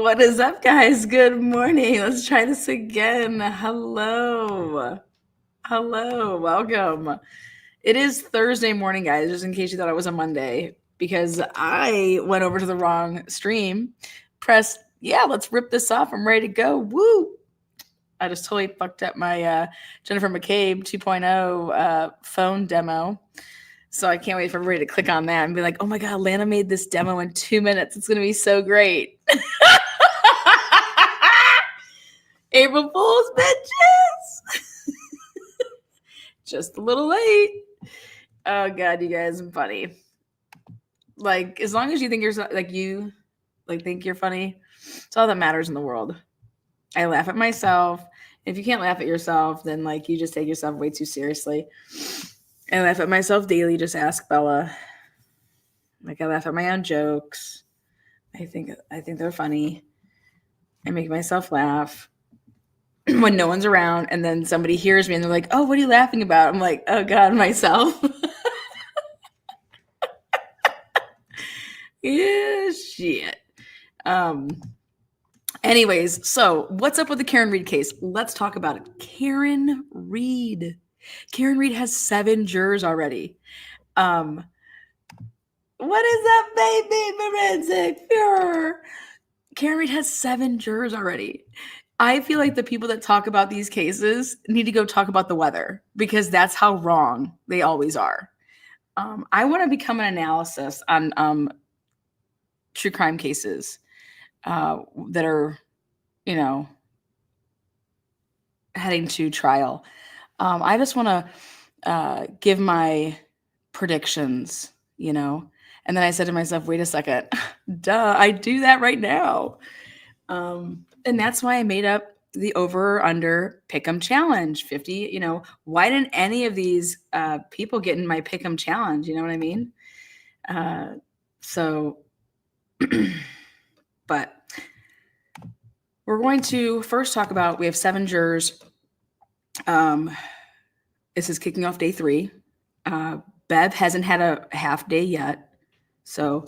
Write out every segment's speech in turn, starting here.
What is up, guys? Good morning. Let's try this again. Hello. Hello. Welcome. It is Thursday morning, guys, just in case you thought it was a Monday, because I went over to the wrong stream, pressed, let's rip this off. I'm ready to go. Woo. I just totally fucked up my Jennifer McCabe 2.0 phone demo. So I can't wait for everybody to click on that and be like, oh my God, Lana made this demo in 2 minutes. It's going to be so great. April Fool's, bitches. Just a little late. Oh God, you guys are funny. Like, as long as you think you're think you're funny, it's all that matters in the world. I laugh at myself. If you can't laugh at yourself, then you just take yourself way too seriously. I laugh at myself daily. Just ask Bella. I laugh at my own jokes. I think they're funny. I make myself laugh when no one's around, and then somebody hears me and they're like, oh, what are you laughing about? I'm like, oh God, myself. Yeah, shit. Anyways, so what's up with the Karen Reed case? Let's talk about it. Karen Reed has 7 jurors already. What is up, baby? Forensic Fuhrer. Karen Reed has 7 jurors already. I feel like the people that talk about these cases need to go talk about the weather, because that's how wrong they always are. I want to become an analyst on true crime cases that are, heading to trial. I just want to give my predictions, and then I said to myself, wait a second, duh, I do that right now. And that's why I made up the over or under pick'em challenge 50. Why didn't any of these people get in my pick'em challenge? You know what I mean? But we're going to first talk about, we have 7 jurors. This is kicking off day 3. Bev hasn't had a half day yet, so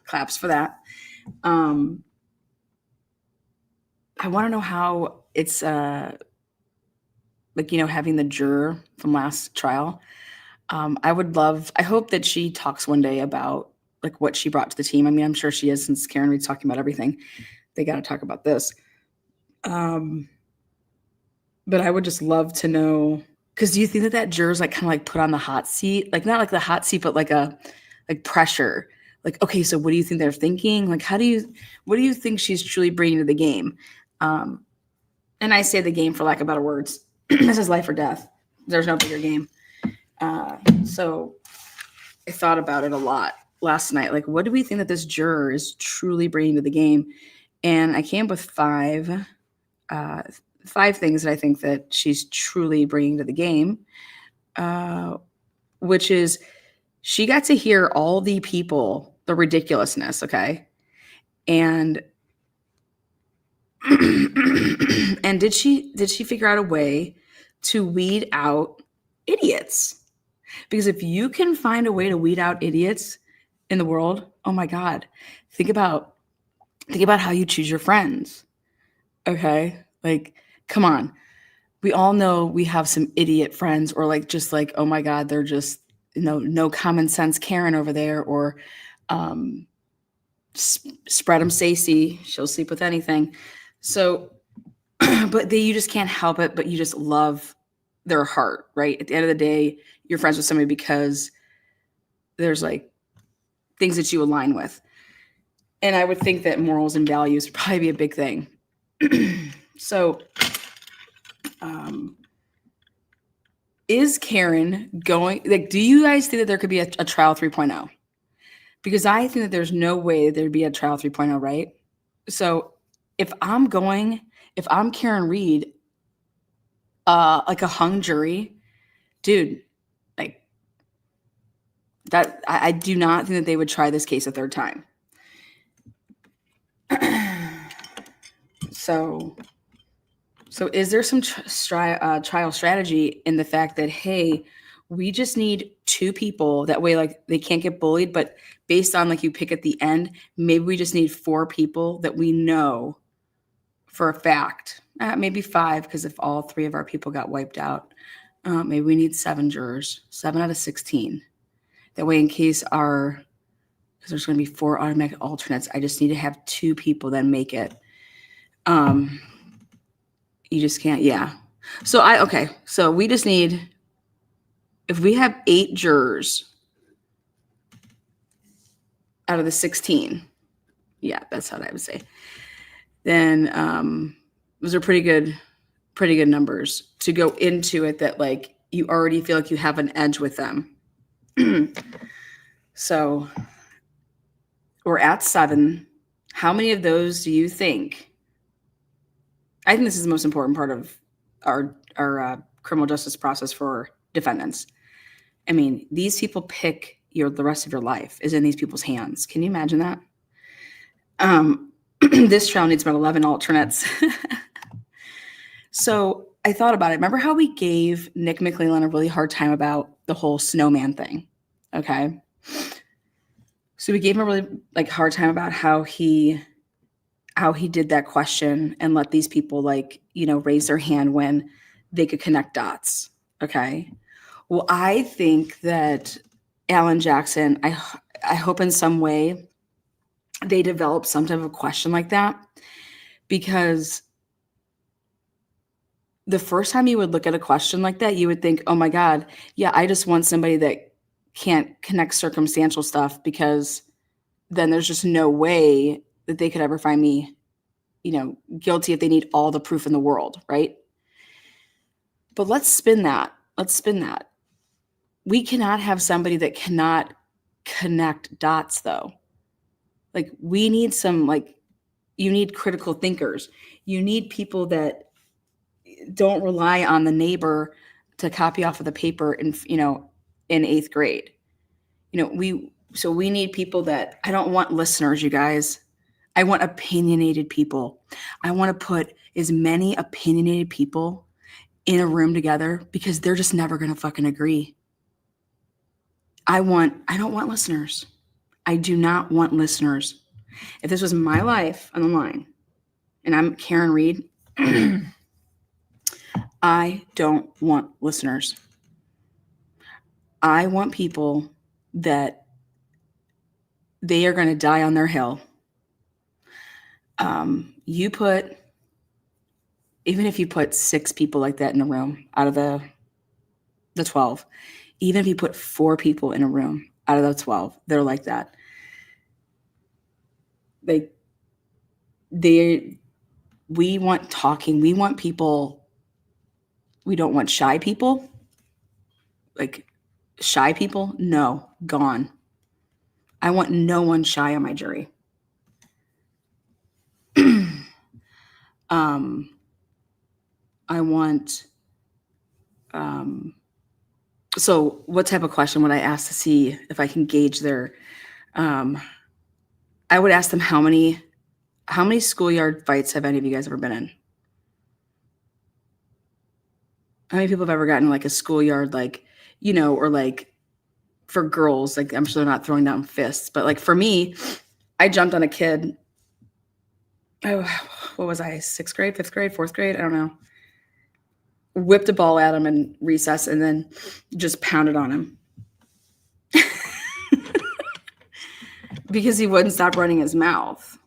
claps for that. I want to know how it's having the juror from last trial. I hope that she talks one day about what she brought to the team. I mean, I'm sure she is, since Karen Reed's talking about everything. They got to talk about this. But I would just love to know, because do you think that juror's kind of put on the hot seat? Not the hot seat, but pressure. Okay, so what do you think they're thinking? What do you think she's truly bringing to the game? And I say the game for lack of better words. This is life or death. There's no bigger game. So I thought about it a lot last night. What do we think that this juror is truly bringing to the game? And I came up with 5 things that I think that she's truly bringing to the game, which is, she got to hear all the people, the ridiculousness, okay? And and did she figure out a way to weed out idiots? Because if you can find a way to weed out idiots in the world, oh my God, think about how you choose your friends. Okay? Come on. We all know we have some idiot friends, or oh my God, they're just, no common sense Karen over there, or spread them Stacey, she'll sleep with anything. So, but you just can't help it, but you just love their heart, right? At the end of the day, you're friends with somebody because there's things that you align with. And I would think that morals and values would probably be a big thing. So, is Karen going, do you guys think that there could be a trial 3.0? Because I think that there's no way there'd be a trial 3.0, right? So if I'm Karen Reed, a hung jury, dude, that, I do not think that they would try this case a third time. So is there some trial strategy in the fact that, hey, We just need 2 people. That way, like, they can't get bullied, but based on, like, you pick at the end, maybe we just need 4 people that we know for a fact. Maybe 5, because if all 3 of our people got wiped out, maybe we need 7 jurors, 7 out of 16. That way, in case because there's going to be 4 automatic alternates, I just need to have 2 people that make it. You just can't, yeah. So we just need, if we have 8 jurors out of the 16, yeah, that's what I would say, then those are pretty good numbers to go into it, that like you already feel like you have an edge with them. So we're at 7. How many of those do you think? I think this is the most important part of our criminal justice process for defendants. I mean, these people pick the rest of your life is in these people's hands. Can you imagine that? This trial needs about 11 alternates. So I thought about it. Remember how we gave Nick McClellan a really hard time about the whole snowman thing? Okay. So we gave him a really hard time about how he did that question and let these people raise their hand when they could connect dots. Okay. Well, I think that Alan Jackson, I hope in some way they develop some type of question like that, because the first time you would look at a question like that, you would think, oh my God, yeah, I just want somebody that can't connect circumstantial stuff, because then there's just no way that they could ever find me, guilty if they need all the proof in the world, right? But let's spin that. We cannot have somebody that cannot connect dots, though. We need you need critical thinkers. You need people that don't rely on the neighbor to copy off of the paper in 8th grade. We need people that, I don't want listeners, you guys. I want opinionated people. I want to put as many opinionated people in a room together, because they're just never going to fucking agree. I don't want listeners. I do not want listeners. If this was my life on the line and I'm Karen Reed, I don't want listeners. I want people that they are going to die on their hill. Even if you put 6 people like that in a room out of the 12, even if you put 4 people in a room out of the 12, they're like that. We want talking. We want people. We don't want shy people. Shy people, no, gone. I want no one shy on my jury. I want. So what type of question would I ask to see if I can gauge their? I would ask them how many schoolyard fights have any of you guys ever been in? How many people have ever gotten a schoolyard, or for girls, I'm sure they're not throwing down fists, but for me, I jumped on a kid. Oh, what was I? 6th grade, 5th grade, 4th grade? I don't know. Whipped a ball at him in recess and then just pounded on him because he wouldn't stop running his mouth.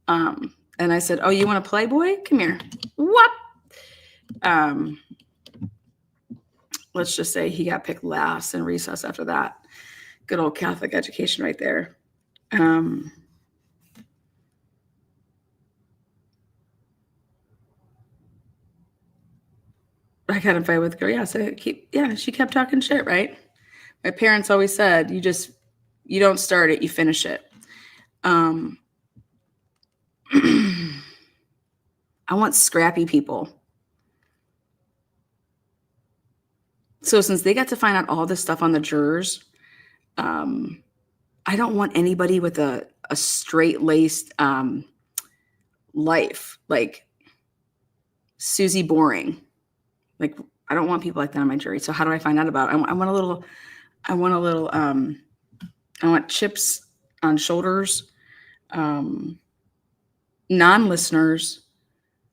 And I said, "Oh, you want to play, boy? Come here." What? Let's just say he got picked last in recess after that. Good old Catholic education right there. I got in a fight with a girl. Yeah, she kept talking shit, right? My parents always said, you don't start it, you finish it. I want scrappy people. So since they got to find out all this stuff on the jurors, I don't want anybody with a straight-laced life, like Susie Boring. I don't want people like that on my jury. So how do I find out about it? I want a little, I want chips on shoulders, non-listeners,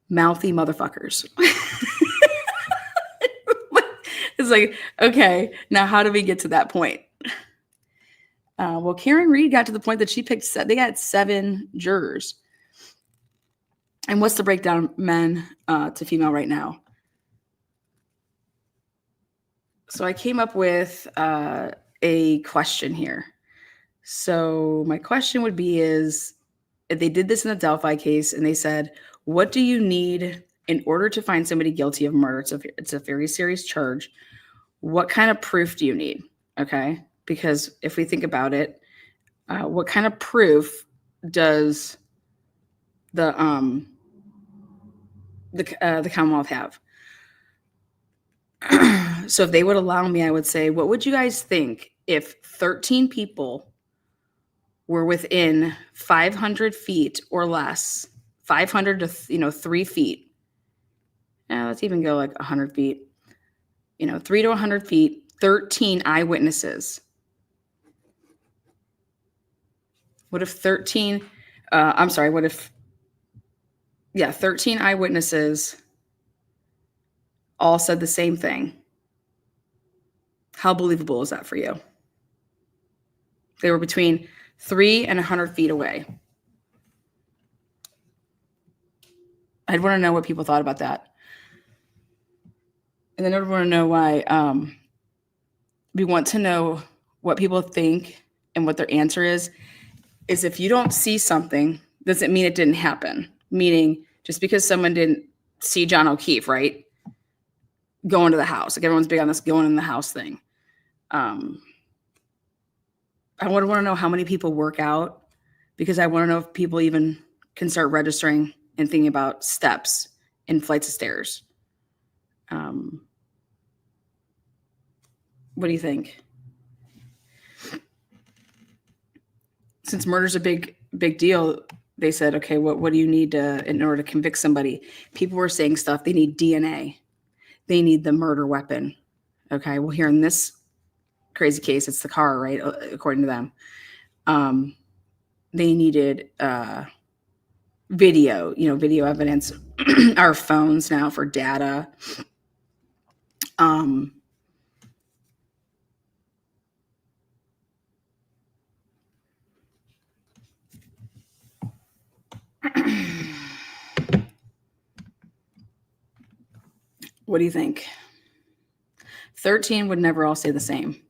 mouthy motherfuckers. It's like, okay, now how do we get to that point? Well, Karen Reed got to the point that she picked, they got 7 jurors. And what's the breakdown men to female right now? So I came up with a question here. So my question would be is, if they did this in the Delphi case and they said, what do you need in order to find somebody guilty of murder? It's a very serious charge. What kind of proof do you need? Okay. Because if we think about it, what kind of proof does the Commonwealth have? So if they would allow me, I would say, what would you guys think if 13 people were within 500 feet or less, 500 to 3 feet? Let's even go like 100 feet. 3 to 100 feet, 13 eyewitnesses. What if 13 eyewitnesses all said the same thing? How believable is that for you? They were between 3 and 100 feet away. I'd want to know what people thought about that. And then I'd want to know why. We want to know what people think and what their answer is if you don't see something, doesn't mean it didn't happen. Meaning, just because someone didn't see John O'Keefe, right? Going to the house. Like everyone's big on this going in the house thing. I would want to know how many people work out, because I want to know if people even can start registering and thinking about steps and flights of stairs. What do you think? Since murder's a big deal, they said, okay, what do you need in order to convict somebody? People were saying stuff. They need DNA. They need the murder weapon. Okay, well, here in this crazy case, it's the car, right? According to them. They needed video, video evidence. Our phones now for data. What do you think? 13 would never all say the same.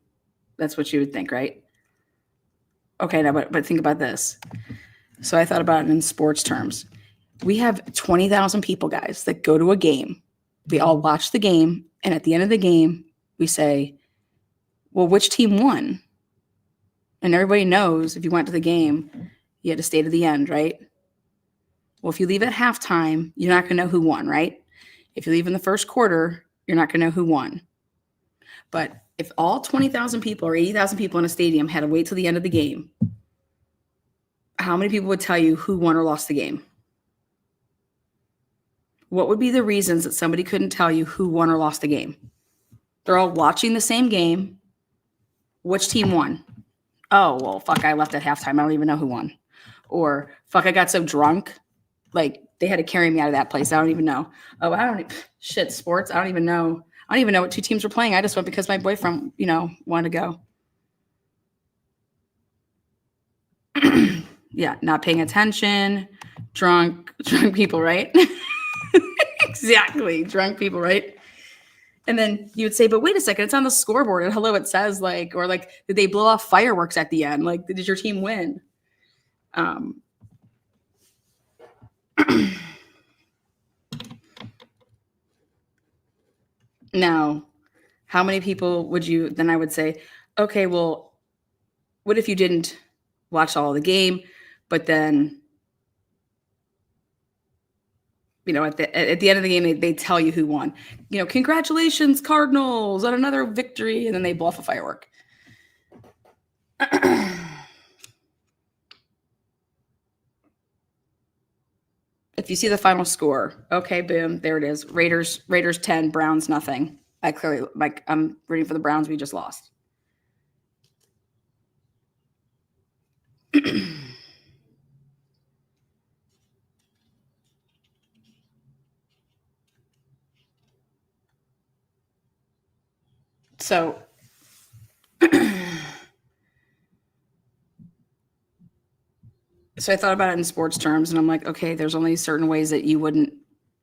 That's what you would think, right? Okay, now, but think about this. So I thought about it in sports terms. We have 20,000 people, guys, that go to a game. We all watch the game, and at the end of the game, we say, well, which team won? And everybody knows if you went to the game, you had to stay to the end, right? Well, if you leave at halftime, you're not going to know who won, right? If you leave in the first quarter, you're not going to know who won. But if all 20,000 people or 80,000 people in a stadium had to wait till the end of the game, how many people would tell you who won or lost the game? What would be the reasons that somebody couldn't tell you who won or lost the game? They're all watching the same game. Which team won? Oh, well, fuck, I left at halftime. I don't even know who won. Or, fuck, I got so drunk. Like, they had to carry me out of that place. I don't even know. Oh, sports. I don't even know. I don't even know what 2 teams were playing. I just went because my boyfriend, wanted to go. Yeah, not paying attention. Drunk people, right? Exactly. Drunk people, right? And then you would say, but wait a second, it's on the scoreboard. And hello, it says did they blow off fireworks at the end? Like, did your team win? Now, how many people would you, then I would say, okay, well, what if you didn't watch all the game, but then, at the end of the game, they tell you who won. Congratulations, Cardinals, on another victory, and then they blow off a firework. If you see the final score, okay, boom, there it is. Raiders 10, Browns nothing. I clearly, like, I'm rooting for the Browns. We just lost. So, so I thought about it in sports terms, and I'm like, okay, there's only certain ways that you wouldn't,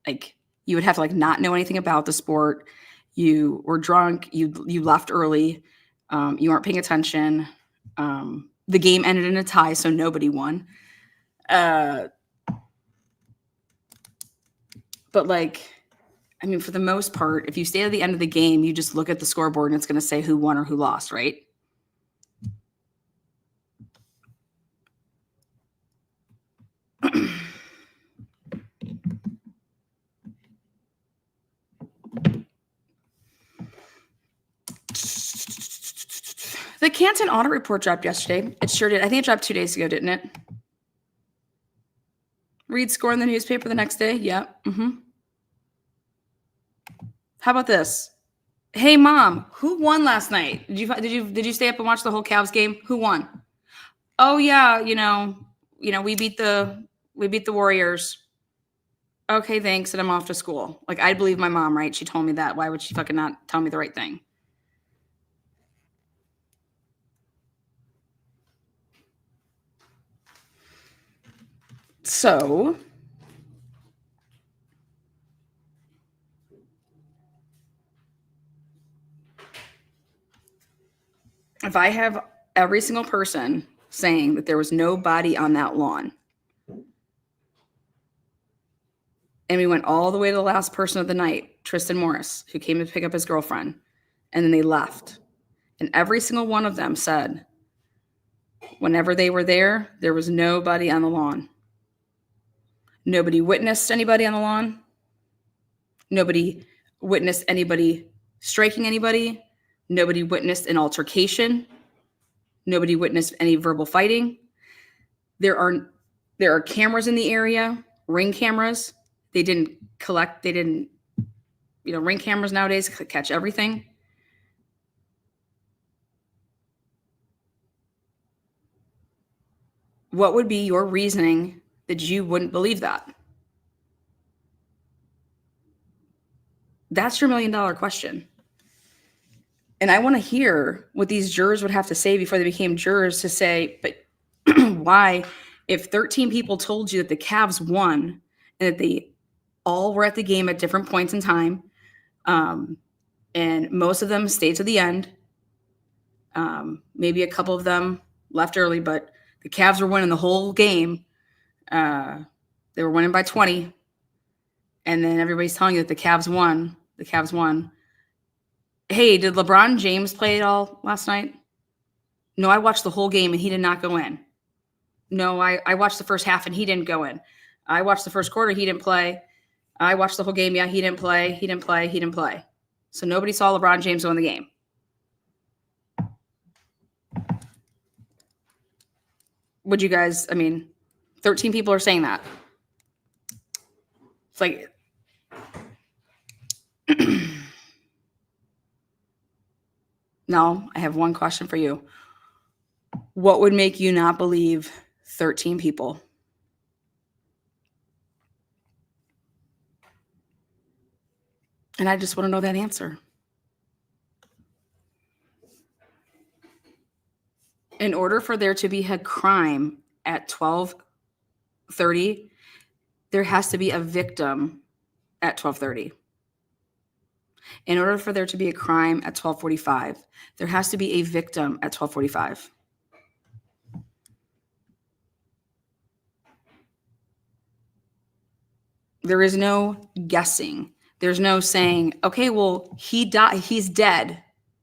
like, you would have to, like, not know anything about the sport. You were drunk. You left early. You weren't paying attention. The game ended in a tie, so nobody won. But, like, I mean, for the most part, if you stay at the end of the game, you just look at the scoreboard and it's going to say who won or who lost, right? The Canton audit report dropped yesterday. It sure did. I think it dropped 2 days ago, didn't it? Read score in the newspaper the next day. Yeah. How about this? Hey, Mom, who won last night? Did you stay up and watch the whole Cavs game? Who won? Oh yeah, we beat the Warriors. Okay, thanks, and I'm off to school. Like, I believe my mom, right? She told me that. Why would she fucking not tell me the right thing? So, if I have every single person saying that there was no body on that lawn, and we went all the way to the last person of the night, Tristan Morris, who came to pick up his girlfriend, and then they left. And every single one of them said, whenever they were there, there was nobody on the lawn. Nobody witnessed anybody on the lawn. Nobody witnessed anybody striking anybody. Nobody witnessed an altercation. Nobody witnessed any verbal fighting. There are cameras in the area, Ring cameras. Ring cameras nowadays catch everything. What would be your reasoning that you wouldn't believe that? That's your $1 million question. And I want to hear what these jurors would have to say before they became jurors to say, but why, if 13 people told you that the Cavs won and that they all were at the game at different points in time, and most of them stayed to the end, maybe a couple of them left early, but the Cavs were winning the whole game. They were winning by 20. And then everybody's telling you that the Cavs won. The Cavs won. Hey, did LeBron James play at all last night? No, I watched the whole game and he did not go in. No, I watched the first half and he didn't go in. I watched the first quarter. He didn't play. I watched the whole game. Yeah, he didn't play. He didn't play. He didn't play. So nobody saw LeBron James win the game. Would you guys, 13 people are saying that. It's like, now I have one question for you. What would make you not believe 13 people? And I just want to know that answer. In order for there to be a crime at 12:30, there has to be a victim at 12:30. In order for there to be a crime at 12:45, there has to be a victim at 12:45. There is no guessing. There's no saying, okay, well, he died. He's dead.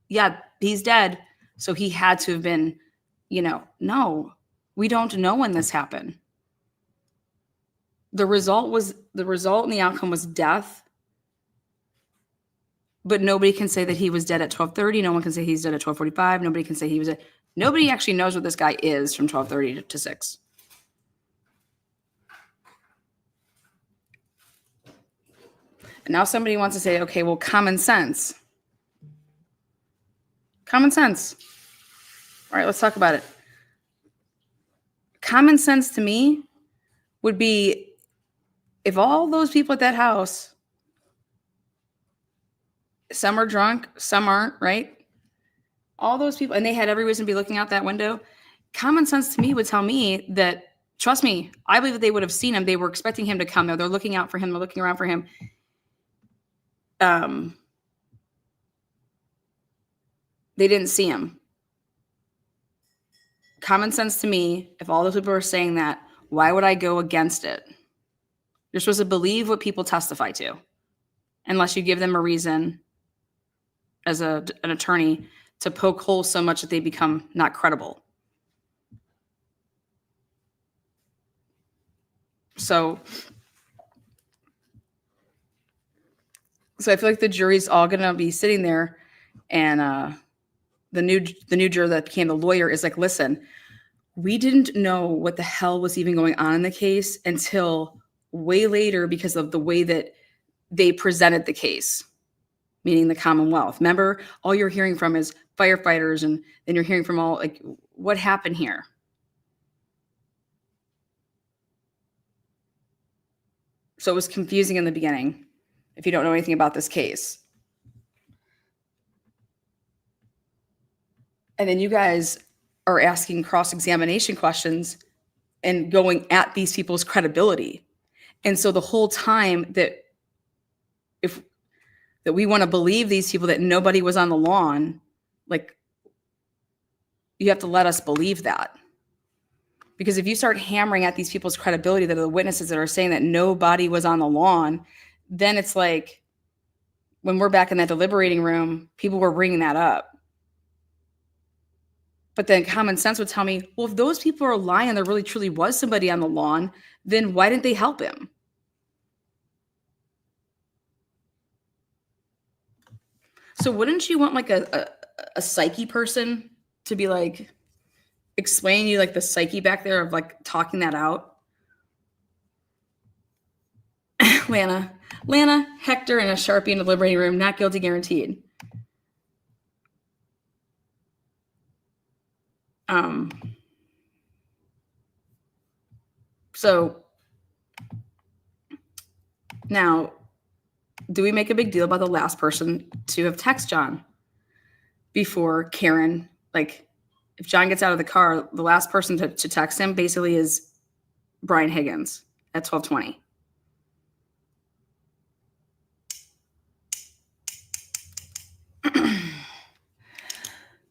Yeah, he's dead. So he had to have been, no, we don't know when this happened. The result and the outcome was death. But nobody can say that he was dead at 12:30. No one can say he's dead at 12:45. Nobody can say he was dead. Nobody actually knows what this guy is from 12:30 to 6. And now somebody wants to say, okay, well, common sense. Common sense. All right, let's talk about it. Common sense to me would be if all those people at that house, some are drunk, some aren't, right? All those people, and they had every reason to be looking out that window. Common sense to me would tell me that, trust me, I believe that they would have seen him. They were expecting him to come there. They're looking out for him. They're looking around for him. They didn't see him. Common sense to me, if all those people are saying that, why would I go against it? You're supposed to believe what people testify to, unless you give them a reason as an attorney to poke holes so much that they become not credible. So I feel like the jury's all going to be sitting there, and the new juror that became the lawyer is like, listen, we didn't know what the hell was even going on in the case until way later because of the way that they presented the case, meaning the Commonwealth. Remember, all you're hearing from is firefighters, and then you're hearing from all, like, what happened here? So it was confusing in the beginning if you don't know anything about this case. And then you guys are asking cross-examination questions and going at these people's credibility. And so the whole time that we want to believe these people that nobody was on the lawn, like, you have to let us believe that. Because if you start hammering at these people's credibility, that are the witnesses that are saying that nobody was on the lawn, then it's like when we're back in that deliberating room, people were bringing that up. But then common sense would tell me, well, if those people are lying, there really truly was somebody on the lawn, then why didn't they help him? So wouldn't you want like a psyche person to be like, explain you like the psyche back there of like talking that out? Lana, Hector, and a Sharpie in the deliberating room, not guilty guaranteed. So now, do we make a big deal about the last person to have texted John before Karen? Like, if John gets out of the car, the last person to text him basically is Brian Higgins at 12:20.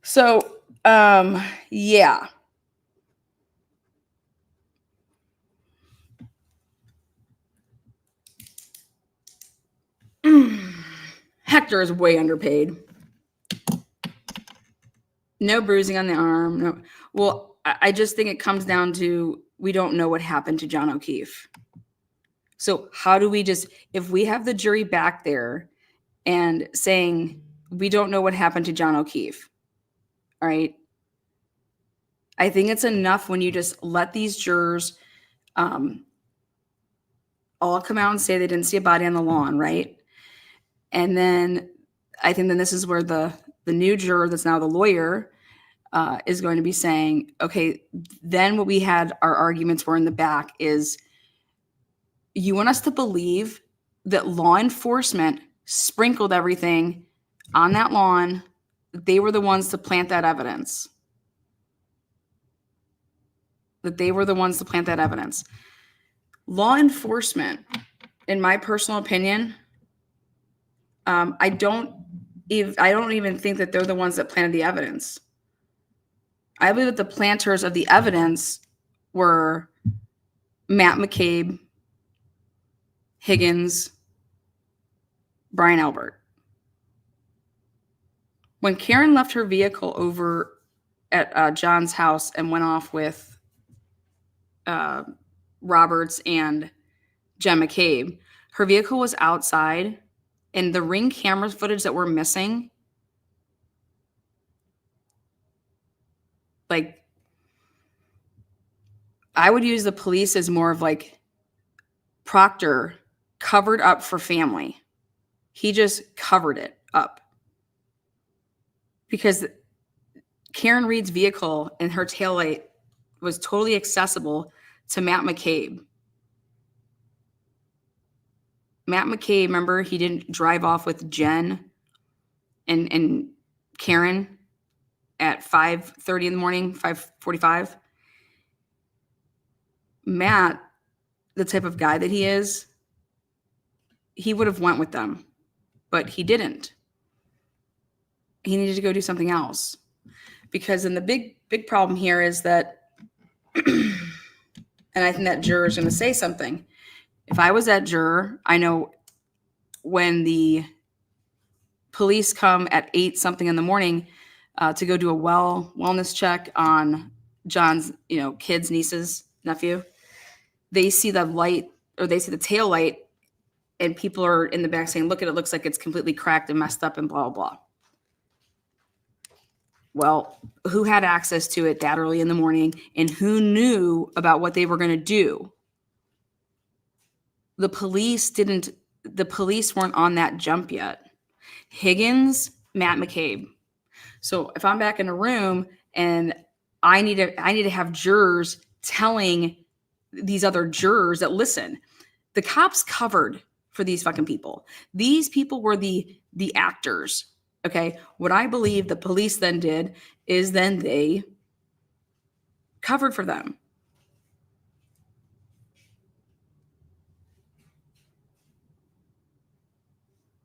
So, yeah. Hector is way underpaid. No bruising on the arm. No. Well, I just think it comes down to we don't know what happened to John O'Keefe. So how do we just, if we have the jury back there and saying we don't know what happened to John O'Keefe, all right, I think it's enough when you just let these jurors all come out and say they didn't see a body on the lawn, right? And then I think then this is where the new juror that's now the lawyer is going to be saying, okay, then what we had our arguments were in the back is you want us to believe that law enforcement sprinkled everything on that lawn. They were the ones to plant that evidence. Law enforcement, in my personal opinion, I don't even think that they're the ones that planted the evidence. I believe that the planters of the evidence were Matt McCabe, Higgins, Brian Albert. When Karen left her vehicle over at John's house and went off with Roberts and Jen McCabe, her vehicle was outside, and the Ring camera footage that we're missing, like, I would use the police as more of like Proctor covered up for family. He just covered it up because Karen Reed's vehicle and her taillight was totally accessible to Matt McCabe. Matt McCabe, remember, he didn't drive off with Jen and Karen at 5:30 in the morning, 5:45. Matt, the type of guy that he is, he would have went with them, but he didn't. He needed to go do something else. Because then the big problem here is that, and I think that juror is going to say something. If I was that juror, I know when the police come at 8 something in the morning to go do a wellness check on John's, kid's niece's nephew, they see the light, or they see the tail light, and people are in the back saying, look, it looks like it's completely cracked and messed up and blah, blah, blah. Well, who had access to it that early in the morning, and who knew about what they were going to do? The police weren't on that jump yet. Higgins, Matt McCabe. So if I'm back in a room and I need to have jurors telling these other jurors that, listen, the cops covered for these fucking people. These people were the actors. Okay. What I believe the police then did is then they covered for them.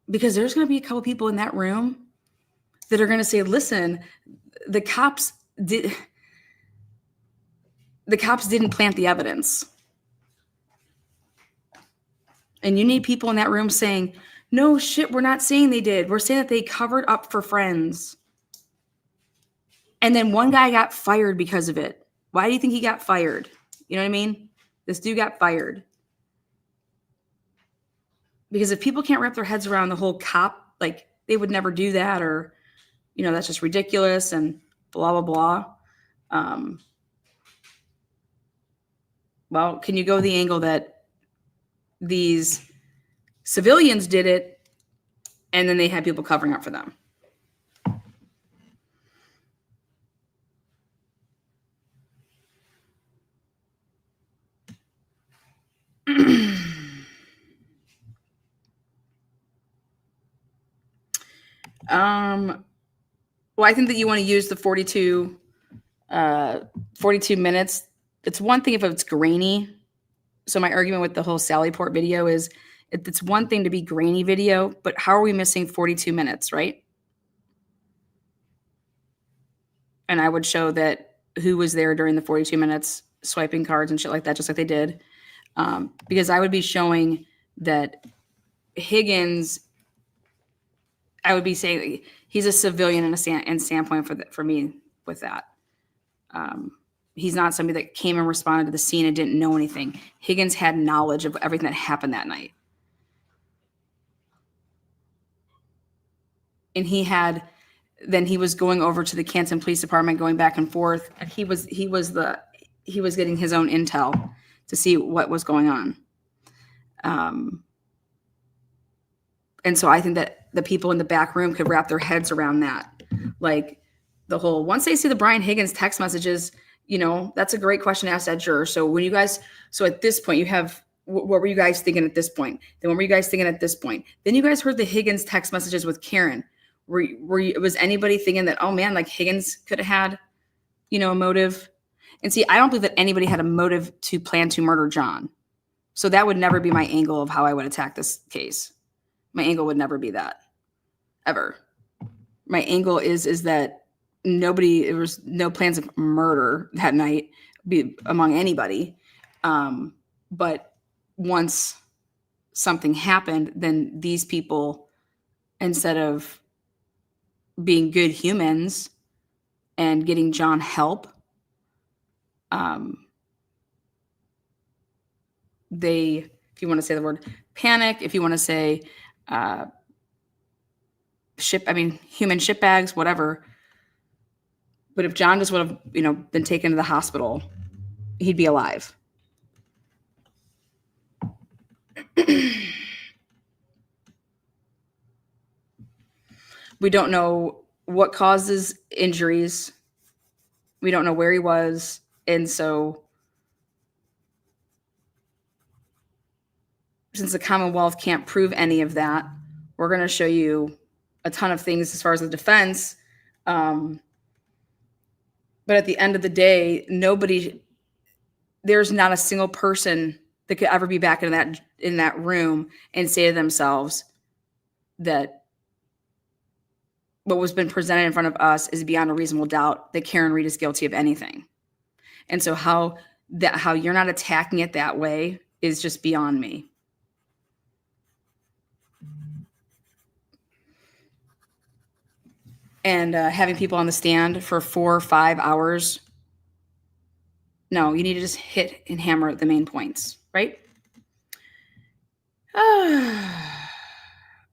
Because there's going to be a couple people in that room that are going to say, listen, the cops didn't plant the evidence. And you need people in that room saying, no shit, we're not saying they did. We're saying that they covered up for friends. And then one guy got fired because of it. Why do you think he got fired? You know what I mean? This dude got fired. Because if people can't wrap their heads around the whole cop, like they would never do that, or, that's just ridiculous and blah, blah, blah. Well, can you go the angle that these civilians did it and then they had people covering up for them? Well, I think that you want to use the 42 minutes. It's one thing if it's grainy. So my argument with the whole Sally Port video is it's one thing to be grainy video, but how are we missing 42 minutes, right? And I would show that who was there during the 42 minutes swiping cards and shit like that, just like they did. Because I would be showing that Higgins, I would be saying he's a civilian in a standpoint for me with that. He's not somebody that came and responded to the scene and didn't know anything. Higgins had knowledge of everything that happened that night. And he was going over to the Canton Police Department, going back and forth. And he was getting his own intel to see what was going on. And so I think that the people in the back room could wrap their heads around that. Like the whole, once they see the Brian Higgins text messages, that's a great question to ask that juror. So at this point you have, what were you guys thinking at this point? Then what were you guys thinking at this point? Then you guys heard the Higgins text messages with Karen. Was anybody thinking that, oh man, like Higgins could have had, a motive? And see, I don't believe that anybody had a motive to plan to murder John. So that would never be my angle of how I would attack this case. My angle would never be that, ever. My angle is that there was no plans of murder that night among anybody. But once something happened, then these people, instead of being good humans and getting John help, they, if you want to say the word panic, if you want to say human shit bags, whatever. But if John just would have, been taken to the hospital, he'd be alive. We don't know what causes injuries. We don't know where he was. And so since the Commonwealth can't prove any of that, we're going to show you a ton of things as far as the defense. But at the end of the day, there's not a single person that could ever be back in that room and say to themselves that what was been presented in front of us is beyond a reasonable doubt that Karen Read is guilty of anything. And so how you're not attacking it that way is just beyond me. And having people on the stand for 4 or 5 hours, no, you need to just hit and hammer the main points, right?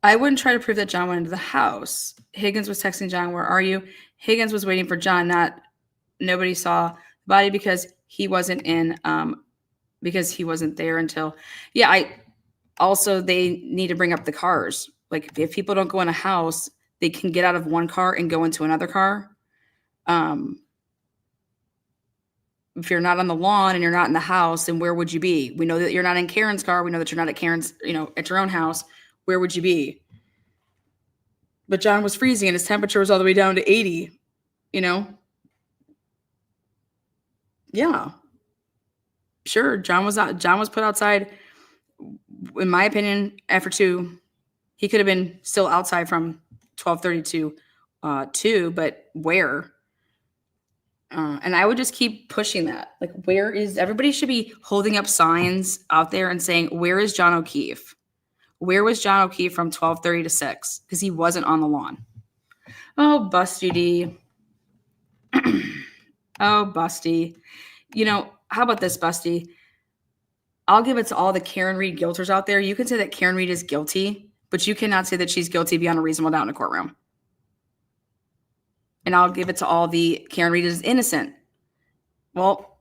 I wouldn't try to prove that John went into the house. Higgins was texting John, "Where are you?" Higgins was waiting for John. Nobody saw the body because he wasn't there until. Yeah, they need to bring up the cars. Like if people don't go in a house, they can get out of one car and go into another car. If you're not on the lawn and you're not in the house, then where would you be? We know that you're not in Karen's car. We know that you're not at Karen's, at your own house. Where would you be? But John was freezing and his temperature was all the way down to 80, Yeah. Sure, John was put outside, in my opinion, after 2. He could have been still outside from 12:30 to 2, but where? And I would just keep pushing that. Like, everybody should be holding up signs out there and saying, where is John O'Keefe? Where was John O'Keefe from 12:30 to 6? Because he wasn't on the lawn. Oh, Busty D. Oh, Busty. How about this, Busty? I'll give it to all the Karen Read guilters out there. You can say that Karen Read is guilty, but you cannot say that she's guilty beyond a reasonable doubt in a courtroom. And I'll give it to all the Karen Read is innocent. Well,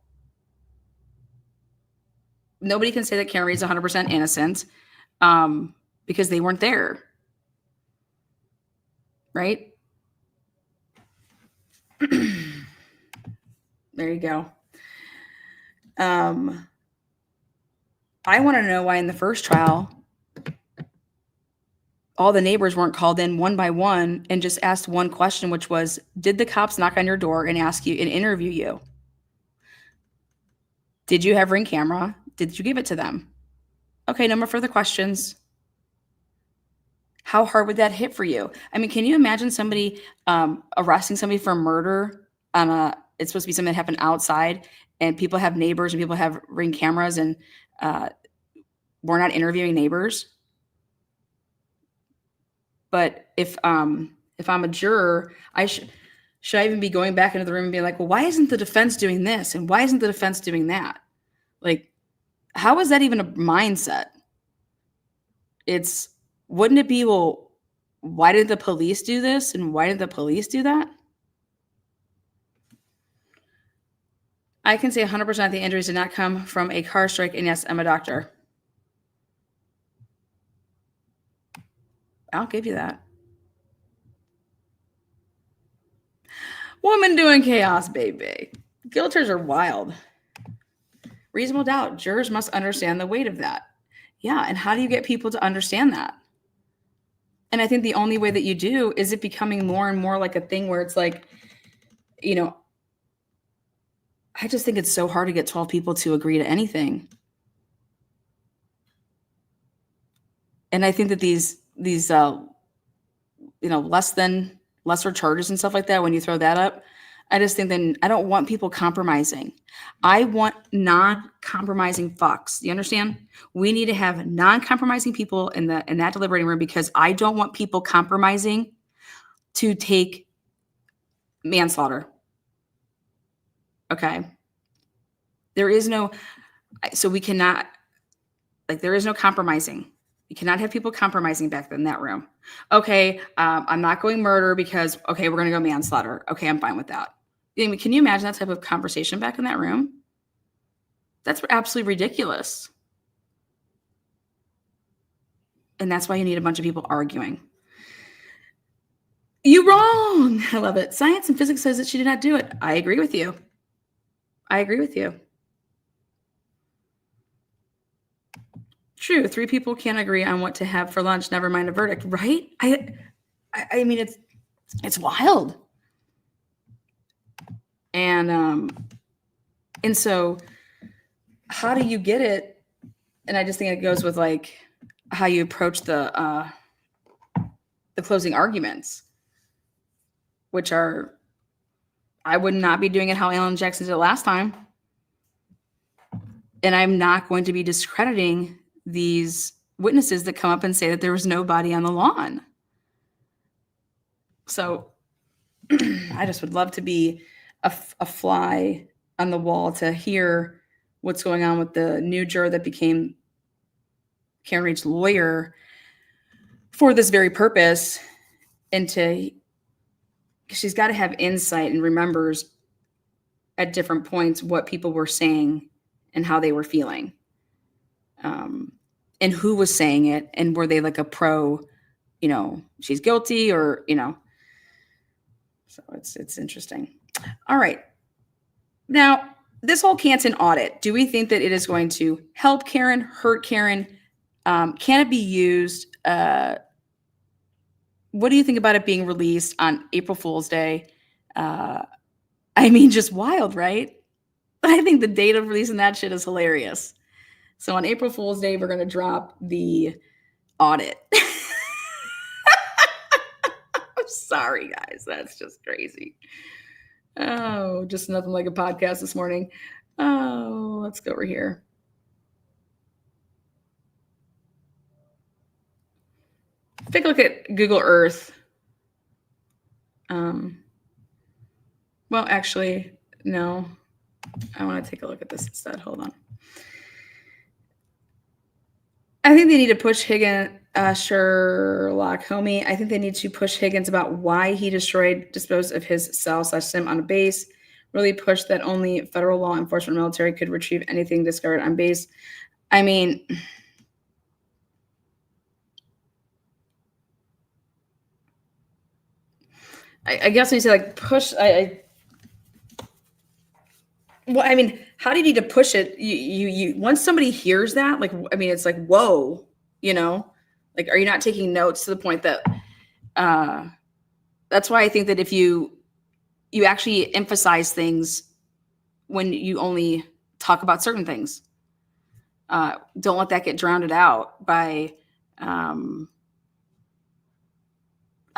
nobody can say that Karen Read is 100% innocent because they weren't there. Right? There you go. I want to know why in the first trial, all the neighbors weren't called in one by one and just asked one question, which was, did the cops knock on your door and ask you and interview you? Did you have Ring camera? Did you give it to them? Okay, no more further questions. How hard would that hit for you? I mean, can you imagine somebody arresting somebody for murder it's supposed to be something that happened outside, and people have neighbors and people have Ring cameras, and we're not interviewing neighbors? But if I'm a juror, should I even be going back into the room and being like, well, why isn't the defense doing this? And why isn't the defense doing that? Like, how is that even a mindset? Wouldn't it be, well, why did the police do this? And why did the police do that? I can say 100% the injuries did not come from a car strike. And yes, I'm a doctor. I'll give you that. Woman doing chaos, baby. Guilters are wild. Reasonable doubt. Jurors must understand the weight of that. Yeah, and how do you get people to understand that? And I think the only way that you do is it becoming more and more like a thing where it's like, I just think it's so hard to get 12 people to agree to anything. And I think that these lesser charges and stuff like that, when you throw that up, I just think then I don't want people compromising. I want non-compromising fucks. You understand? We need to have non-compromising people in that deliberating room, because I don't want people compromising to take manslaughter. Okay. There is no compromising. You cannot have people compromising back in that room. Okay, I'm not going murder because, okay, we're going to go manslaughter. Okay, I'm fine with that. I mean, can you imagine that type of conversation back in that room? That's absolutely ridiculous. And that's why you need a bunch of people arguing. You wrong. I love it. Science and physics says that she did not do it. I agree with you. I agree with you. True. 3 people can't agree on what to have for lunch, never mind a verdict, right? I mean, it's wild. And so how do you get it? And I just think it goes with like how you approach the closing arguments, which are, I would not be doing it how Alan Jackson did it last time. And I'm not going to be discrediting these witnesses that come up and say that there was nobody on the lawn. So I just would love to be a fly on the wall to hear what's going on with the new juror that became Karen Reed's lawyer for this very purpose. And she's got to have insight and remembers at different points what people were saying and how they were feeling. And who was saying it, and were they like a pro, she's guilty, or, so it's interesting. All right. Now, this whole Canton audit, do we think that it is going to help Karen, hurt Karen? Can it be used? What do you think about it being released on April Fool's Day? Just wild, right? I think the date of releasing that shit is hilarious. So on April Fool's Day, we're going to drop the audit. I'm sorry, guys. That's just crazy. Oh, just nothing like a podcast this morning. Oh, let's go over here. Take a look at Google Earth. Well, actually, no. I want to take a look at this instead. Hold on. I think they need to push Higgins, Sherlock Homie. I think they need to push Higgins about why he disposed of his cell/sim on a base. Really push that only federal law enforcement military could retrieve anything discovered on base. I guess when you say like push, how do you need to push it? You once somebody hears that, it's like, whoa, like, are you not taking notes to the point that, that's why I think that if you actually emphasize things when you only talk about certain things, don't let that get drowned out by, I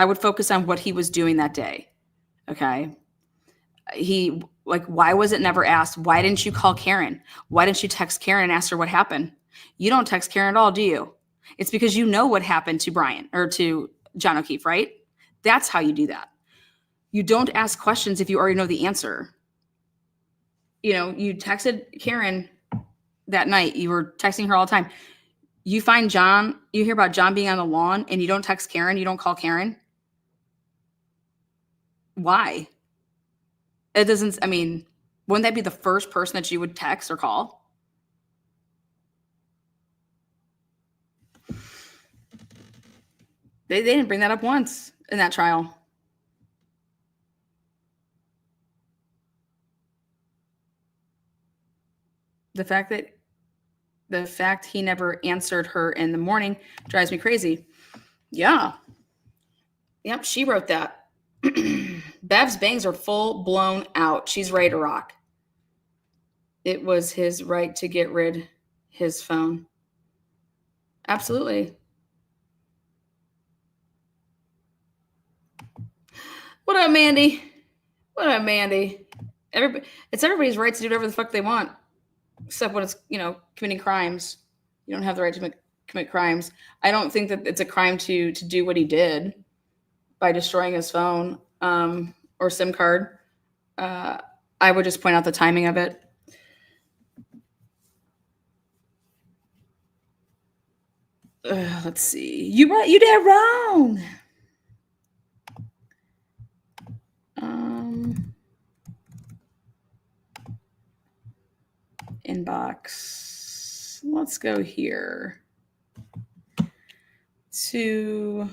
would focus on what he was doing that day. Okay. Why was it never asked? Why didn't you call Karen? Why didn't you text Karen and ask her what happened? You don't text Karen at all, do you? It's because you know what happened to Brian or to John O'Keefe, right? That's how you do that. You don't ask questions if you already know the answer. You texted Karen that night. You were texting her all the time. You find John, you hear about John being on the lawn, and you don't text Karen, you don't call Karen. Why? It doesn't, wouldn't that be the first person that you would text or call? They didn't bring that up once in that trial. The fact he never answered her in the morning drives me crazy. Yeah. Yep, she wrote that. Bev's bangs are full blown out. She's ready to rock. It was his right to get rid his phone. Absolutely. What up, Mandy? What up, Mandy? It's everybody's right to do whatever the fuck they want, except when it's, committing crimes. You don't have the right to commit crimes. I don't think that it's a crime to do what he did by destroying his phone or SIM card. I would just point out the timing of it. Let's see. You did wrong. Inbox. Let's go here to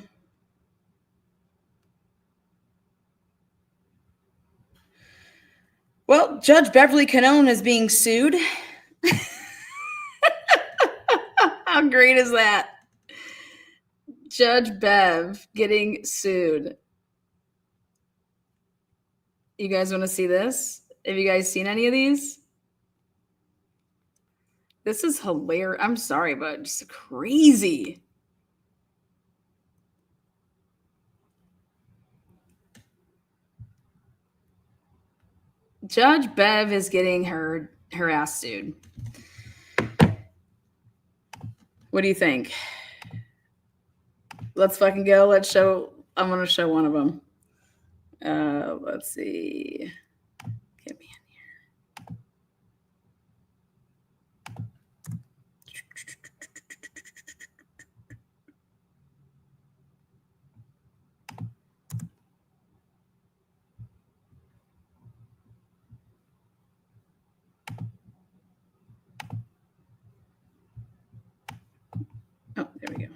Well, Judge Beverly Cannone is being sued. How great is that? Judge Bev getting sued. You guys want to see this? Have you guys seen any of these? This is hilarious. I'm sorry, but just crazy. Judge Bev is getting her ass sued. What do you think? Let's fucking go. Let's show. I'm going to show one of them. Let's see. Get me in here. Oh, there we go.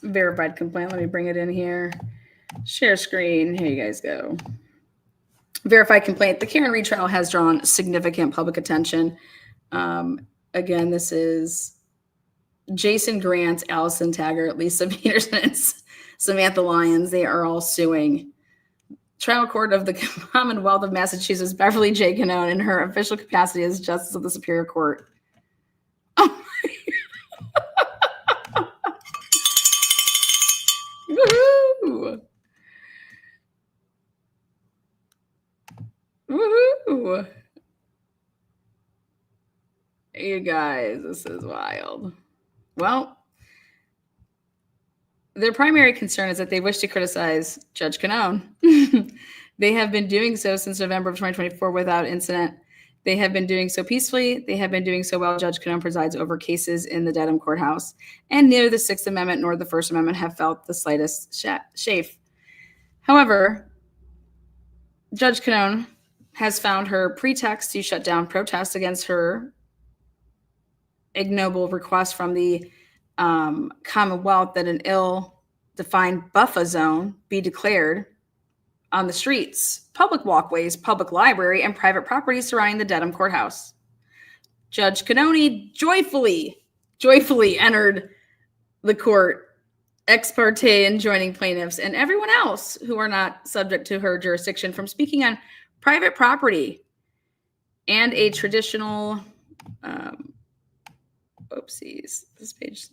Verified complaint. Let me bring it in here. Share screen. Here you guys go. Verified complaint. The Karen Read trial has drawn significant public attention. Again, this is Jason Grant, Allison Taggart, Lisa Peterson, and Samantha Lyons. They are all suing. Trial Court of the Commonwealth of Massachusetts, Beverly J. Cannone, in her official capacity as Justice of the Superior Court. Oh my Woohoo! Woohoo! You guys, this is wild. Well, their primary concern is that they wish to criticize Judge Cannone. They have been doing so since November of 2024 without incident. They have been doing so peacefully. They have been doing so while Judge Cannone presides over cases in the Dedham courthouse. And neither the Sixth Amendment nor the First Amendment have felt the slightest chafe. However, Judge Cannone has found her pretext to shut down protests against her ignoble request from the Commonwealth that an ill-defined buffer zone be declared on the streets, public walkways, public library, and private property surrounding the Dedham courthouse. Judge Cannone joyfully entered the court ex parte enjoining plaintiffs and everyone else who are not subject to her jurisdiction from speaking on private property and a traditional oopsies. This is page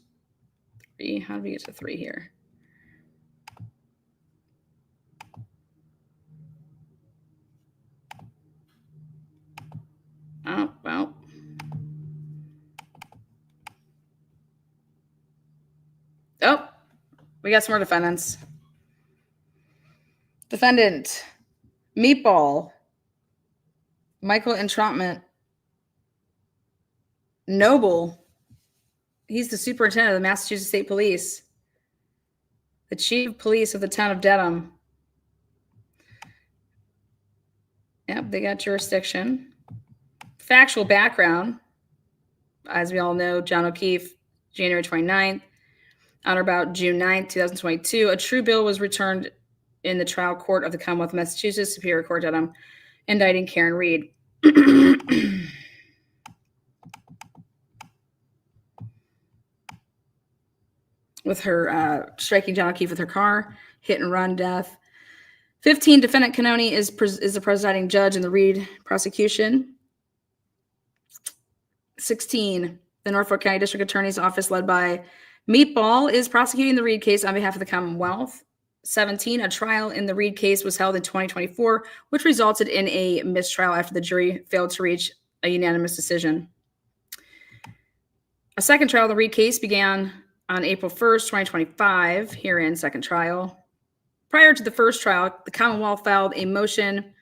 3. How do we get to 3 here? Oh, well. Oh, we got some more defendants. Defendant Meatball, Michael Entrapment Noble. He's the superintendent of the Massachusetts State Police, the chief of police of the town of Dedham. Yep, they got jurisdiction. Factual background. As we all know, John O'Keefe, January 29th, on or about June 9th, 2022, a true bill was returned in the trial court of the Commonwealth of Massachusetts, Superior Court, Dedham, indicting Karen Read. With her striking John O'Keefe with her car, hit and run death. 15, Defendant Cannone is the presiding judge in the Read prosecution. 16, the Norfolk County District Attorney's Office, led by Meatball, is prosecuting the Read case on behalf of the Commonwealth. 17, a trial in the Read case was held in 2024, which resulted in a mistrial after the jury failed to reach a unanimous decision. A second trial of the Read case began on April 1st, 2025, herein second trial. Prior to the first trial, the Commonwealth filed a motion,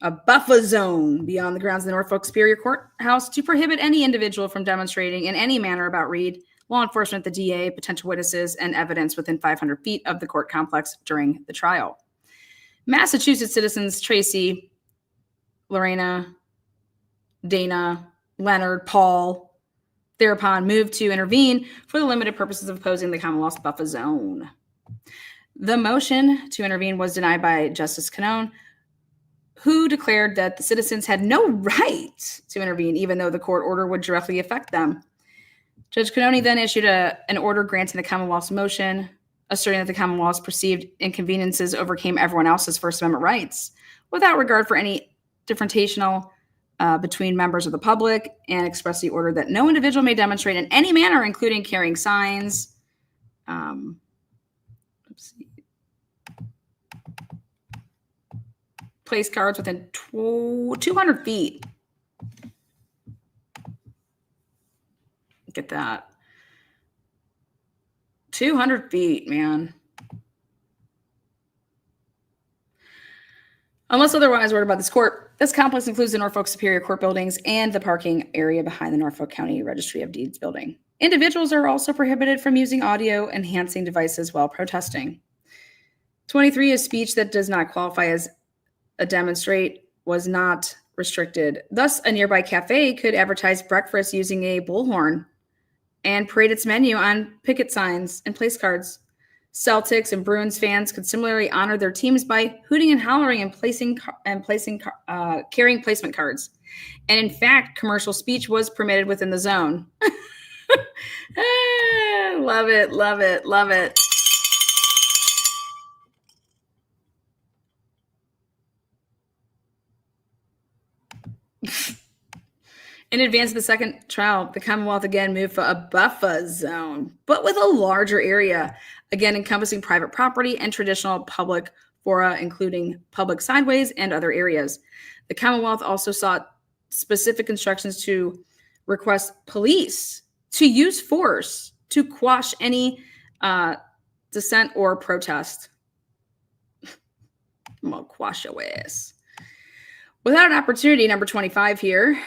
a buffer zone beyond the grounds of the Norfolk Superior Courthouse, to prohibit any individual from demonstrating in any manner about Read, law enforcement, the DA, potential witnesses, and evidence within 500 feet of the court complex during the trial. Massachusetts citizens Tracy, Lorena, Dana, Leonard, Paul, thereupon moved to intervene for the limited purposes of opposing the Commonwealth's buffer zone. The motion to intervene was denied by Justice Cannone, who declared that the citizens had no right to intervene, even though the court order would directly affect them. Judge Cannone then issued an order granting the Commonwealth's motion, asserting that the Commonwealth's perceived inconveniences overcame everyone else's First Amendment rights, without regard for any differential between members of the public, and expressly ordered that no individual may demonstrate in any manner, including carrying signs, place cards within 200 feet. Look at that. 200 feet, man. Unless otherwise ordered by this court, this complex includes the Norfolk Superior Court buildings and the parking area behind the Norfolk County Registry of Deeds building. Individuals are also prohibited from using audio enhancing devices while protesting. 23 is speech that does not qualify as a demonstrate was not restricted. Thus, a nearby cafe could advertise breakfast using a bullhorn and parade its menu on picket signs and place cards. Celtics and Bruins fans could similarly honor their teams by hooting and hollering and carrying placement cards. And in fact, commercial speech was permitted within the zone. Love it, love it, love it. In advance of the second trial, the Commonwealth again moved for a buffer zone, but with a larger area, again encompassing private property and traditional public fora, including public sideways and other areas. The Commonwealth also sought specific instructions to request police to use force to quash any dissent or protest. I'm gonna quash your ass. Without an opportunity, number 25 here,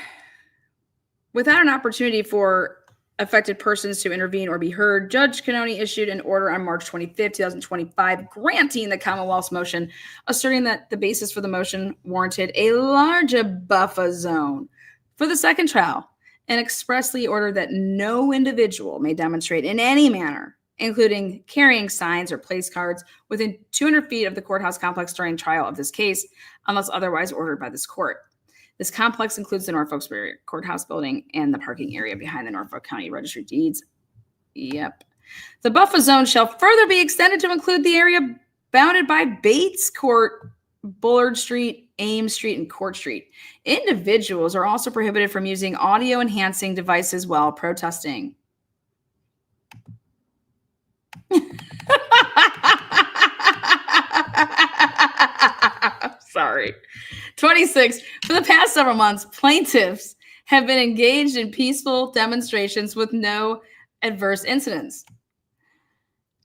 without an opportunity for affected persons to intervene or be heard, Judge Cannone issued an order on March 25, 2025, granting the Commonwealth's motion, asserting that the basis for the motion warranted a larger buffer zone for the second trial, and expressly ordered that no individual may demonstrate in any manner, including carrying signs or place cards, within 200 feet of the courthouse complex during trial of this case, unless otherwise ordered by this court. This complex includes the Norfolk Superior Courthouse building and the parking area behind the Norfolk County Registry of Deeds. Yep. The buffer zone shall further be extended to include the area bounded by Bates Court, Bullard Street, Ames Street, and Court Street. Individuals are also prohibited from using audio enhancing devices while protesting. Sorry. 26. For the past several months, plaintiffs have been engaged in peaceful demonstrations with no adverse incidents.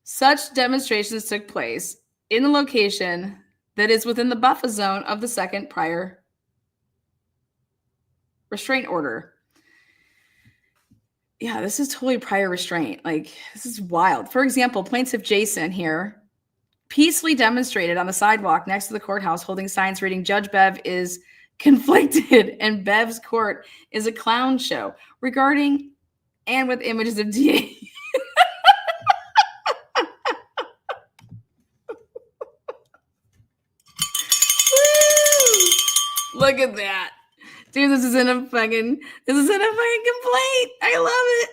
Such demonstrations took place in the location that is within the buffer zone of the second prior restraint order. Yeah, this is totally prior restraint. Like, this is wild. For example, plaintiff Jason here peacefully demonstrated on the sidewalk next to the courthouse holding signs reading Judge Bev is conflicted and Bev's court is a clown show, regarding and with images of DA. Look at that. Dude, this is in a fucking complaint. I love it.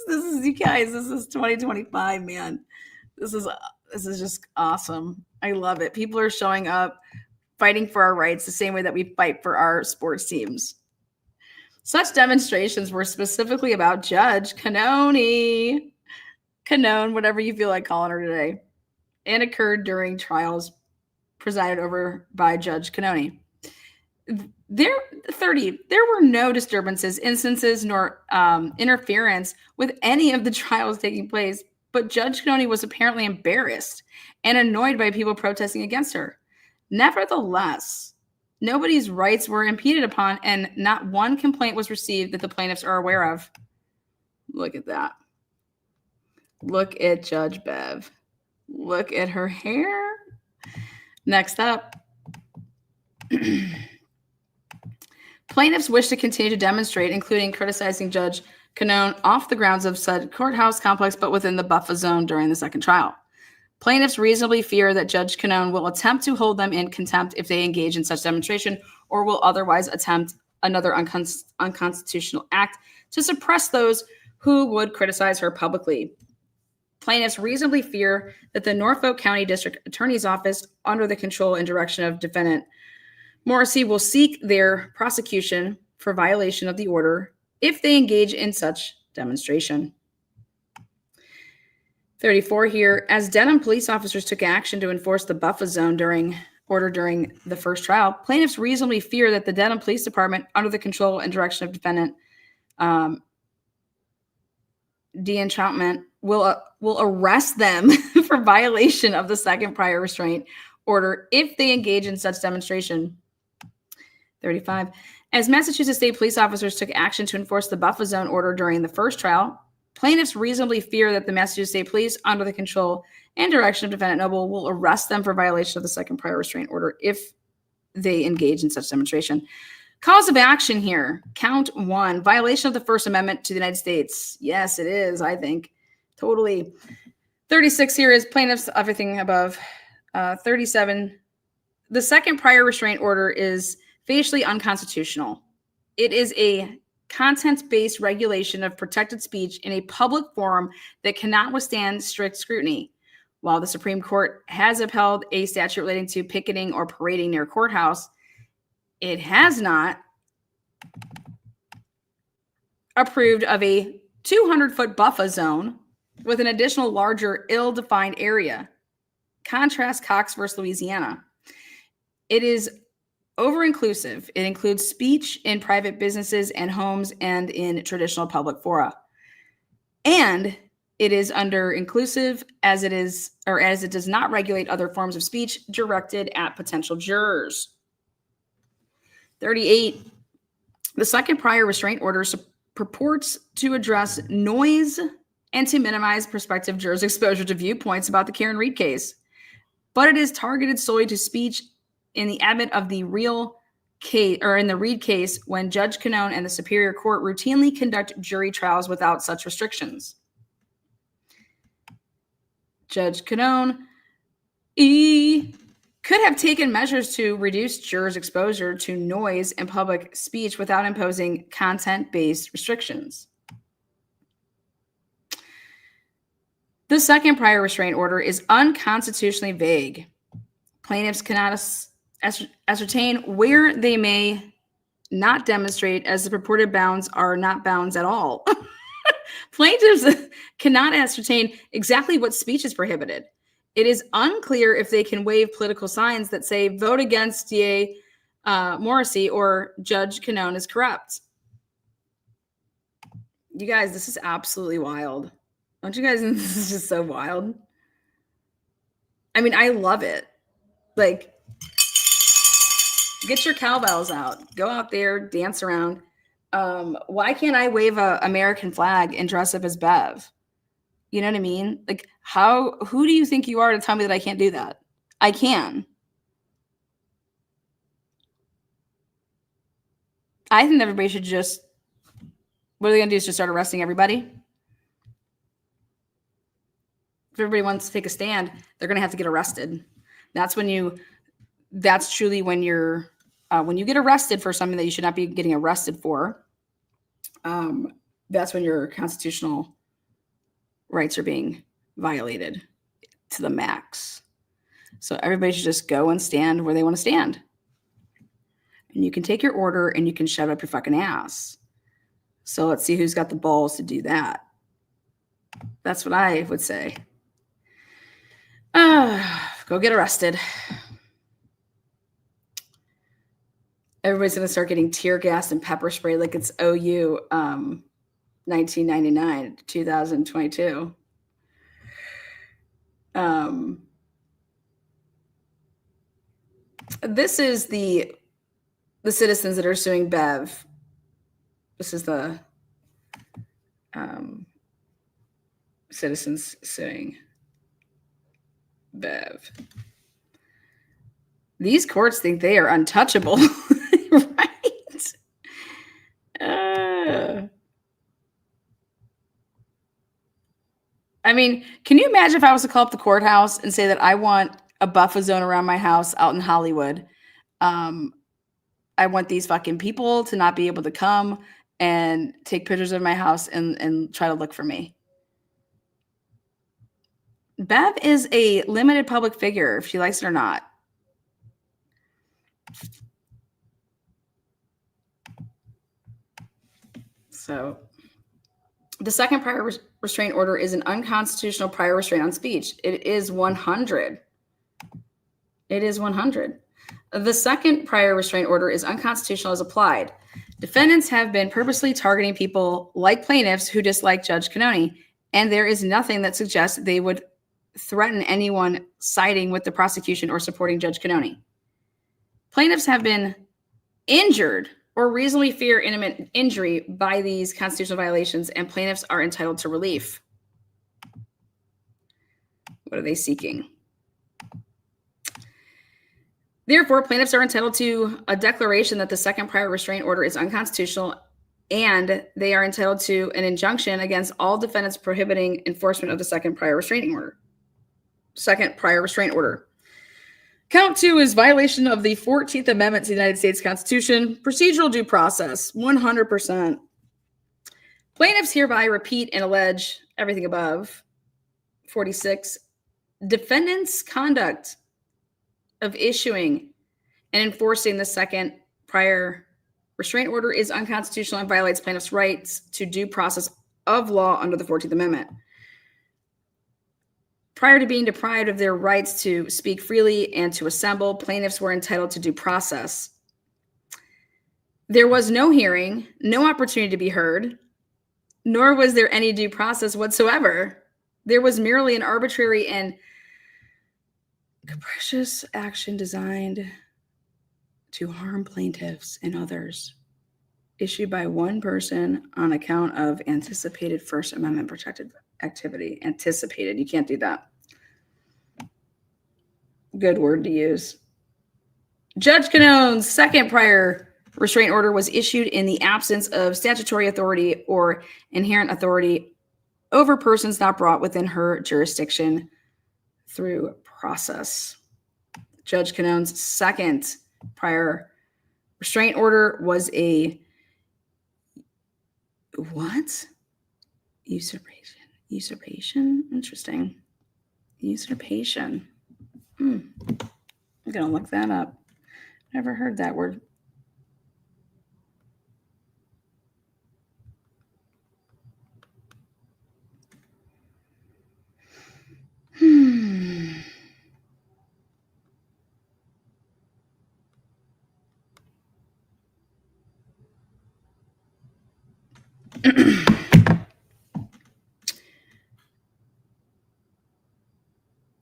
This is you guys, this is 2025, man. This is just awesome. I love it. People are showing up, fighting for our rights the same way that we fight for our sports teams. Such demonstrations were specifically about Judge Cannone, whatever you feel like calling her today, and occurred during trials presided over by Judge Cannone. There were no disturbances, instances, nor interference with any of the trials taking place, but Judge Cannone was apparently embarrassed and annoyed by people protesting against her. Nevertheless, nobody's rights were impeded upon, and not one complaint was received that the plaintiffs are aware of. Look at that. Look at Judge Bev. Look at her hair. Next up. Plaintiffs wish to continue to demonstrate, including criticizing Judge Cannone off the grounds of said courthouse complex, but within the buffer zone during the second trial. Plaintiffs reasonably fear that Judge Cannone will attempt to hold them in contempt if they engage in such demonstration, or will otherwise attempt another unconstitutional act to suppress those who would criticize her publicly. Plaintiffs reasonably fear that the Norfolk County District Attorney's Office, under the control and direction of defendant Morrissey, will seek their prosecution for violation of the order if they engage in such demonstration. 34 here, as Denham police officers took action to enforce the buffer zone order during the first trial, plaintiffs reasonably fear that the Denham Police Department, under the control and direction of defendant de-enchantment, will arrest them for violation of the second prior restraint order if they engage in such demonstration. 35. As Massachusetts State police officers took action to enforce the buffer zone order during the first trial, plaintiffs reasonably fear that the Massachusetts State Police, under the control and direction of defendant Noble, will arrest them for violation of the second prior restraint order if they engage in such demonstration. Cause of action here. Count 1, violation of the First Amendment to the United States. Yes, it is, I think. Totally. 36 here is plaintiffs, everything above. 37, the second prior restraint order is facially unconstitutional. It is a content-based regulation of protected speech in a public forum that cannot withstand strict scrutiny. While the Supreme Court has upheld a statute relating to picketing or parading near a courthouse, it has not approved of a 200-foot buffer zone with an additional larger, ill-defined area. Contrast Cox versus Louisiana. It is over-inclusive. It includes speech in private businesses and homes and in traditional public fora. And it is under-inclusive as it does not regulate other forms of speech directed at potential jurors. 38, the second prior restraint order purports to address noise and to minimize prospective jurors' exposure to viewpoints about the Karen Reed case. But it is targeted solely to speech in the ambit of the real case, or in the Reed case, when Judge Cannone and the Superior Court routinely conduct jury trials without such restrictions. Judge Cannone could have taken measures to reduce jurors' exposure to noise and public speech without imposing content-based restrictions. The second prior restraint order is unconstitutionally vague. Plaintiffs cannot ascertain where they may not demonstrate, as the purported bounds are not bounds at all. Plaintiffs cannot ascertain exactly what speech is prohibited. It is unclear if they can wave political signs that say vote against DA Morrissey or Judge Cannone is corrupt. You guys, this is absolutely wild. Don't you guys think this is just so wild? I mean, I love it. Like, get your cowbells out. Go out there, dance around. Why can't I wave an American flag and dress up as Bev? You know what I mean? Like, who do you think you are to tell me that I can't do that? I can. I think everybody should just, what are they going to do, is just start arresting everybody? If everybody wants to take a stand, they're going to have to get arrested. That's truly when you get arrested for something that you should not be getting arrested for. That's when your constitutional rights are being violated to the max. So everybody should just go and stand where they want to stand. And you can take your order and you can shove up your fucking ass. So let's see who's got the balls to do that. That's what I would say. Go get arrested. Everybody's going to start getting tear gas and pepper spray like it's OU 1999 to 2022. This is the citizens that are suing Bev. This is the citizens suing Bev. These courts think they are untouchable, right? I mean, can you imagine if I was to call up the courthouse and say that I want a buffer zone around my house out in Hollywood? Um, I want these fucking people to not be able to come and take pictures of my house and try to look for me. Bev is a limited public figure, if she likes it or not. So the second prior restraint order is an unconstitutional prior restraint on speech. It is 100. It is 100. The second prior restraint order is unconstitutional as applied. Defendants have been purposely targeting people like plaintiffs who dislike Judge Cannone, and there is nothing that suggests they would threaten anyone siding with the prosecution or supporting Judge Cannone. Plaintiffs have been injured or reasonably fear imminent injury by these constitutional violations, and plaintiffs are entitled to relief. What are they seeking? Therefore, plaintiffs are entitled to a declaration that the second prior restraint order is unconstitutional, and they are entitled to an injunction against all defendants prohibiting enforcement of the second prior restraining order. Second prior restraint order. Count 2 is violation of the 14th Amendment to the United States Constitution, procedural due process, 100%. Plaintiffs hereby repeat and allege everything above. 46, defendants' conduct of issuing and enforcing the second prior restraint order is unconstitutional and violates plaintiffs' rights to due process of law under the 14th Amendment. Prior to being deprived of their rights to speak freely and to assemble, plaintiffs were entitled to due process. There was no hearing, no opportunity to be heard, nor was there any due process whatsoever. There was merely an arbitrary and capricious action designed to harm plaintiffs and others, issued by one person on account of anticipated First Amendment protected activity. Anticipated, you can't do that. Good word to use. Judge Cannone's second prior restraint order was issued in the absence of statutory authority or inherent authority over persons not brought within her jurisdiction through process. Judge Cannone's second prior restraint order was a what? Usurpation? Interesting. Usurpation. I'm going to look that up. Never heard that word.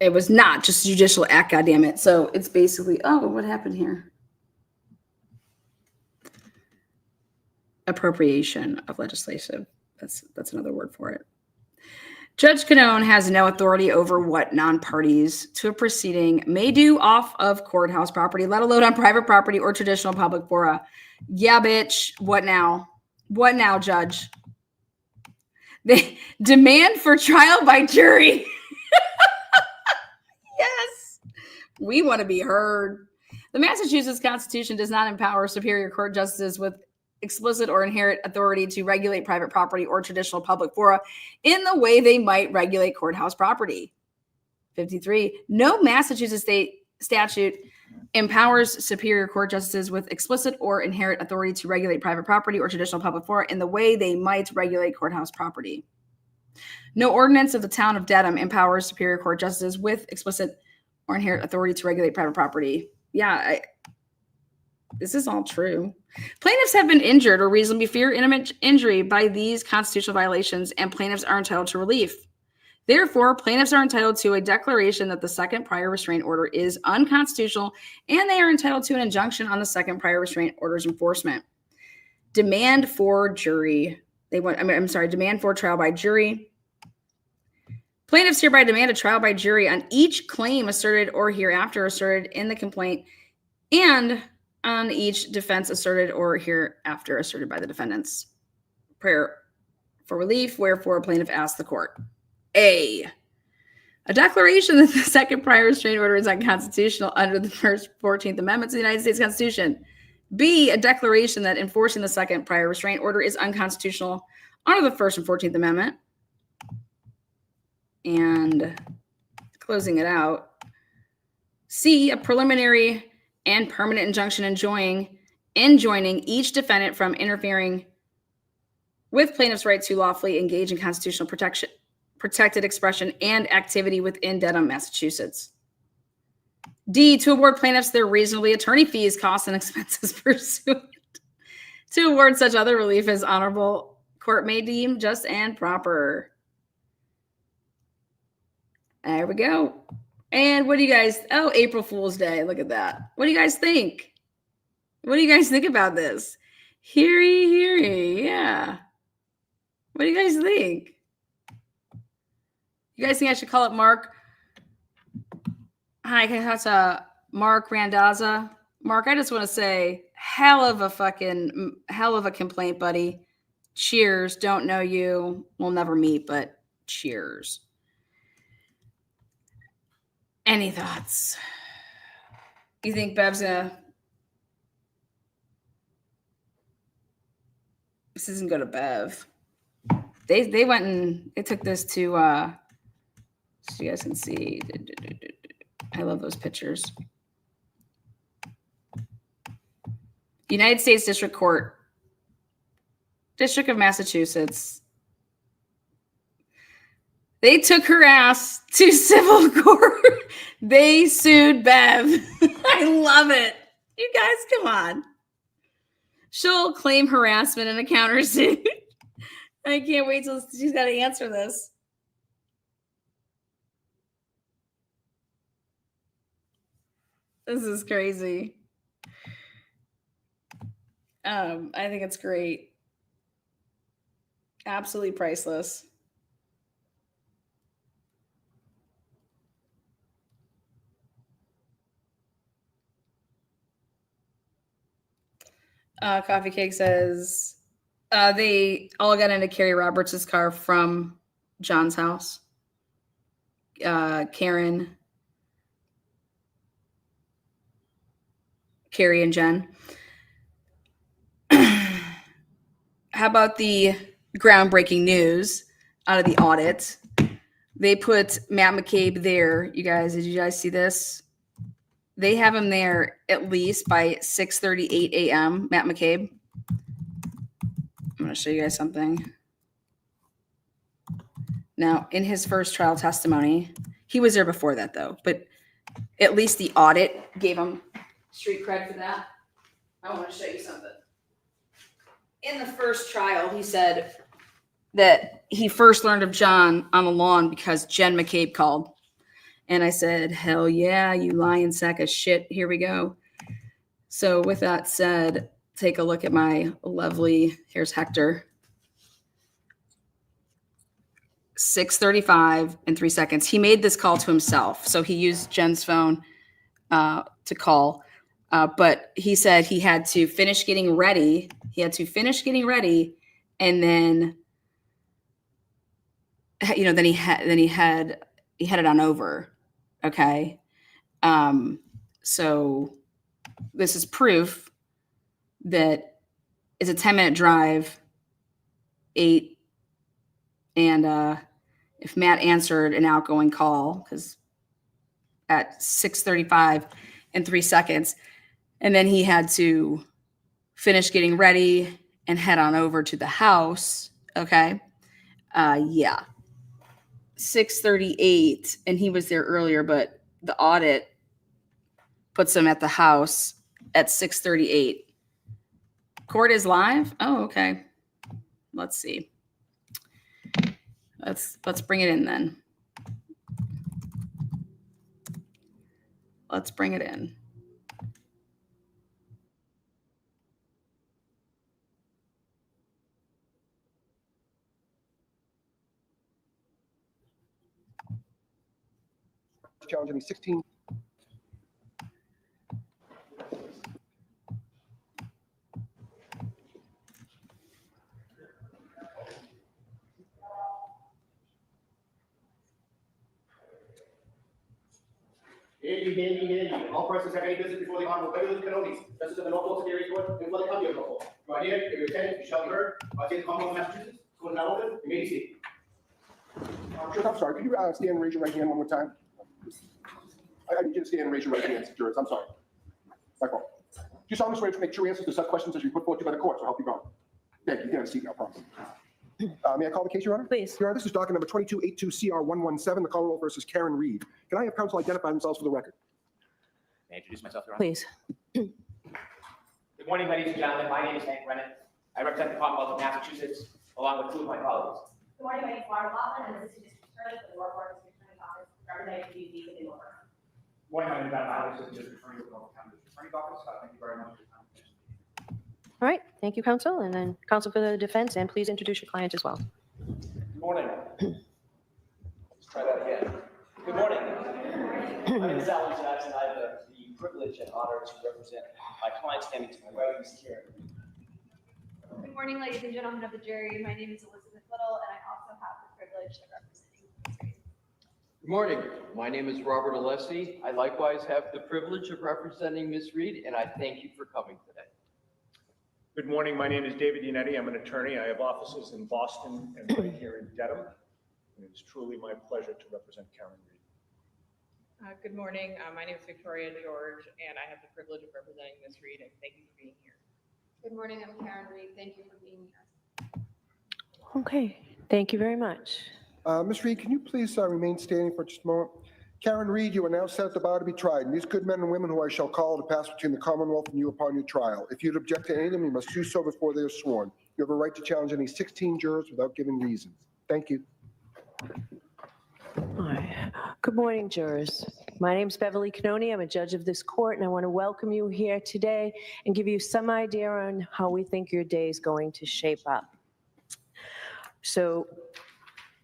It was not just a judicial act, goddammit. So it's basically, oh, what happened here? Appropriation of legislation. That's another word for it. Judge Cannone has no authority over what non-parties to a proceeding may do off of courthouse property, let alone on private property or traditional public fora. Yeah, bitch. What now? What now, Judge? The demand for trial by jury. Yes. We want to be heard. The Massachusetts Constitution does not empower Superior Court justices with explicit or inherent authority to regulate private property or traditional public fora in the way they might regulate courthouse property. 53. No Massachusetts state statute empowers Superior Court justices with explicit or inherent authority to regulate private property or traditional public fora in the way they might regulate courthouse property. No ordinance of the town of Dedham empowers Superior Court justices with explicit or inherent authority to regulate private property. Yeah, this is all true. Plaintiffs have been injured or reasonably fear imminent injury by these constitutional violations, and plaintiffs are entitled to relief. Therefore, plaintiffs are entitled to a declaration that the second prior restraint order is unconstitutional, and they are entitled to an injunction on the second prior restraint order's enforcement. Demand for jury. Demand for trial by jury. Plaintiffs hereby demand a trial by jury on each claim asserted or hereafter asserted in the complaint and on each defense asserted or hereafter asserted by the defendants. Prayer for relief, wherefore plaintiff asks the court. A declaration that the second prior restraining order is unconstitutional under the first 14th Amendment to the United States Constitution. B, a declaration that enforcing the second prior restraint order is unconstitutional under the First and 14th Amendment. And closing it out. C, a preliminary and permanent injunction enjoining each defendant from interfering with plaintiff's right to lawfully engage in constitutional protected expression and activity within Dedham, Massachusetts. D, to award plaintiffs their reasonably attorney fees, costs, and expenses pursuant to award such other relief as honorable court may deem just and proper. There we go. And what do you guys, oh, April Fool's Day. Look at that. What do you guys think? What do you guys think about this? Heary, yeah. What do you guys think? You guys think I should call it Mark? Hi, that's Mark Randazza. Mark, I just want to say, hell of a complaint, buddy. Cheers. Don't know you. We'll never meet, but cheers. Any thoughts? You think Bev's gonna? This isn't go to Bev. They went and they took this to so you guys can see. I love those pictures. United States District Court, District of Massachusetts. They took her ass to civil court. They sued Bev. I love it. You guys, come on. She'll claim harassment in a countersuit. I can't wait till she's got to answer this. This is crazy. I think it's great. Absolutely priceless. Coffee Cake says they all got into Carrie Roberts' car from John's house. Karen, Carrie, and Jen. How about the groundbreaking news out of the audit? They put Matt McCabe there. You guys, did you guys see this? They have him there at least by 6:38 a.m., Matt McCabe. I'm going to show you guys something. Now, in his first trial testimony, he was there before that, though, but at least the audit gave him street cred for that. I want to show you something. In the first trial, he said that he first learned of John on the lawn because Jen McCabe called. And I said, hell yeah, you lying sack of shit. Here we go. So with that said, take a look at my lovely, here's Hector. 6:35 and 3 seconds. He made this call to himself. So he used Jen's phone to call. But he said he had to finish getting ready. And then, then he headed on over. Okay. So this is proof that it's a 10-minute drive, 8. And if Matt answered an outgoing call, because at 6:35 and 3 seconds, and then he had to finish getting ready and head on over to the house. Okay. 6:38, and he was there earlier, but the audit puts him at the house at 6:38. Court is live. Oh, okay. Let's see. Let's bring it in then. Let's bring it in. Challenging 16. Hear ye. All persons have any business before the Honorable Judge Cannone, Justice of the North Superior Court, before the County of Norfolk. Right here, if you attend, you shall be heard. I say the Commonwealth of Massachusetts. Court is now open. You may be seated. I'm sorry, could you stand and raise your right hand one more time? I need you to stand and raise your right hand, jurors. I'm sorry. My fault. Do you solemnly swear to make true answers to such questions as you put forth to by the court, so help you God? Thank you. You can have a seat now, promise. May I call the case, Your Honor? Please. Your Honor, this is docket number 2282CR117, the Commonwealth versus Karen Reed. Can I have counsel identify themselves for the record? May I introduce myself, Your Honor? Please. Good morning, ladies and gentlemen. My name is Hank Brennan. I represent the Commonwealth of Massachusetts, along with two of my colleagues. Good morning, my name is Barbara Laughlin. I'm the Assistant District Attorney for the Norfolk District Attorney's Office, representing the in Norfolk. Good morning, my name is Adam Alex, Assistant District Attorney with the Norfolk County District Attorney's Office. Thank you very much for your time. All right, thank you, counsel. And then counsel for the defense, and please introduce your client as well. Good morning. Let's try that again. Good morning. My name is Alan Jackson. I have the privilege and honor to represent my client standing to my right, Ms. Karen. Good morning, ladies and gentlemen of the jury. My name is Elizabeth Little, and I also have the privilege of representing Ms. Reed. Good morning. My name is Robert Alessi. I likewise have the privilege of representing Ms. Reed, and I thank you for coming today. Good morning. My name is David Yannetti. I'm an attorney. I have offices in Boston and right here in Dedham. And it's truly my pleasure to represent Karen Reed. Good morning. My name is Victoria George, and I have the privilege of representing Ms. Reed, and thank you for being here. Good morning, I'm Karen Reed. Thank you for being here. Okay, thank you very much. Ms. Reed, can you please remain standing for just a moment? Karen Reed, you are now set at the bar to be tried, and these good men and women who I shall call to pass between the Commonwealth and you upon your trial. If you'd object to any of them, you must do so before they are sworn. You have a right to challenge any 16 jurors without giving reasons. Thank you. All right. Good morning, jurors. My name is Beverly Cannone. I'm a judge of this court, and I want to welcome you here today and give you some idea on how we think your day is going to shape up. So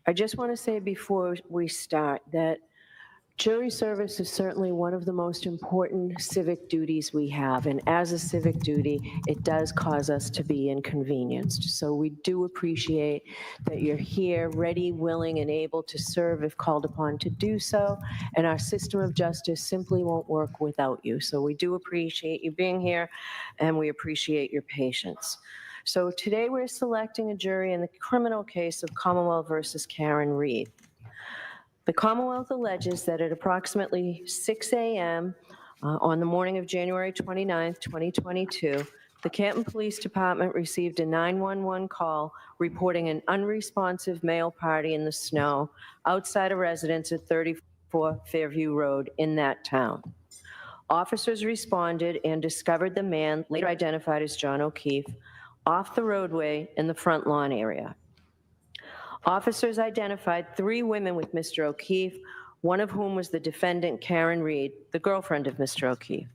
I just want to say before we start that jury service is certainly one of the most important civic duties we have, and as a civic duty, it does cause us to be inconvenienced. So we do appreciate that you're here, ready, willing, and able to serve if called upon to do so, and our system of justice simply won't work without you. So we do appreciate you being here, and we appreciate your patience. So today we're selecting a jury in the criminal case of Commonwealth versus Karen Reed. The Commonwealth alleges that at approximately 6 a.m. On the morning of January 29, 2022, the Canton Police Department received a 911 call reporting an unresponsive male party in the snow outside a residence at 34 Fairview Road in that town. Officers responded and discovered the man, later identified as John O'Keefe, off the roadway in the front lawn area. Officers identified 3 women with Mr. O'Keefe, one of whom was the defendant, Karen Reed, the girlfriend of Mr. O'Keefe.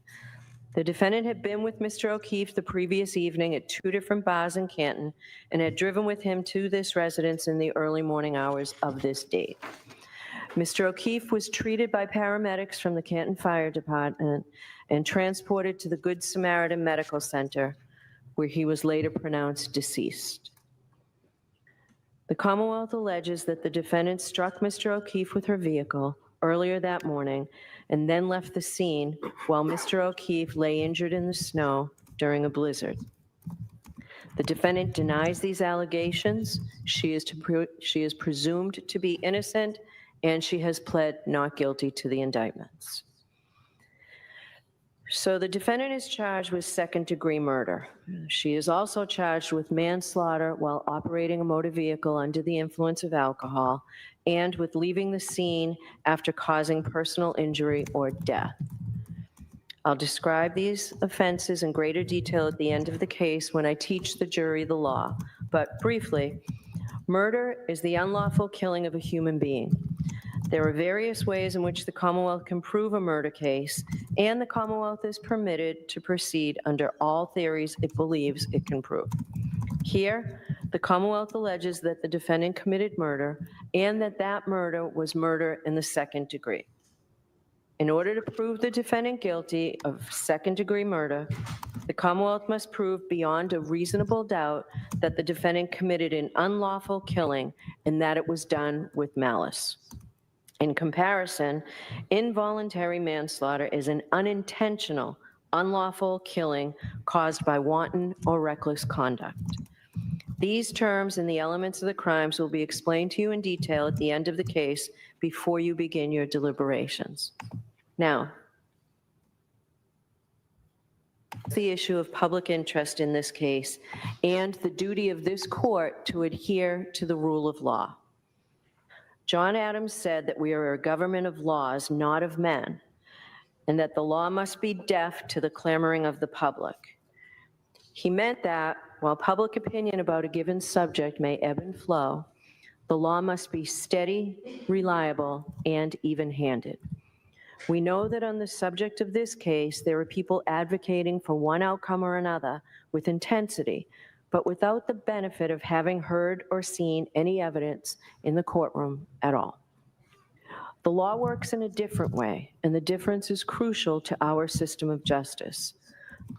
The defendant had been with Mr. O'Keefe the previous evening at 2 different bars in Canton and had driven with him to this residence in the early morning hours of this date. Mr. O'Keefe was treated by paramedics from the Canton Fire Department and transported to the Good Samaritan Medical Center, where he was later pronounced deceased. The Commonwealth alleges that the defendant struck Mr. O'Keefe with her vehicle earlier that morning and then left the scene while Mr. O'Keefe lay injured in the snow during a blizzard. The defendant denies these allegations. She is presumed to be innocent, and she has pled not guilty to the indictments. So the defendant is charged with second-degree murder. She is also charged with manslaughter while operating a motor vehicle under the influence of alcohol and with leaving the scene after causing personal injury or death. I'll describe these offenses in greater detail at the end of the case when I teach the jury the law. But briefly, murder is the unlawful killing of a human being. There are various ways in which the Commonwealth can prove a murder case, and the Commonwealth is permitted to proceed under all theories it believes it can prove. Here, the Commonwealth alleges that the defendant committed murder and that that murder was murder in the second degree. In order to prove the defendant guilty of second-degree murder, the Commonwealth must prove beyond a reasonable doubt that the defendant committed an unlawful killing and that it was done with malice. In comparison, involuntary manslaughter is an unintentional, unlawful killing caused by wanton or reckless conduct. These terms and the elements of the crimes will be explained to you in detail at the end of the case before you begin your deliberations. Now, the issue of public interest in this case and the duty of this court to adhere to the rule of law. John Adams said that we are a government of laws, not of men, and that the law must be deaf to the clamoring of the public. He meant that while public opinion about a given subject may ebb and flow, the law must be steady, reliable, and even-handed. We know that on the subject of this case, there are people advocating for one outcome or another with intensity, but without the benefit of having heard or seen any evidence in the courtroom at all. The law works in a different way, and the difference is crucial to our system of justice.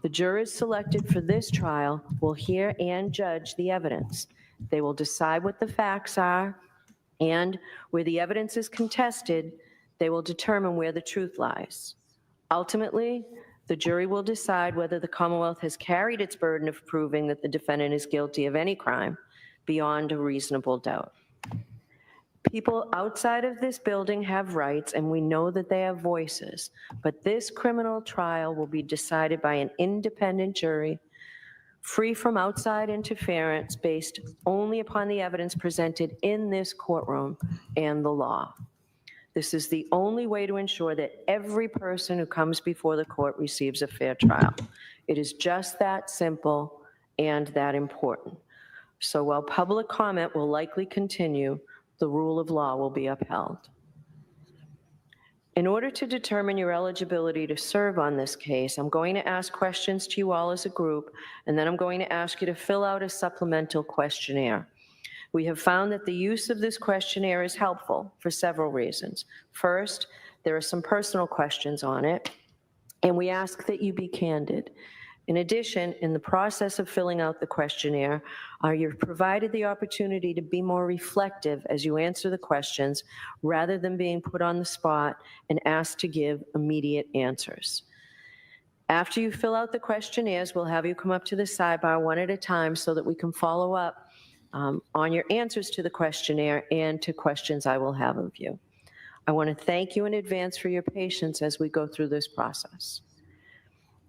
The jurors selected for this trial will hear and judge the evidence. They will decide what the facts are, and where the evidence is contested, they will determine where the truth lies. Ultimately, the jury will decide whether the Commonwealth has carried its burden of proving that the defendant is guilty of any crime beyond a reasonable doubt. People outside of this building have rights, and we know that they have voices, but this criminal trial will be decided by an independent jury, free from outside interference, based only upon the evidence presented in this courtroom and the law. This is the only way to ensure that every person who comes before the court receives a fair trial. It is just that simple and that important. So while public comment will likely continue, the rule of law will be upheld. In order to determine your eligibility to serve on this case, I'm going to ask questions to you all as a group, and then I'm going to ask you to fill out a supplemental questionnaire. We have found that the use of this questionnaire is helpful for several reasons. First, there are some personal questions on it, and we ask that you be candid. In addition, in the process of filling out the questionnaire, you're provided the opportunity to be more reflective as you answer the questions rather than being put on the spot and asked to give immediate answers. After you fill out the questionnaires, we'll have you come up to the sidebar one at a time so that we can follow up on your answers to the questionnaire and to questions I will have of you. I want to thank you in advance for your patience as we go through this process.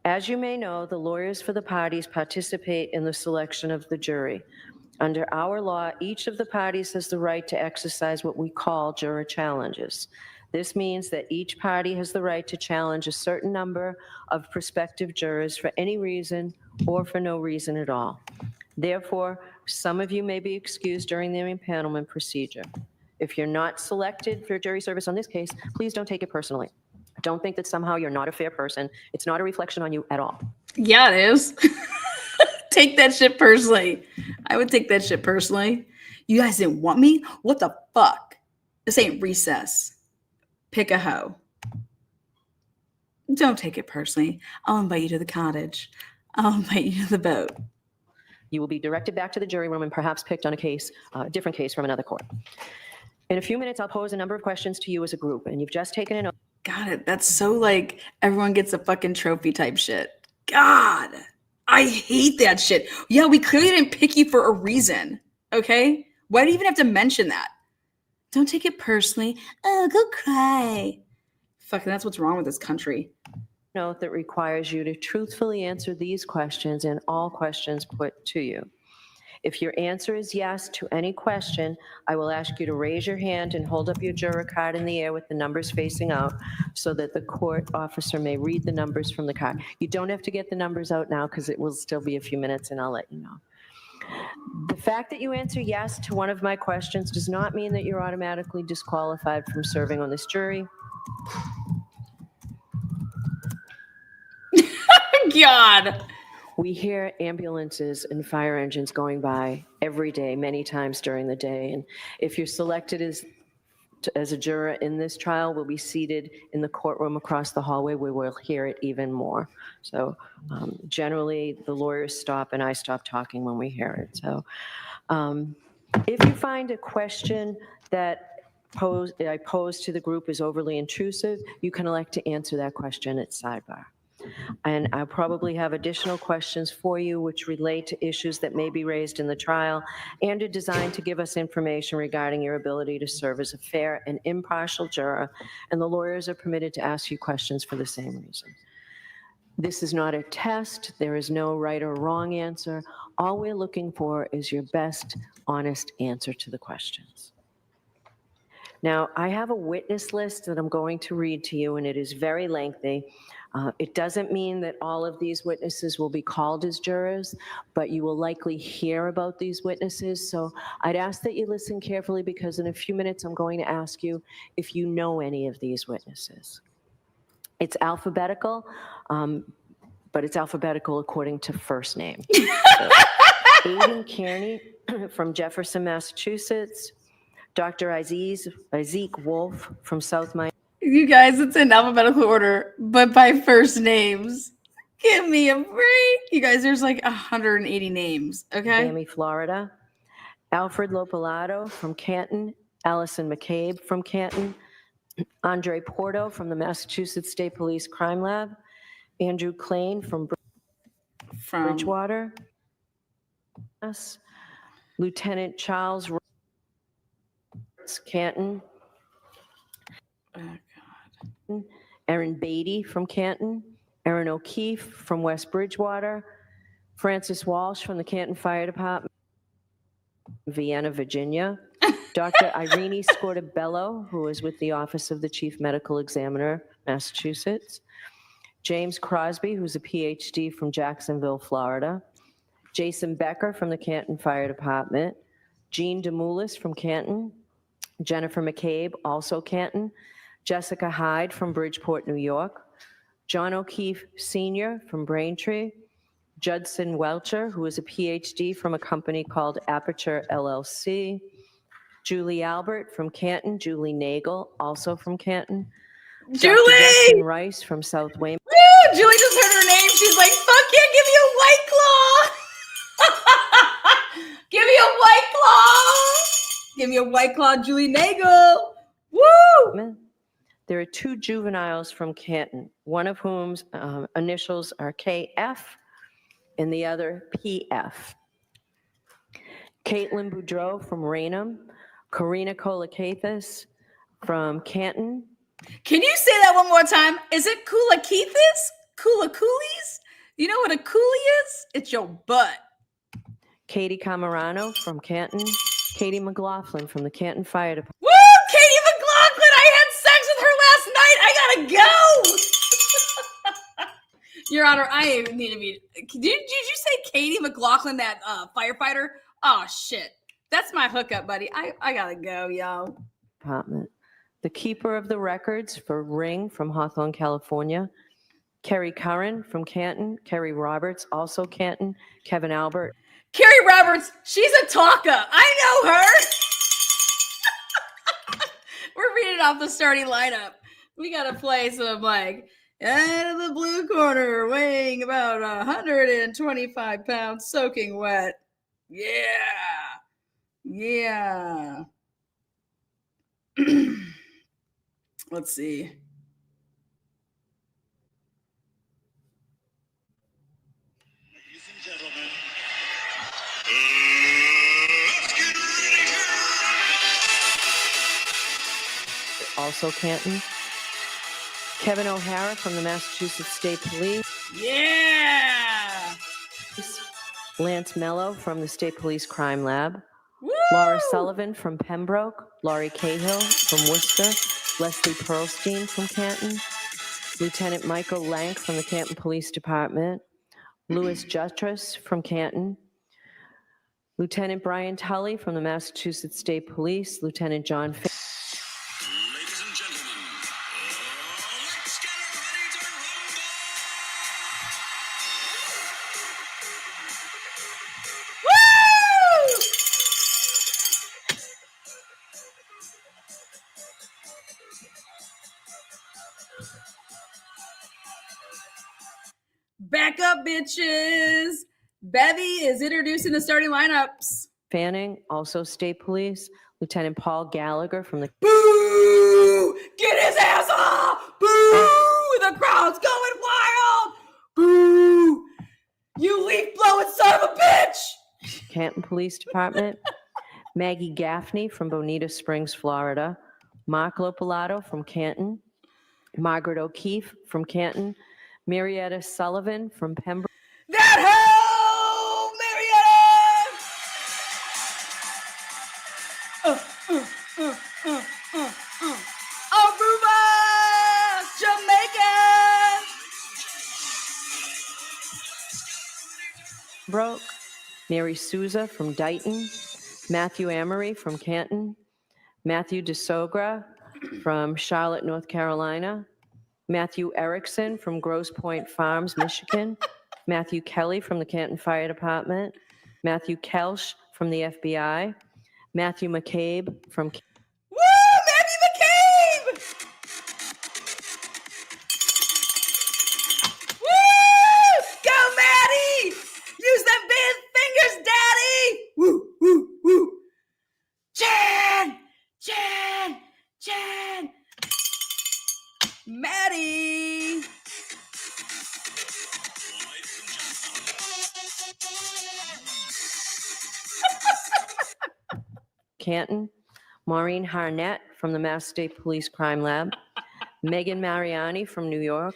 As you may know, the lawyers for the parties participate in the selection of the jury. Under our law, each of the parties has the right to exercise what we call juror challenges. This means that each party has the right to challenge a certain number of prospective jurors for any reason or for no reason at all. Therefore, some of you may be excused during the impanelment procedure. If you're not selected for jury service on this case, please don't take it personally. Don't think that somehow you're not a fair person. It's not a reflection on you at all. Yeah, it is. Take that shit personally. I would take that shit personally. You guys didn't want me? What the fuck? This ain't recess. Pick a hoe. Don't take it personally. I'll invite you to the cottage. I'll invite you to the boat. You will be directed back to the jury room and perhaps picked on a case, a different case from another court. In a few minutes, I'll pose a number of questions to you as a group, and you've just taken an oath. Got it. That's so like everyone gets a fucking trophy type shit. God, I hate that shit. Yeah, we clearly didn't pick you for a reason. Okay? Why do you even have to mention that? Don't take it personally. Oh, go cry. Fucking that's what's wrong with this country. Note that requires you to truthfully answer these questions and all questions put to you. If your answer is yes to any question, I will ask you to raise your hand and hold up your juror card in the air with the numbers facing out so that the court officer may read the numbers from the card. You don't have to get the numbers out now because it will still be a few minutes and I'll let you know. The fact that you answer yes to one of my questions does not mean that you're automatically disqualified from serving on this jury. God. We hear ambulances and fire engines going by every day, many times during the day. And if you're selected as a juror in this trial, we'll be seated in the courtroom across the hallway where we'll hear it even more. So generally, the lawyers stop and I stop talking when we hear it. So if you find a question that I pose to the group is overly intrusive, you can elect to answer that question at sidebar. And I'll probably have additional questions for you which relate to issues that may be raised in the trial and are designed to give us information regarding your ability to serve as a fair and impartial juror, and the lawyers are permitted to ask you questions for the same reason. This is not a test. There is no right or wrong answer. All we're looking for is your best, honest answer to the questions. Now, I have a witness list that I'm going to read to you, and it is very lengthy. It doesn't mean that all of these witnesses will be called as jurors, but you will likely hear about these witnesses. So I'd ask that you listen carefully, because in a few minutes I'm going to ask you if you know any of these witnesses. It's alphabetical, but it's alphabetical according to first name. So, Aidan Kearney from Jefferson, Massachusetts. Dr. Isaac Wolf from South Miami. You guys, it's in alphabetical order, but by first names. Give me a break. You guys, there's like 180 names, okay? Miami, Florida. Alfred Lopalato from Canton. Allison McCabe from Canton. Andre Porto from the Massachusetts State Police Crime Lab. Andrew Klain from Bridgewater. Lieutenant Charles Canton. Erin Beatty from Canton. Erin O'Keefe from West Bridgewater. Francis Walsh from the Canton Fire Department, Vienna, Virginia. Dr. Irene Scortabello, who is with the Office of the Chief Medical Examiner, Massachusetts. James Crosby, who's a PhD from Jacksonville, Florida. Jason Becker from the Canton Fire Department. Jean DeMoulis from Canton. Jennifer McCabe, also Canton. Jessica Hyde from Bridgeport, New York. John O'Keefe Sr. from Braintree. Judson Welcher, who is a PhD from a company called Aperture LLC. Julie Albert from Canton. Julie Nagel, also from Canton. Julie! Dr. Justin Rice from South Weymouth. Woo! Julie just heard her name. She's like, fuck yeah, give me a White Claw. Give me a White Claw. Give me a White Claw, Julie Nagel. Woo! There are two juveniles from Canton, one of whom's initials are KF and the other PF. Caitlin Boudreau from Raynham. Karina Kolakathis from Canton. Can you say that one more time? Is it Kulakethis? Kulakulis? You know what a coolie is? It's your butt. Katie Camarano from Canton. Katie McLaughlin from the Canton Fire Department. Woo! Katie McLaughlin! I had sex with her last night. I gotta go! Your Honor, I need to be... Did you say Katie McLaughlin, that firefighter? Oh, shit. That's my hookup, buddy. I gotta go, yo. Department. The keeper of the records for Ring from Hawthorne, California. Kerry Curran from Canton. Kerry Roberts, also Canton. Kevin Albert. Kerry Roberts, she's a talker. I know her. We're reading off the starting lineup. We gotta play some like, out of the blue corner, weighing about 125 pounds, soaking wet. Yeah. Yeah. Let's see. Ladies and gentlemen, let's get ready to Also Canton. Kevin O'Hara from the Massachusetts State Police. Yeah. Lance Mello from the State Police Crime Lab. Woo! Laura Sullivan from Pembroke. Laurie Cahill from Worcester. Leslie Pearlstein from Canton. Lieutenant Michael Lank from the Canton Police Department. Louis Jutras from Canton. Lieutenant Brian Tully from the Massachusetts State Police. Lieutenant John Ladies and gentlemen, let's get ready to rumble! Woo! Back up, bitches. Bevy is introducing the starting lineups. Fanning, also State Police. Lieutenant Paul Gallagher from the Boo! Get his ass off! Boo! The crowd's going wild! Boo! You leaf blowing son of a bitch! Canton Police Department, Maggie Gaffney from Bonita Springs, Florida, Mark Lopalato from Canton, Margaret O'Keefe from Canton, Marietta Sullivan from Pembroke, That hoe! Marietta! Aruba! Jamaica! Mary Souza from Dighton, Matthew Amory from Canton, Matthew DeSogra from Charlotte, North Carolina, Matthew Erickson from Grosse Pointe Farms, Michigan, Matthew Kelly from the Canton Fire Department, Matthew Kelsch from the FBI, Matthew McCabe from Woo! Matthew McCabe! Woo! Go, Maddie! Use them big fingers, Daddy! Woo, woo, woo! Jan! Jan! Jan! Maddie! Canton, Maureen Harnett from the Mass State Police Crime Lab, Megan Mariani from New York,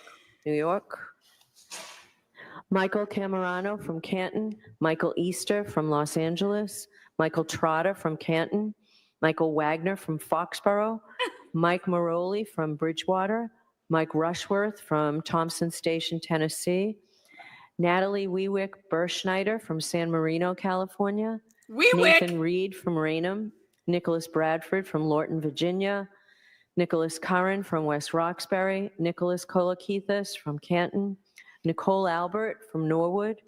Michael Camerano from Canton, Michael Easter from Los Angeles, Michael Trotter from Canton, Michael Wagner from Foxborough, Mike Maroli from Bridgewater, Mike Rushworth from Thompson Station, Tennessee, Natalie Weewick Burschneider from San Marino, California, Nathan Reed from Raynham, Nicholas Bradford from Lorton, Virginia, Nicholas Curran from West Roxbury, Nicholas Kolakethis from Canton, Nicole Albert from Norwood,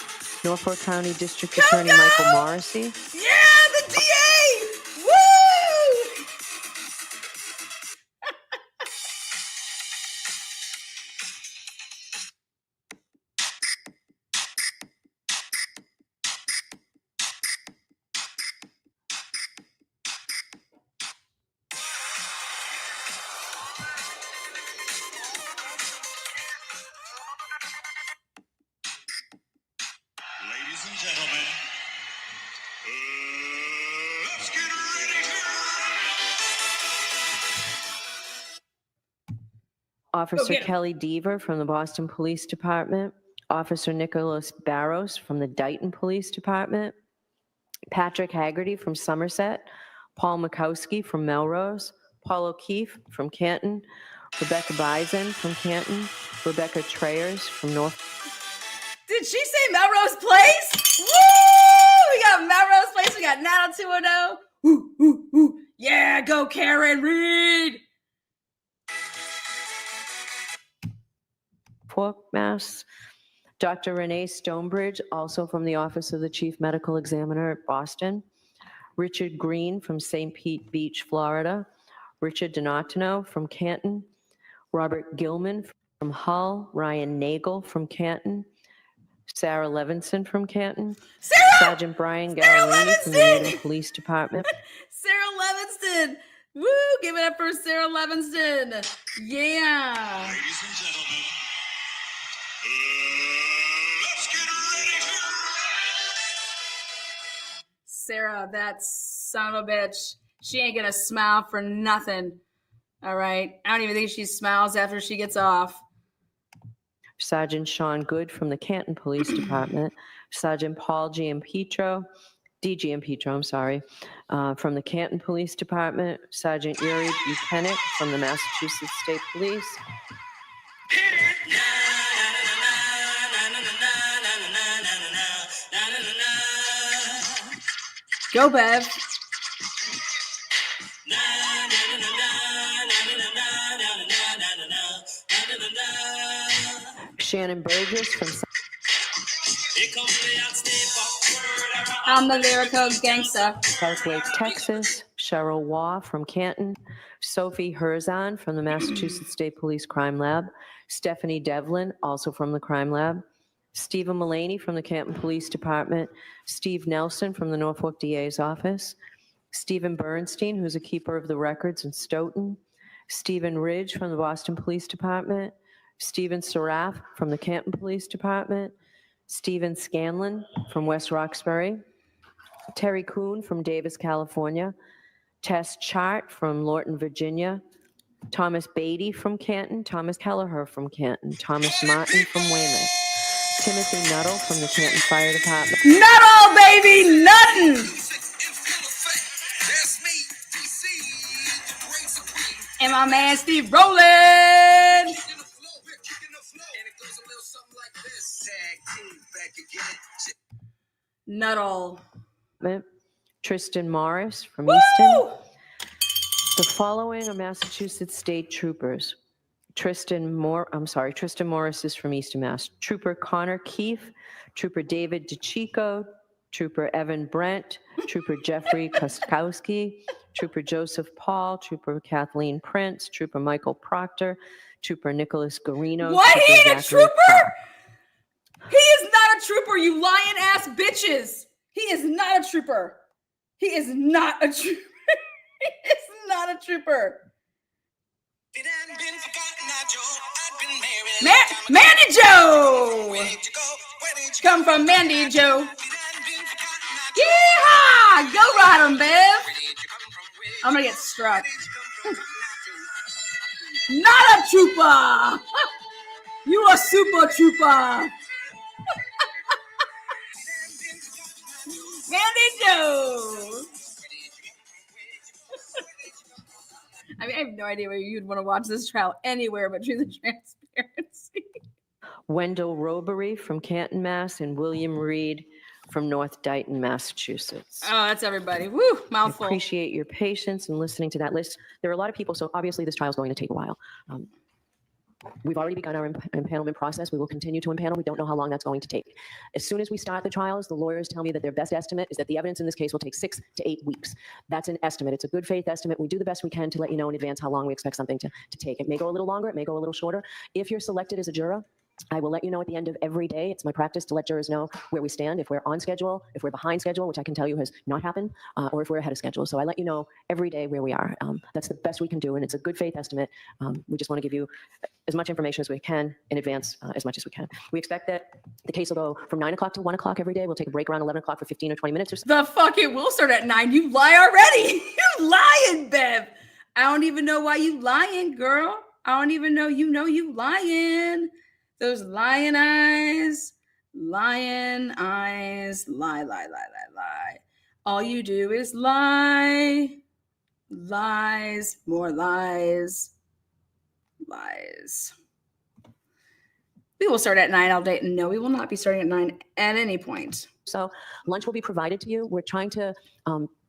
Norfolk County District Attorney Michael Morrissey. Yeah, the DA! Woo! Ladies and gentlemen, let's get ready to Officer get 'em. Kelly Deaver from the Boston Police Department, Officer Nicholas Barros from the Dighton Police Department, Patrick Haggerty from Somerset, Paul Mikowski from Melrose, Paul O'Keefe from Canton, Rebecca Bison from Canton, Rebecca Trayers from North. Did she say Melrose Place? Woo! We got Melrose Place. We got Nat 210. Woo, woo, woo. Yeah, go Karen Reed. Mass. Dr. Renee Stonebridge, also from the Office of the Chief Medical Examiner at Boston. Richard Green from St. Pete Beach, Florida. Richard Donatino from Canton. Robert Gilman from Hull. Ryan Nagel from Canton. Sarah Levinson from Canton. Sergeant Brian Gallerini from the Needham Police Department. Sarah Levinston. Woo! Give it up for Sarah Levinston. Yeah. ladies and gentlemen, let's get ready to Sarah, that son of a bitch. She ain't gonna smile for nothing. All right. I don't even think she smiles after she gets off. Sergeant Sean Good from the Canton Police Department. Sergeant Paul Giampetro, I'm sorry, from the Canton Police Department. Sergeant Yuri Buchanan from the Massachusetts State Police. Go, Bev. Shannon Burgess from I'm the lyrical gangster. South Lake, Texas. Cheryl Waugh from Canton. Sophie Herzon from the Massachusetts State Police Crime Lab. Stephanie Devlin, also from the Crime Lab. Stephen Mullaney from the Canton Police Department. Steve Nelson from the Norfolk DA's office. Stephen Bernstein, who's a keeper of the records in Stoughton, Stephen Ridge from the Boston Police Department, Stephen Seraph from the Canton Police Department, Stephen Scanlon from West Roxbury, Terry Kuhn from Davis, California, Tess Chart from Lorton, Virginia, Thomas Beatty from Canton, Thomas Kelleher from Canton, Thomas Martin from Weymouth, Timothy Nuttall from the Canton Fire Department. Nuttall, baby, nothing. And my man Steve Rowland. Nuttall. Tristan Morris from Woo! Easton. The following are Massachusetts State Troopers. Tristan Morris is from Easton, Mass. Trooper Connor Keefe, Trooper David DeChico, Trooper Evan Brent, Trooper Jeffrey Koskowski, Trooper Joseph Paul, Trooper Kathleen Prince, Trooper Michael Proctor, Trooper Nicholas Garino. What? Trooper He ain't a Zachary trooper? Clark. He is not a trooper, you lying ass bitches. He is not a trooper. He is not a trooper. He is not a trooper. Mandy Joe! Come from Mandy Joe. Yeehaw! Go ride 'em, Bev. I'm gonna get struck. Not a trooper! You a super trooper! Mandy Joe! I mean, I have no idea where you'd want to watch this trial anywhere but Truth and Transparency. Wendell Robery from Canton, Mass. And William Reed from North Dayton, Massachusetts. Oh, that's everybody. Woo, I mouthful. appreciate your patience in listening to that list. There are a lot of people, so obviously this trial is going to take a while. We've already begun our impanelment process. We will continue to impanel. We don't know how long that's going to take. As soon as we start the trials, the lawyers tell me that their best estimate is that the evidence in this case will take 6 to 8 weeks. That's an estimate. It's a good faith estimate. We do the best we can to let you know in advance how long we expect something to take. It may go a little longer. It may go a little shorter. If you're selected as a juror, I will let you know at the end of every day. It's my practice to let jurors know where we stand, if we're on schedule, if we're behind schedule, which I can tell you has not happened, or if we're ahead of schedule. So I let you know every day where we are. That's the best we can do, and it's a good faith estimate. We just want to give you as much information as we can in advance, as much as we can. We expect that the case will go from 9 o'clock to 1 o'clock every day. We'll take a break around 11 o'clock for 15 or 20 minutes or so. The fuck it will start at 9. You lie already. You lying, Bev. I don't even know why you lying, girl. I don't even know you lying. Those lion eyes, lie, lie, lie, lie. All you do is lie, lies, more lies, lies. We will start at 9 all day. No, we will not be starting at 9 at any point. So lunch will be provided to you. We're trying to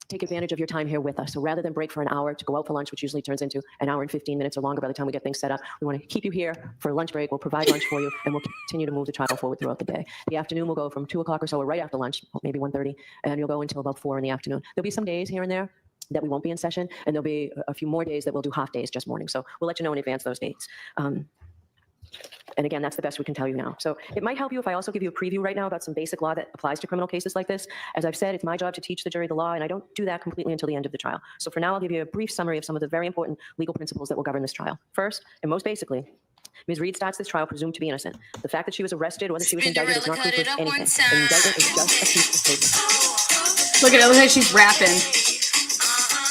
take advantage of your time here with us. So rather than break for an hour to go out for lunch, which usually turns into an hour and 15 minutes or longer by the time we get things set up, we want to keep you here for a lunch break. We'll provide lunch for you, and we'll continue to move the trial forward throughout the day. The afternoon will go from 2 o'clock or so, or right after lunch, maybe 1:30, and you'll go until about 4 in the afternoon. There'll be some days here and there that we won't be in session, and there'll be a few more days that we'll do half days, just morning. So we'll let you know in advance those dates. And again, that's the best we can tell you now. So it might help you if I also give you a preview right now about some basic law that applies to criminal cases like this. As I've said, it's my job to teach the jury the law, and I don't do that completely until the end of the trial. So for now, I'll give you a brief summary of some of the very important legal principles that will govern this trial. First, and most basically, Ms. Reed starts this trial presumed to be innocent. The fact that she was arrested or that she was indicted does not prove anything. An indictment is just a piece of paper. Look at it. Look like she's rapping.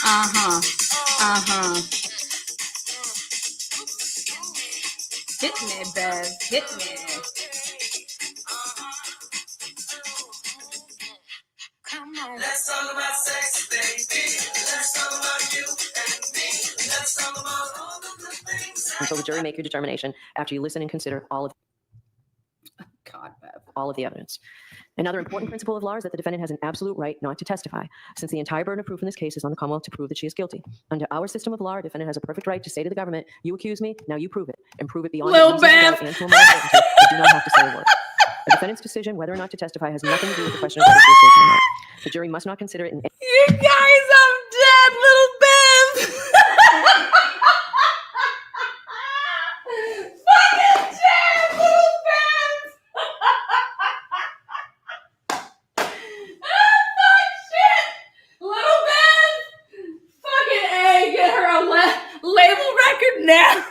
Uh-huh. Hit me, Bev. Hit me. Let's talk about sex, baby. Let's talk about you and me. Let's talk about all of the things. Until the jury make your determination after you listen and consider all of the evidence. Another important principle of law is that the defendant has an absolute right not to testify, since the entire burden of proof in this case is on the Commonwealth to prove that she is guilty. Under our system of law, a defendant has a perfect right to say to the government, "You accuse me, now you prove it," and prove it beyond a reasonable doubt and to a moral certainty. You do not have to say a word. A defendant's decision whether or not to testify has nothing to do with the question of whether she is guilty or not. The jury must not consider it in any. You guys, I'm dead, little Bev. Fucking dead, little Bev. Oh, shit. Little Bev. now.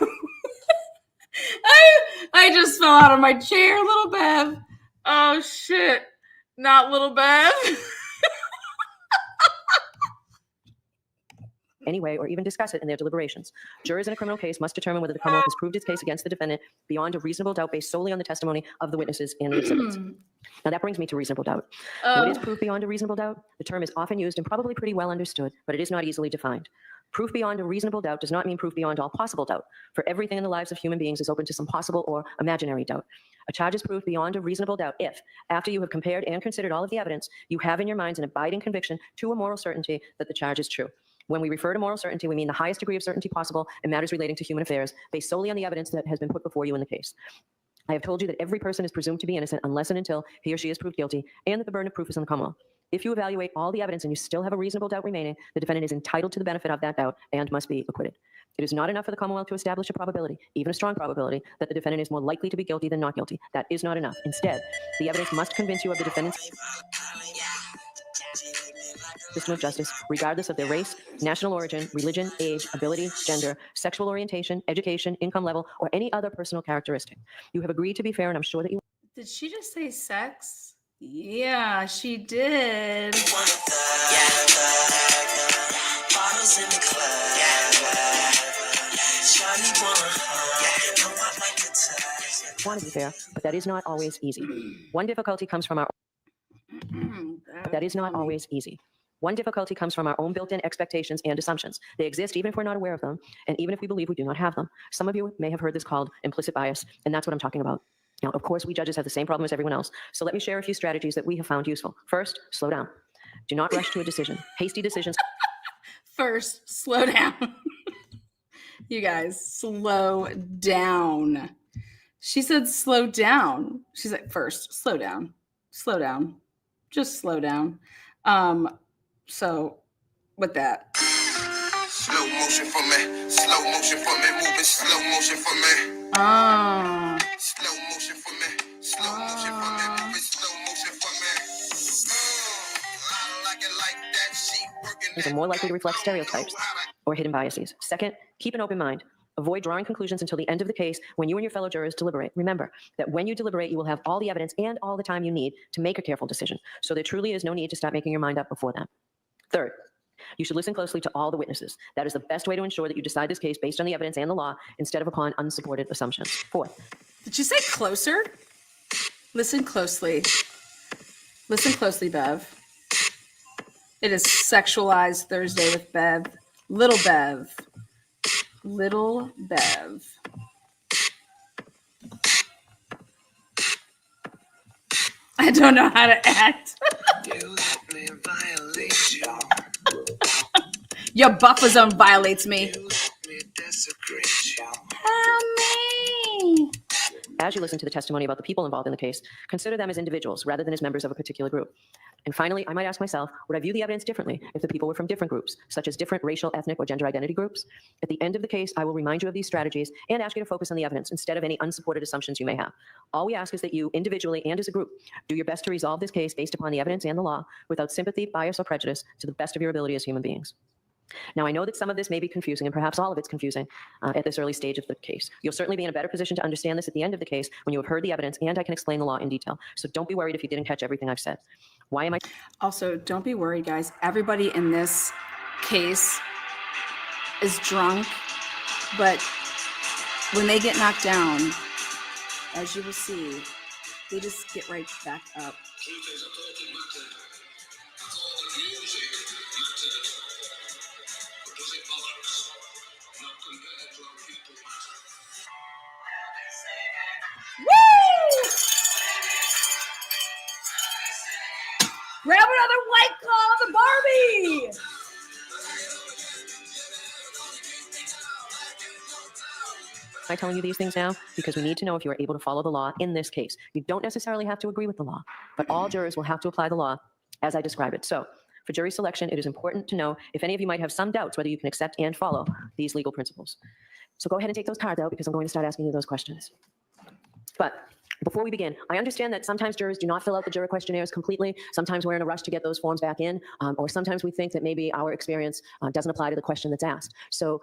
I just fell out of my chair, little Bev. Oh shit. Not little Bev. Anyway, or even discuss it in their deliberations. Jurors in a criminal case must determine whether the Commonwealth has proved its case against the defendant beyond a reasonable doubt based solely on the testimony of the witnesses and the exhibits. Now that brings me to reasonable doubt. What is proof beyond a reasonable doubt? The term is often used and probably pretty well understood, but it is not easily defined. Proof beyond a reasonable doubt does not mean proof beyond all possible doubt, for everything in the lives of human beings is open to some possible or imaginary doubt. A charge is proved beyond a reasonable doubt if, after you have compared and considered all of the evidence, you have in your minds an abiding conviction to a moral certainty that the charge is true. When we refer to moral certainty, we mean the highest degree of certainty possible in matters relating to human affairs, based solely on the evidence that has been put before you in the case. I have told you that every person is presumed to be innocent unless and until he or she is proved guilty, and that the burden of proof is on the Commonwealth. If you evaluate all the evidence and you still have a reasonable doubt remaining, the defendant is entitled to the benefit of that doubt and must be acquitted. It is not enough for the Commonwealth to establish a probability, even a strong probability, that the defendant is more likely to be guilty than not guilty. That is not enough. Instead, the evidence must convince you of the defendant's system of justice, regardless of their race, national origin, religion, age, ability, gender, sexual orientation, education, income level, or any other personal characteristic. You have agreed to be fair, and I'm sure that you... Did she just say sex? Yeah, she did. Want to be fair, but that is not always easy. One difficulty comes from our... But that is not always easy. One difficulty comes from our own built-in expectations and assumptions. They exist even if we're not aware of them, and even if we believe we do not have them. Some of you may have heard this called implicit bias, and that's what I'm talking about. Now, of course, we judges have the same problem as everyone else, so let me share a few strategies that we have found useful. First, slow down. Do not rush to a decision. Hasty decisions... First, slow down. You guys, slow down. She said slow down. She's like, first, slow down. Slow down. Just slow down. So with that. Slow motion for me. Slow motion for me. Moving slow motion for me. Slow motion for me. Slow motion for me. Moving slow motion for me. I like it like that. She working. These are more likely to reflect stereotypes or hidden biases. Second, keep an open mind. Avoid drawing conclusions until the end of the case when you and your fellow jurors deliberate. Remember that when you deliberate, you will have all the evidence and all the time you need to make a careful decision. So there truly is no need to start making your mind up before then. Third, you should listen closely to all the witnesses. That is the best way to ensure that you decide this case based on the evidence and the law instead of upon unsupported assumptions. Fourth. Did you say closer? Listen closely. Listen closely, Bev. It is Sexualized Thursday with Bev. Little Bev. Little Bev. I don't know how to act. Your buffer zone violates me. Help me. As you listen to the testimony about the people involved in the case, consider them as individuals rather than as members of a particular group. And finally, I might ask myself, would I view the evidence differently if the people were from different groups, such as different racial, ethnic, or gender identity groups? At the end of the case, I will remind you of these strategies and ask you to focus on the evidence instead of any unsupported assumptions you may have. All we ask is that you, individually and as a group, do your best to resolve this case based upon the evidence and the law without sympathy, bias, or prejudice to the best of your ability as human beings. Now, I know that some of this may be confusing, and perhaps all of it's confusing at this early stage of the case. You'll certainly be in a better position to understand this at the end of the case when you have heard the evidence and I can explain the law in detail. So don't be worried if you didn't catch everything I've said. Why am I... Also, don't be worried, guys. Everybody in this case is drunk, but when they get knocked down, as you will see, they just get right back up. Woo! Grab another White Claw of the Barbie! Am I telling you these things now? Because we need to know if you are able to follow the law in this case. You don't necessarily have to agree with the law, but all jurors will have to apply the law as I describe it. So, for jury selection, it is important to know if any of you might have some doubts whether you can accept and follow these legal principles. So go ahead and take those cards out because I'm going to start asking you those questions. But Before we begin, I understand that sometimes jurors do not fill out the juror questionnaires completely. Sometimes we're in a rush to get those forms back in, or sometimes we think that maybe our experience doesn't apply to the question that's asked. So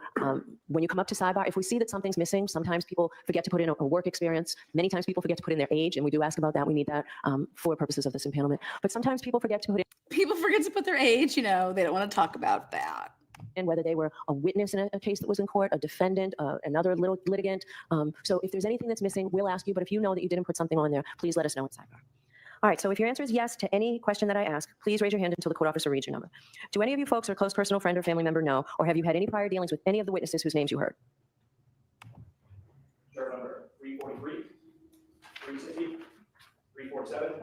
when you come up to sidebar, if we see that something's missing, sometimes people forget to put in a work experience. Many times people forget to put in their age, and we do ask about that. We need that for purposes of this impanelment. But sometimes people forget to put in People forget to put their age, they don't want to talk about that. and whether they were a witness in a case that was in court, a defendant, another litigant. So if there's anything that's missing, we'll ask you. But if you know that you didn't put something on there, please let us know at sidebar. All right, so if your answer is yes to any question that I ask, please raise your hand until the court officer reads your number. Do any of you folks or close personal friend or family member know, or have you had any prior dealings with any of the witnesses whose names you heard? Juror number 343, 360, 347,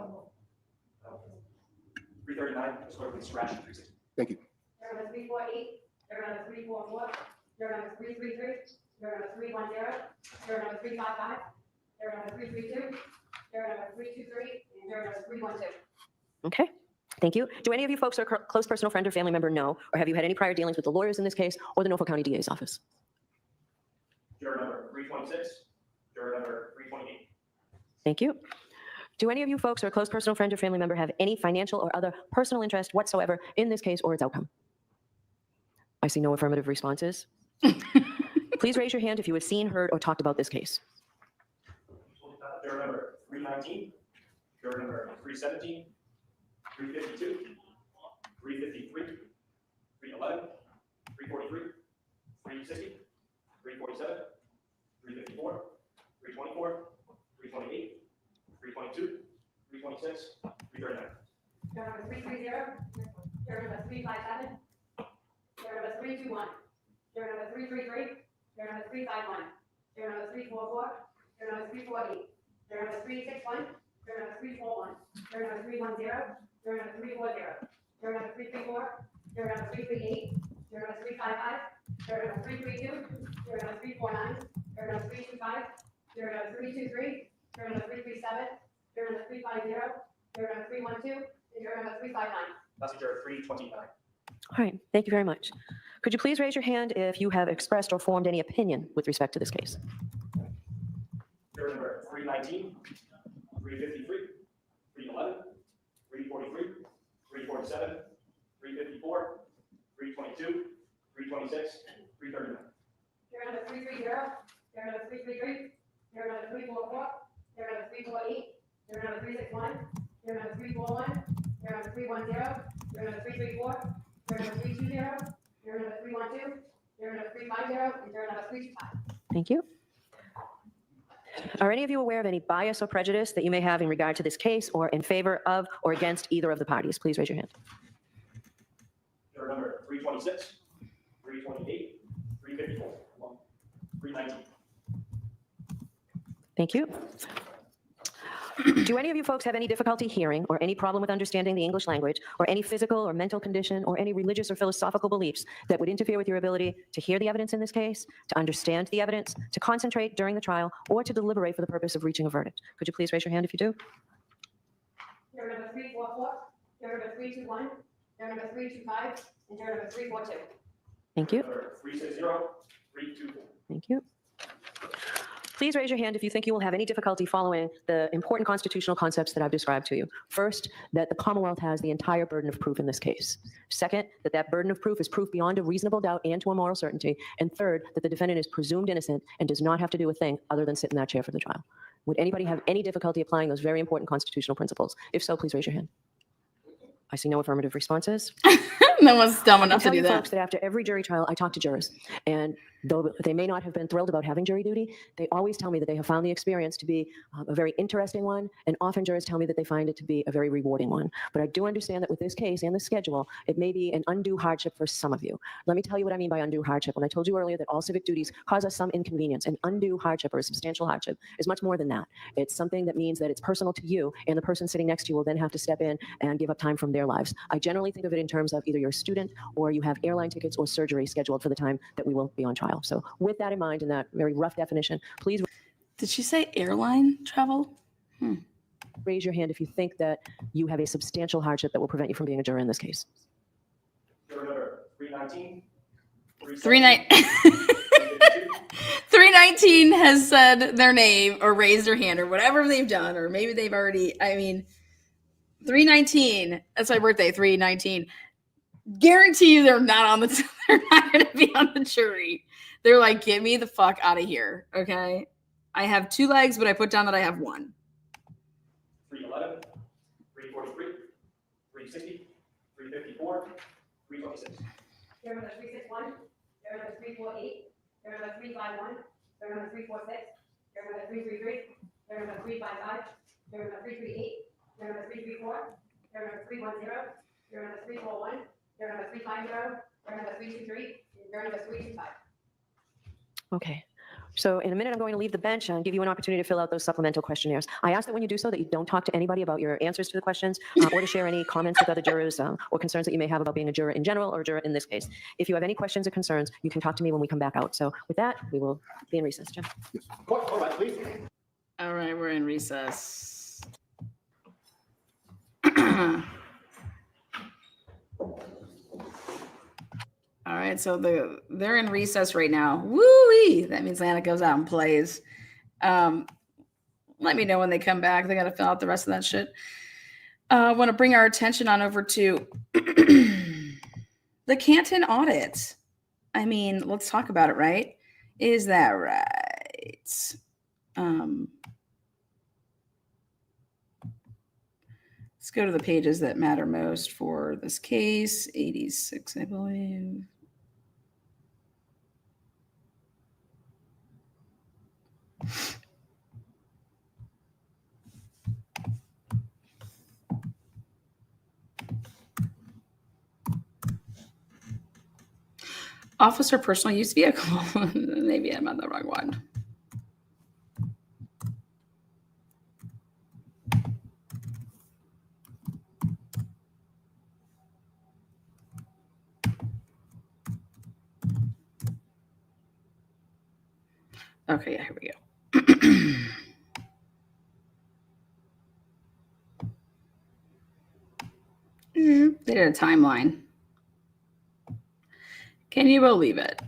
339, Ms. Clerk, please scratch 360. Thank you. Juror number 348, juror number 344, juror number 333, juror number 310, juror number 355, juror number 332, juror number 323, and juror number 312. Okay, thank you. Do any of you folks or close personal friend or family member know, or have you had any prior dealings with the lawyers in this case or the Norfolk County DA's office? Juror number 326, juror number 328. Thank you. Do any of you folks or close personal friend or family member have any financial or other personal interest whatsoever in this case or its outcome? I see no affirmative responses. Please raise your hand if you have seen, heard, or talked about this case. Juror number 319, juror number 317, 352, 353, 311, 343, 360, 347, 354, 324, 328, 322, 326, 339. Juror number 330, juror number 357, juror number 321, juror number 333, juror number 351, juror number 344, juror number 348, juror number 361, juror number 341, juror number 310, juror number 340, juror number 334, juror number 338, juror number 355, juror number 332, juror number 349, juror number 325, juror number 323, juror number 337, juror number 350, juror number 312, and juror number 359. That's juror 329. All right, thank you very much. Could you please raise your hand if you have expressed or formed any opinion with respect to this case? Juror number 319, 353, 311, 343, 347, 354, 322, 326, 339. Juror number 330, juror number 333, juror number 344, juror number 348, juror number 361, juror number 341, juror number 310, juror number 334, juror number 320, juror number 312, juror number 350, and juror number 325. Thank you. Are any of you aware of any bias or prejudice that you may have in regard to this case or in favor of or against either of the parties? Please raise your hand. Juror number 326, 328, 354, 319. Thank you. Do any of you folks have any difficulty hearing or any problem with understanding the English language or any physical or mental condition or any religious or philosophical beliefs that would interfere with your ability to hear the evidence in this case, to understand the evidence, to concentrate during the trial, or to deliberate for the purpose of reaching a verdict? Could you please raise your hand if you do? Juror number 344, juror number 321, juror number 325, and juror number 342. Thank you. Number 360, 324. Thank you. Please raise your hand if you think you will have any difficulty following the important constitutional concepts that I've described to you. First, that the Commonwealth has the entire burden of proof in this case. Second, that that burden of proof is proof beyond a reasonable doubt and to a moral certainty. And third, that the defendant is presumed innocent and does not have to do a thing other than sit in that chair for the trial. Would anybody have any difficulty applying those very important constitutional principles? If so, please raise your hand. I see no affirmative responses. No one's dumb I enough to tell do you that. folks that after every jury trial, I talk to jurors, and though they may not have been thrilled about having jury duty, they always tell me that they have found the experience to be a very interesting one, and often jurors tell me that they find it to be a very rewarding one. But I do understand that with this case and the schedule, it may be an undue hardship for some of you. Let me tell you what I mean by undue hardship. When I told you earlier that all civic duties cause us some inconvenience, an undue hardship or a substantial hardship is much more than that. It's something that means that it's personal to you, and the person sitting next to you will then have to step in and give up time from their lives. I generally think of it in terms of either you're a student or you have airline tickets or surgery scheduled for the time that we will be on trial. So with that in mind, and that very rough definition, please Did she say airline travel? raise your hand if you think that you have a substantial hardship that will prevent you from being a juror in this case. Juror number 319, 319. 319 has said their name or raised their hand or whatever they've done, or maybe they've already, 319, that's my birthday, 319. Guarantee you they're not on the, they're not going to be on the jury. They're like, get me the fuck out of here. Okay. I have 2 legs, but I put down that I have 1. 311, 343, 360, 354, 326. Chair number 361, chair number 348, chair number 351, chair number 346, chair number 333, chair number 355, chair number 338, chair number 334, chair number 310, chair number 341, chair number 350, chair number 323, and chair number 325. Okay. So in a minute, I'm going to leave the bench and give you an opportunity to fill out those supplemental questionnaires. I ask that when you do so that you don't talk to anybody about your answers to the questions or to share any comments with other jurors or concerns that you may have about being a juror in general or a juror in this case. If you have any questions or concerns, you can talk to me when we come back out. So with that, we will be in recess, Jim. Court, all right, please. All right, we're in recess. All right, so they're in recess right now. Woo-wee! That means Lana goes out and plays. Let me know when they come back. They got to fill out the rest of that shit. I want to bring our attention on over to the Canton audit. Let's talk about it, right? Is that right? Let's go to the pages that matter most for this case. 86, I believe. Officer personal use vehicle. Maybe I'm on the wrong one. Okay, yeah, here we go. They did a timeline. Can you believe it?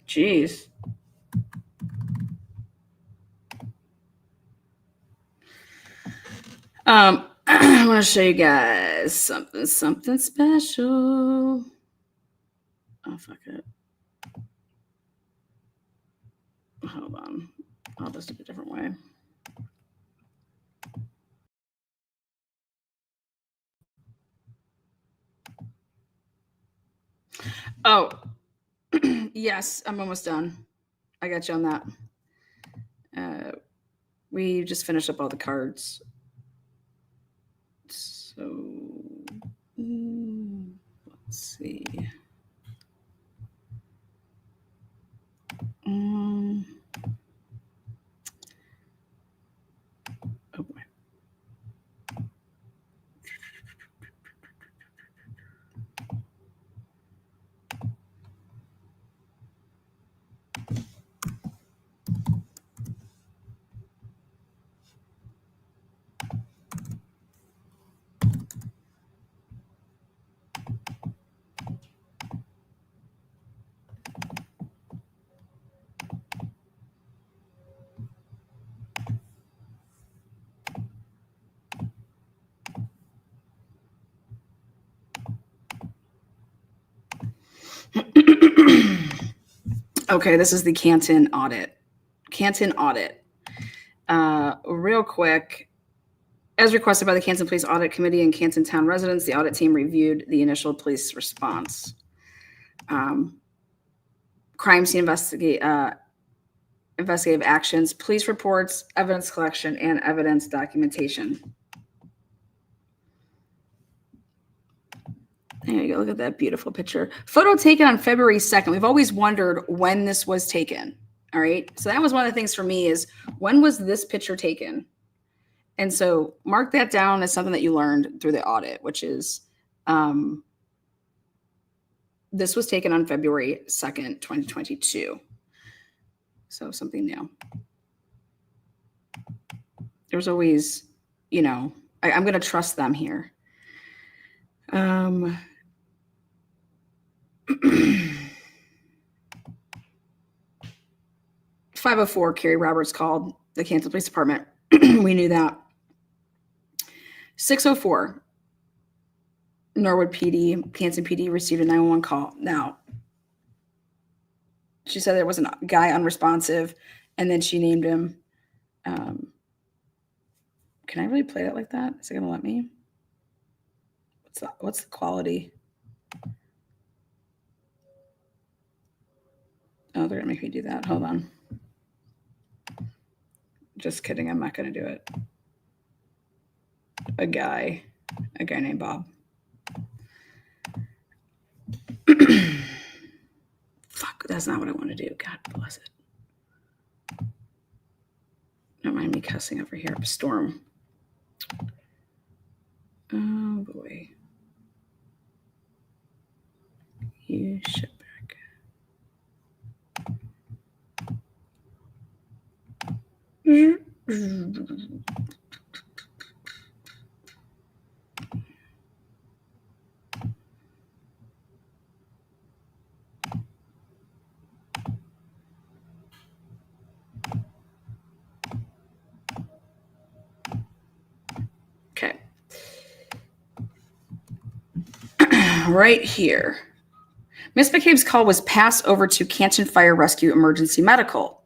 Jeez. I want to show you guys something special. Oh, fuck it. Hold on. I'll just do it a different way. Oh, yes, I'm almost done. I got you on that. We just finished up all the cards. So, let's see. Oh boy. Okay, this is the Canton audit. Canton audit. Real quick, as requested by the Canton Police Audit Committee and Canton Town residents, the audit team reviewed the initial police response. Crime scene investigative actions, police reports, evidence collection, and evidence documentation. There you go. Look at that beautiful picture. Photo taken on February 2nd. We've always wondered when this was taken. All right. So that was one of the things for me is when was this picture taken? And so mark that down as something that you learned through the audit, which is this was taken on February 2nd, 2022. So something new. There's always, you know, I'm going to trust them here. 504, Carrie Roberts called the Canton Police Department. We knew that. 604, Norwood PD, Canton PD received a 911 call. Now, she said there was a guy unresponsive, and then she named him. Can I really play that like that? Is it going to let me? What's the quality? Oh, they're going to make me do that. Hold on. Just kidding. I'm not going to do it. A guy named Bob. Fuck, that's not what I want to do. God bless it. Don't mind me cussing over here. Storm. Oh boy. You ship back. Okay. Right here. Miss McCabe's call was passed over to Canton Fire Rescue Emergency Medical,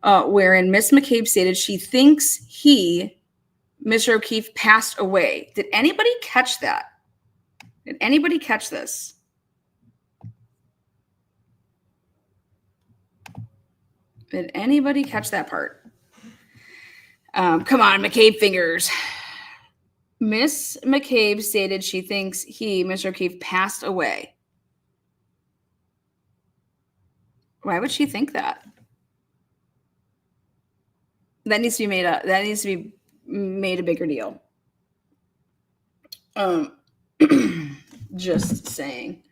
wherein Miss McCabe stated she thinks Mr. O'Keefe, passed away. Did anybody catch that? Did anybody catch this? Did anybody catch that part? Come on, McCabe fingers. Miss McCabe stated she thinks Mr. O'Keefe, passed away. Why would she think that? That needs to be made a bigger deal. Just saying.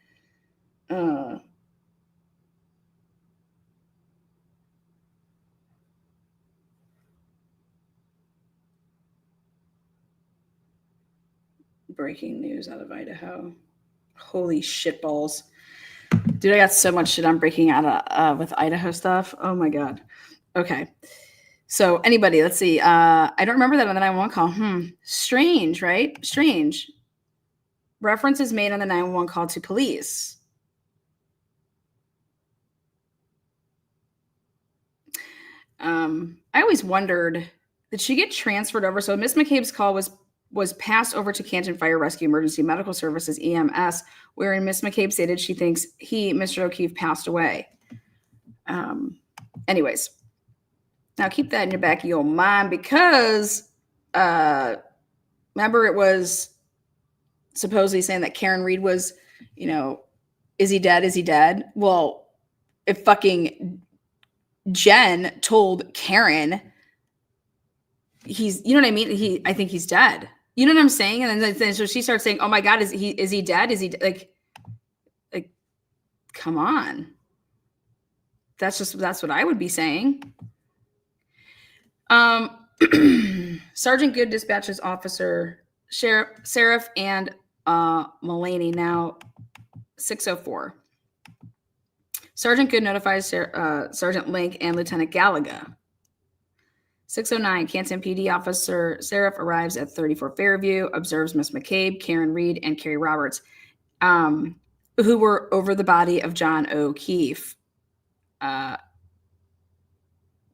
Breaking news out of Idaho. Holy shitballs. Dude, I got so much shit I'm breaking out of with Idaho stuff. Oh my God. Okay. So anybody, let's see. I don't remember that on the 911 call. Strange, right? Strange. Reference is made on the 911 call to police. I always wondered, did she get transferred over? So Miss McCabe's call was passed over to Canton Fire Rescue Emergency Medical Services, EMS, wherein Miss McCabe stated she thinks Mr. O'Keefe, passed away. Anyways, now keep that in your back of your mind because remember it was supposedly saying that Karen Reed was, is he dead? Is he dead? Well, if fucking Jen told Karen you know what I mean? I think he's dead. You know what I'm saying? And then so she starts saying, "Oh my God, is he dead? Is he like, come on." That's what I would be saying. Sergeant Good dispatches Officer Sheriff and Mulaney. Now 604. Sergeant Good notifies Sergeant Link and Lieutenant Gallagher. 609, Canton PD Officer Seraph arrives at 34 Fairview, observes Miss McCabe, Karen Reed, and Carrie Roberts, who were over the body of John O'Keefe,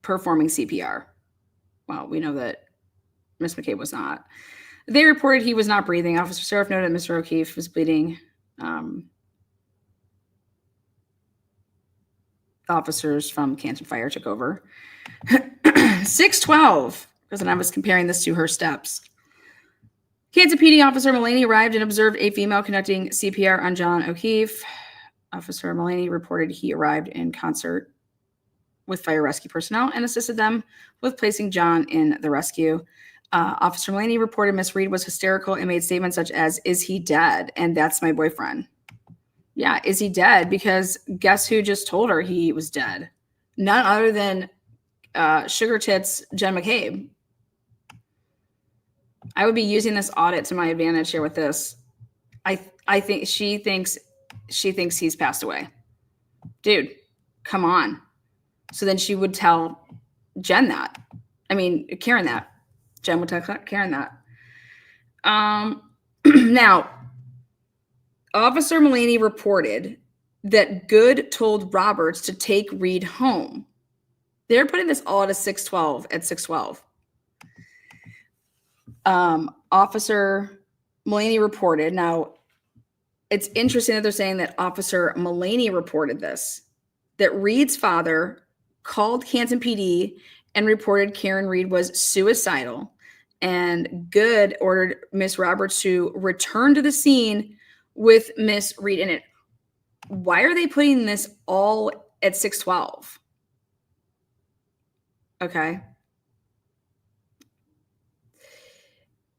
performing CPR. Well, we know that Miss McCabe was not. They reported he was not breathing. Officer Seraph noted that Mr. O'Keefe was bleeding. Officers from Canton Fire took over. 612, because then I was comparing this to her steps. Canton PD Officer Mulaney arrived and observed a female conducting CPR on John O'Keefe. Officer Mulaney reported he arrived in concert with fire rescue personnel and assisted them with placing John in the rescue. Officer Mulaney reported Miss Reed was hysterical and made statements such as, "Is he dead?" And "That's my boyfriend." Yeah, is he dead? Because guess who just told her he was dead? None other than Sugar Tits Jen McCabe. I would be using this audit to my advantage here with this. I think she thinks he's passed away. Dude, come on. So then she would tell Jen that. I mean, Karen that. Jen would tell Karen that. Now, Officer Mulaney reported that Good told Roberts to take Reed home. They're putting this all at a 612 at 612. Officer Mulaney reported. Now, it's interesting that they're saying that Officer Mulaney reported this, that Reed's father called Canton PD and reported Karen Reed was suicidal, and Good ordered Miss Roberts to return to the scene with Miss Reed in it. Why are they putting this all at 612? Okay.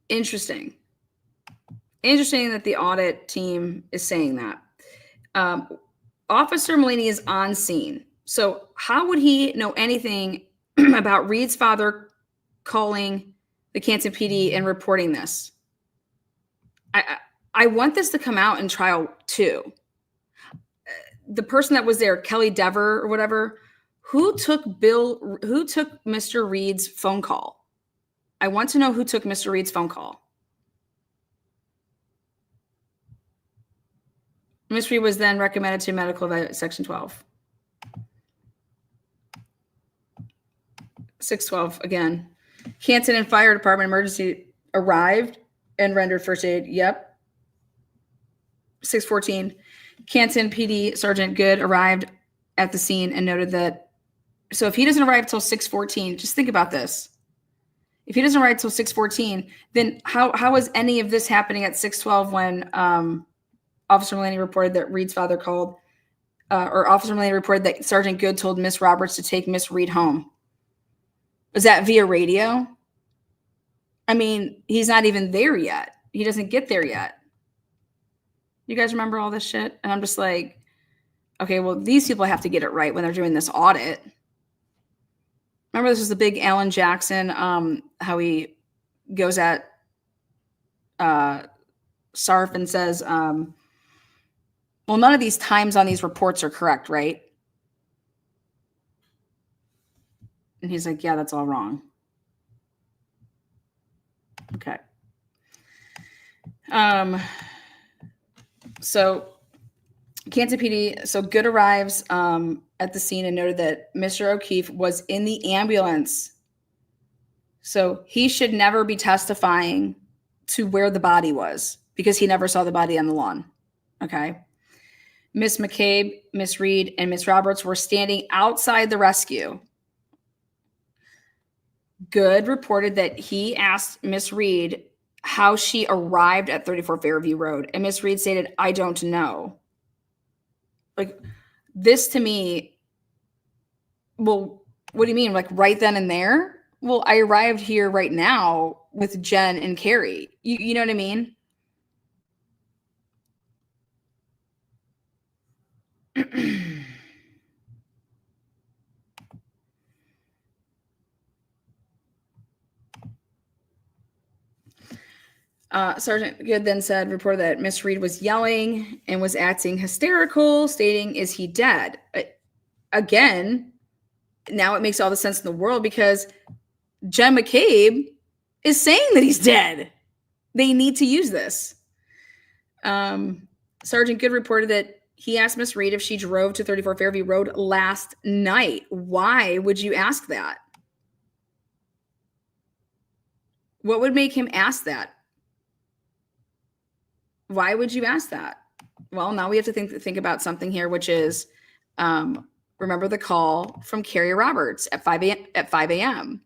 Interesting that the audit team is saying that. Officer Mulaney is on scene. So how would he know anything about Reed's father calling the Canton PD and reporting this? I want this to come out in trial too. The person that was there, Kelly Dever or whatever, who took Mr. Reed's phone call? I want to know who took Mr. Reed's phone call. Miss Reed was then recommended to medical section 12. 612 again. Canton and Fire Department emergency arrived and rendered first aid. Yep. 614. Canton PD Sergeant Good arrived at the scene and noted that. So if he doesn't arrive until 614, just think about this. If he doesn't arrive until 614, then how is any of this happening at 612 when Officer Mulaney reported that Reed's father called, or Officer Mulaney reported that Sergeant Good told Miss Roberts to take Miss Reed home? Was that via radio? I mean, he's not even there yet. He doesn't get there yet. You guys remember all this shit? And I'm just like, okay, well, these people have to get it right when they're doing this audit. Remember, this was the big Alan Jackson, how he goes at SARF and says, well, none of these times on these reports are correct, right? And he's like, yeah, that's all wrong. Okay. So Canton PD, so Good arrives at the scene and noted that Mr. O'Keefe was in the ambulance. So he should never be testifying to where the body was because he never saw the body on the lawn. Okay. Miss McCabe, Miss Reed, and Miss Roberts were standing outside the rescue. Good reported that he asked Miss Reed how she arrived at 34 Fairview Road, and Miss Reed stated, "I don't know." Like, this to me, well, what do you mean? Like, right then and there? Well, I arrived here right now with Jen and Carrie. You know what I mean? Sergeant Good then reported that Miss Reed was yelling and was acting hysterical, stating, "Is he dead?" Again, now it makes all the sense in the world because Jen McCabe is saying that he's dead. They need to use this. Sergeant Good reported that he asked Miss Reed if she drove to 34 Fairview Road last night. Why would you ask that? What would make him ask that? Why would you ask that? Well, now we have to think about something here, which is, remember the call from Carrie Roberts at 5 a.m.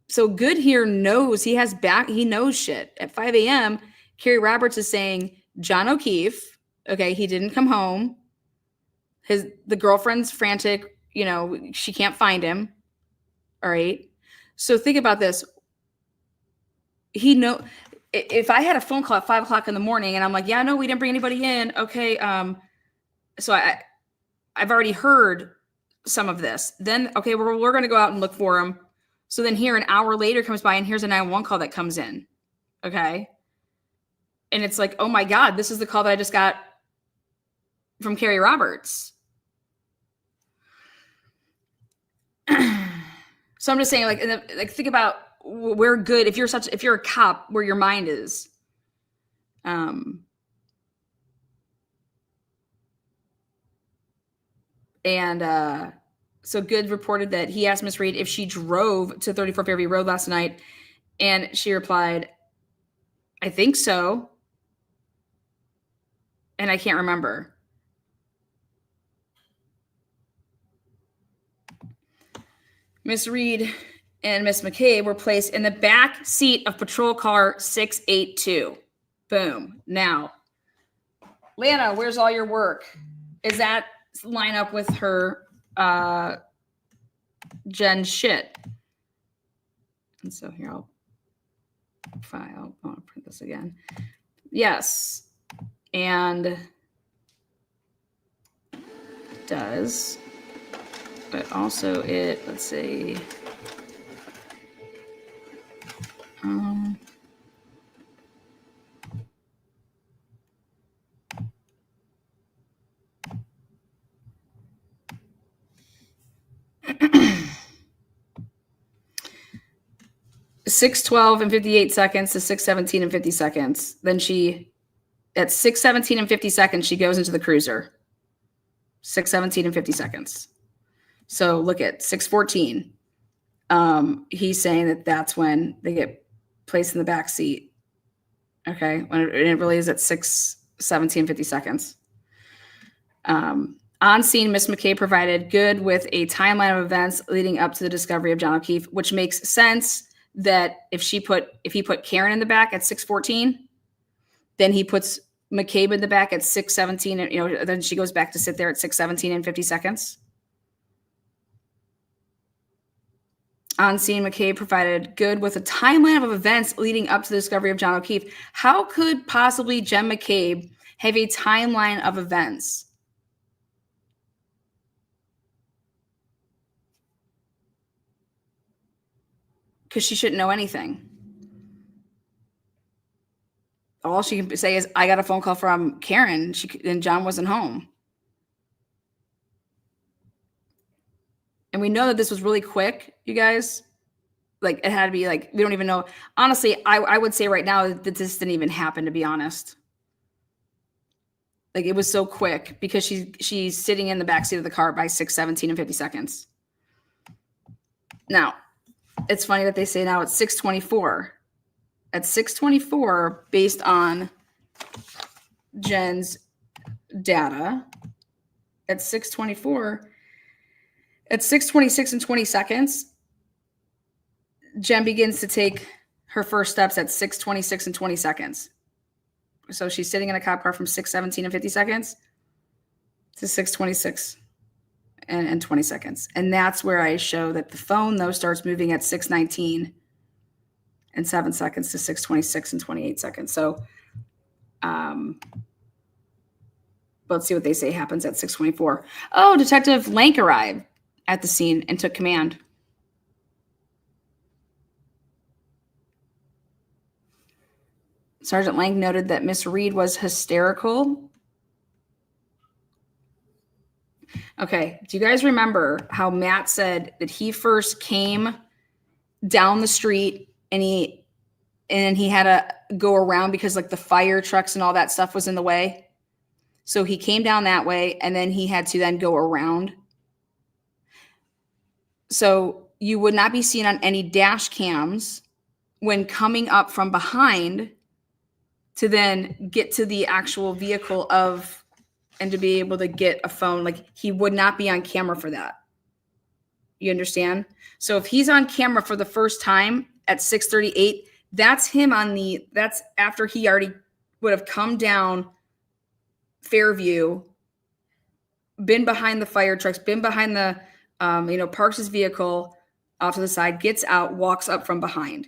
So Good here knows he knows shit. At 5 a.m., Carrie Roberts is saying, John O'Keefe, okay, he didn't come home. The girlfriend's frantic, she can't find him. All right. So think about this. If I had a phone call at 5 o'clock in the morning and I'm like, yeah, no, we didn't bring anybody in. Okay. So I've already heard some of this. Then, okay, we're going to go out and look for them. So then here an hour later comes by and here's a 911 call that comes in. Okay. And it's like, oh my God, this is the call that I just got from Carrie Roberts. So I'm just saying, like think about where good, if you're a cop, where your mind is. So Good reported that he asked Miss Reed if she drove to 34 Fairview Road last night, and she replied, I think so. And I can't remember. Miss Reed and Miss McCabe were placed in the back seat of patrol car 682. Boom. Now, Lana, where's all your work? Is that line up with her Jen's shit? And so here I'll print this again. Yes. And does, but also let's see. (6:12 and 58 seconds to 6:17 and 50 seconds. Then at 6:17 and 50 seconds, she goes into the cruiser. 6:17 and 50 seconds. So look at 6:14. He's saying that's when they get placed in the back seat. Okay. When it really is at 6:17 and 50 seconds. On scene, Miss McKay provided Good with a timeline of events leading up to the discovery of John O'Keefe, which makes sense that if he put Karen in the back at 6:14, then he puts McCabe in the back at 6:17, and then she goes back to sit there at 6:17 and 50 seconds. On scene, McCabe provided Good with a timeline of events leading up to the discovery of John O'Keefe. How could possibly Jen McCabe have a timeline of events? Because she shouldn't know anything. All she can say is, I got a phone call from Karen and John wasn't home. And we know that this was really quick, you guys. Like, it had to be we don't even know. Honestly, I would say right now that this didn't even happen, to be honest. Like, it was so quick because she's sitting in the backseat of the car by 6:17 and 50 seconds. Now, it's funny that they say now it's 6:24. At 6:24, based on Jen's data, at 6:24, at 6:26 and 20 seconds, Jen begins to take her first steps at 6:26 and 20 seconds. So she's sitting in a cop car from 6:17 and 50 seconds to 6:26 and 20 seconds. And that's where I show that the phone, though, starts moving at 6:19 and 7 seconds to 6:26 and 28 seconds. So let's see what they say happens at 6:24. Oh, Detective Lank arrived at the scene and took command. Sergeant Lank noted that Miss Reed was hysterical. Okay, do you guys remember how Matt said that he first came down the street and he had to go around because the fire trucks and all that stuff was in the way? So he came down that way and then he had to then go around. So you would not be seen on any dash cams when coming up from behind to then get to the actual vehicle and to be able to get a phone. He would not be on camera for that. You understand? So if he's on camera for the first time at 6:38, that's him that's after he already would have come down Fairview, been behind the fire trucks, been behind the, parks his vehicle, off to the side, gets out, walks up from behind.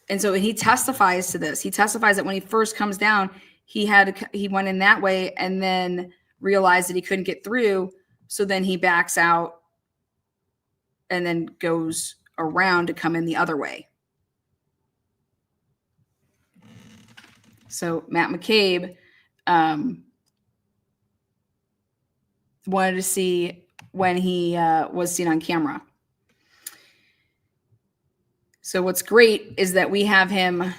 And so he testifies to this. He testifies that when he first comes down, he went in that way and then realized that he couldn't get through. So then he backs out and then goes around to come in the other way. So Matt McCabe wanted to see when he was seen on camera. So what's great is that we have him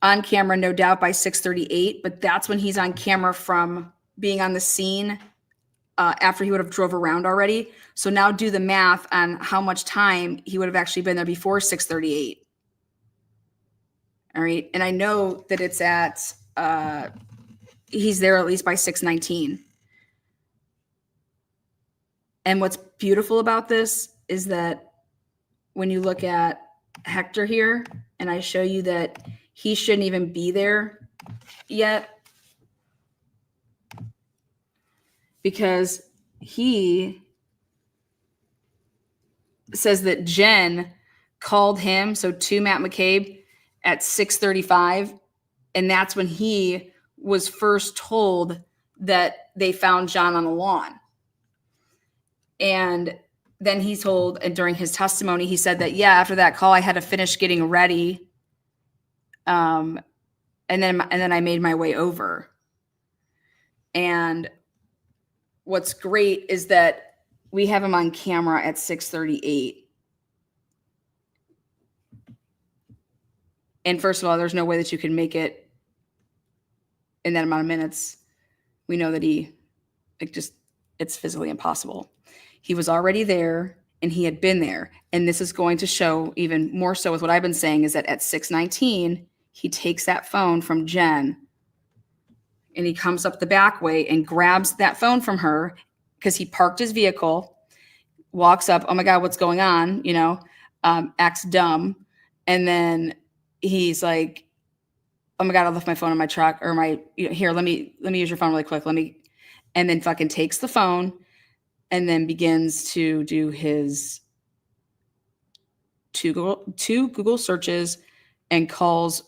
on camera, no doubt, by 6:38, but that's when he's on camera from being on the scene after he would have drove around already. So now do the math on how much time he would have actually been there before 6:38. All right. And I know that it's at, he's there at least by 6:19. And what's beautiful about this is that when you look at Hector here, and I show you that he shouldn't even be there yet, because he says that Jen called him, so to Matt McCabe, at 6:35, and that's when he was first told that they found John on the lawn. And then he's told, and during his testimony, he said that, yeah, after that call, I had to finish getting ready. And then I made my way over. And what's great is that we have him on camera at 6:38. And first of all, there's no way that you can make it in that amount of minutes. We know that it's physically impossible. He was already there and he had been there. And this is going to show even more so with what I've been saying, is that at 6:19, he takes that phone from Jen and he comes up the back way and grabs that phone from her because he parked his vehicle, walks up, oh my God, what's going on? Acts dumb. And then he's like, oh my God, I left my phone in my truck, or here, let me use your phone really quick. And then fucking takes the phone and then begins to do his two Google searches and calls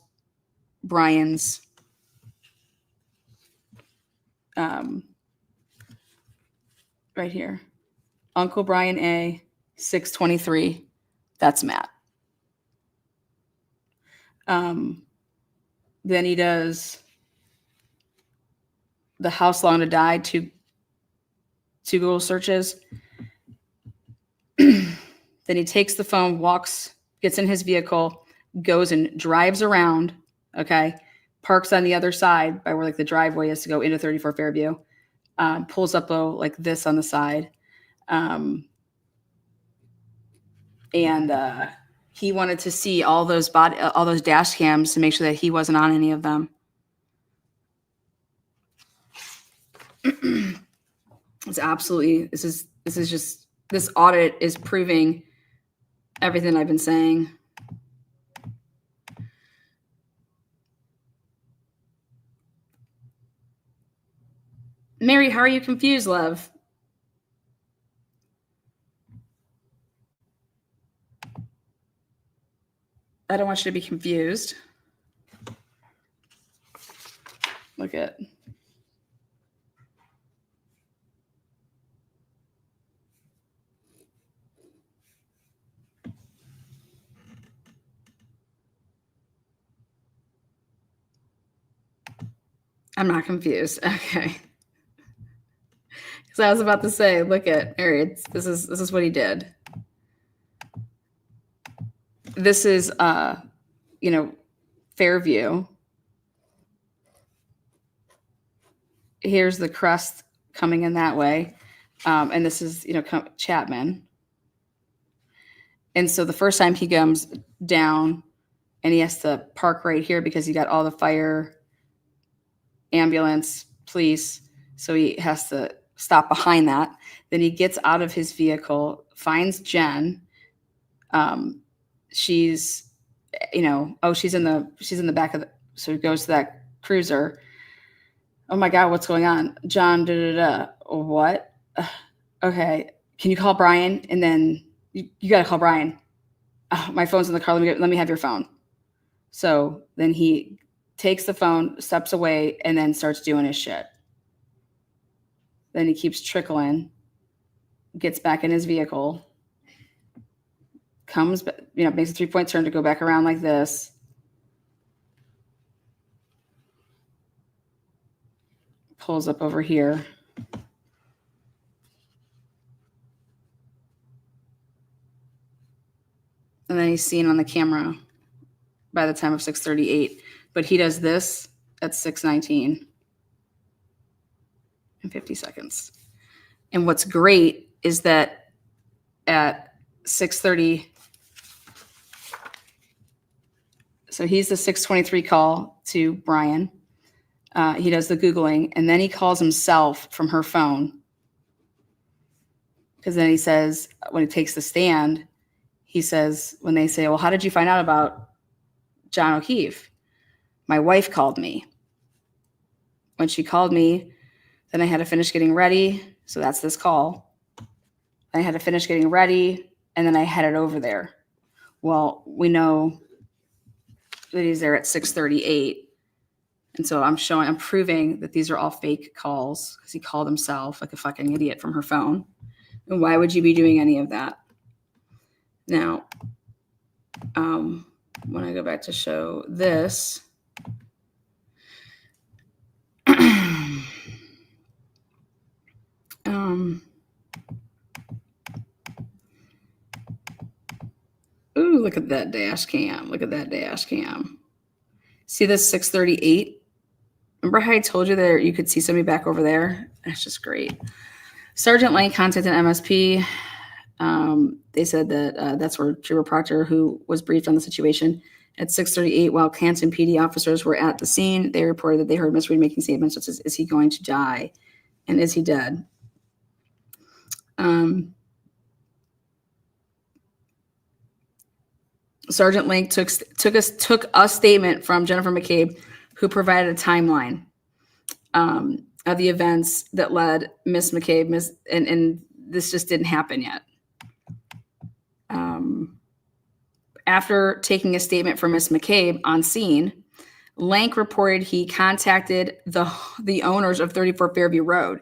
Brian's right here, Uncle Brian A, 623. That's Matt. Then he does the house long to die, two Google searches. Then he takes the phone, walks, gets in his vehicle, goes and drives around, okay, parks on the other side by where the driveway is to go into 34 Fairview, pulls up like this on the side. And he wanted to see all those dash cams to make sure that he wasn't on any of them. It's absolutely, this audit is proving everything I've been saying. Mary, how are you confused, love? I don't want you to be confused. Look at. I'm not confused. Okay. Because I was about to say, look at Mary. This is what he did. This is, Fairview. Here's the crest coming in that way. And this is, Chapman. And so the first time he comes down and he has to park right here because he got all the fire, ambulance, police. So he has to stop behind that. Then he gets out of his vehicle, finds Jen. She's in the back of so he goes to that cruiser. Oh my God, what's going on? John, What? Okay. can you call Brian? And then you got to call Brian. Oh, my phone's in the car. Let me have your phone. So then he takes the phone, steps away, and then starts doing his shit. Then he keeps trickling, gets back in his vehicle, comes, makes a 3-point turn to go back around like this. Pulls up over here. And then he's seen on the camera by the time of 6:38. But he does this at 6:19 and 50 seconds. And what's great is that at 6:30, so he's the 6:23 call to Brian. He does the Googling, and then he calls himself from her phone. Because then he says, when he takes the stand, he says, when they say, well, how did you find out about John O'Keefe? My wife called me. When she called me, then I had to finish getting ready. So that's this call. I had to finish getting ready, and then I headed over there. Well, we know that he's there at 6:38. And so I'm proving that these are all fake calls because he called himself like a fucking idiot from her phone. And why would you be doing any of that? Now, when I go back to show this, ooh, look at that dash cam. Look at that dash cam. See this 6:38? Remember how I told you that you could see somebody back over there? That's just great. Sergeant Lang contacted MSP. They said that that's where Trooper Proctor, who was briefed on the situation, at 6:38, while Canton PD officers were at the scene, they reported that they heard Miss Reed making statements such as, is he going to die? And is he dead? Sergeant Lang took a statement from Jennifer McCabe, who provided a timeline of the events that led Miss McCabe, and this just didn't happen yet. After taking a statement from Miss McCabe on scene, Lank reported he contacted the owners of 34 Fairview Road.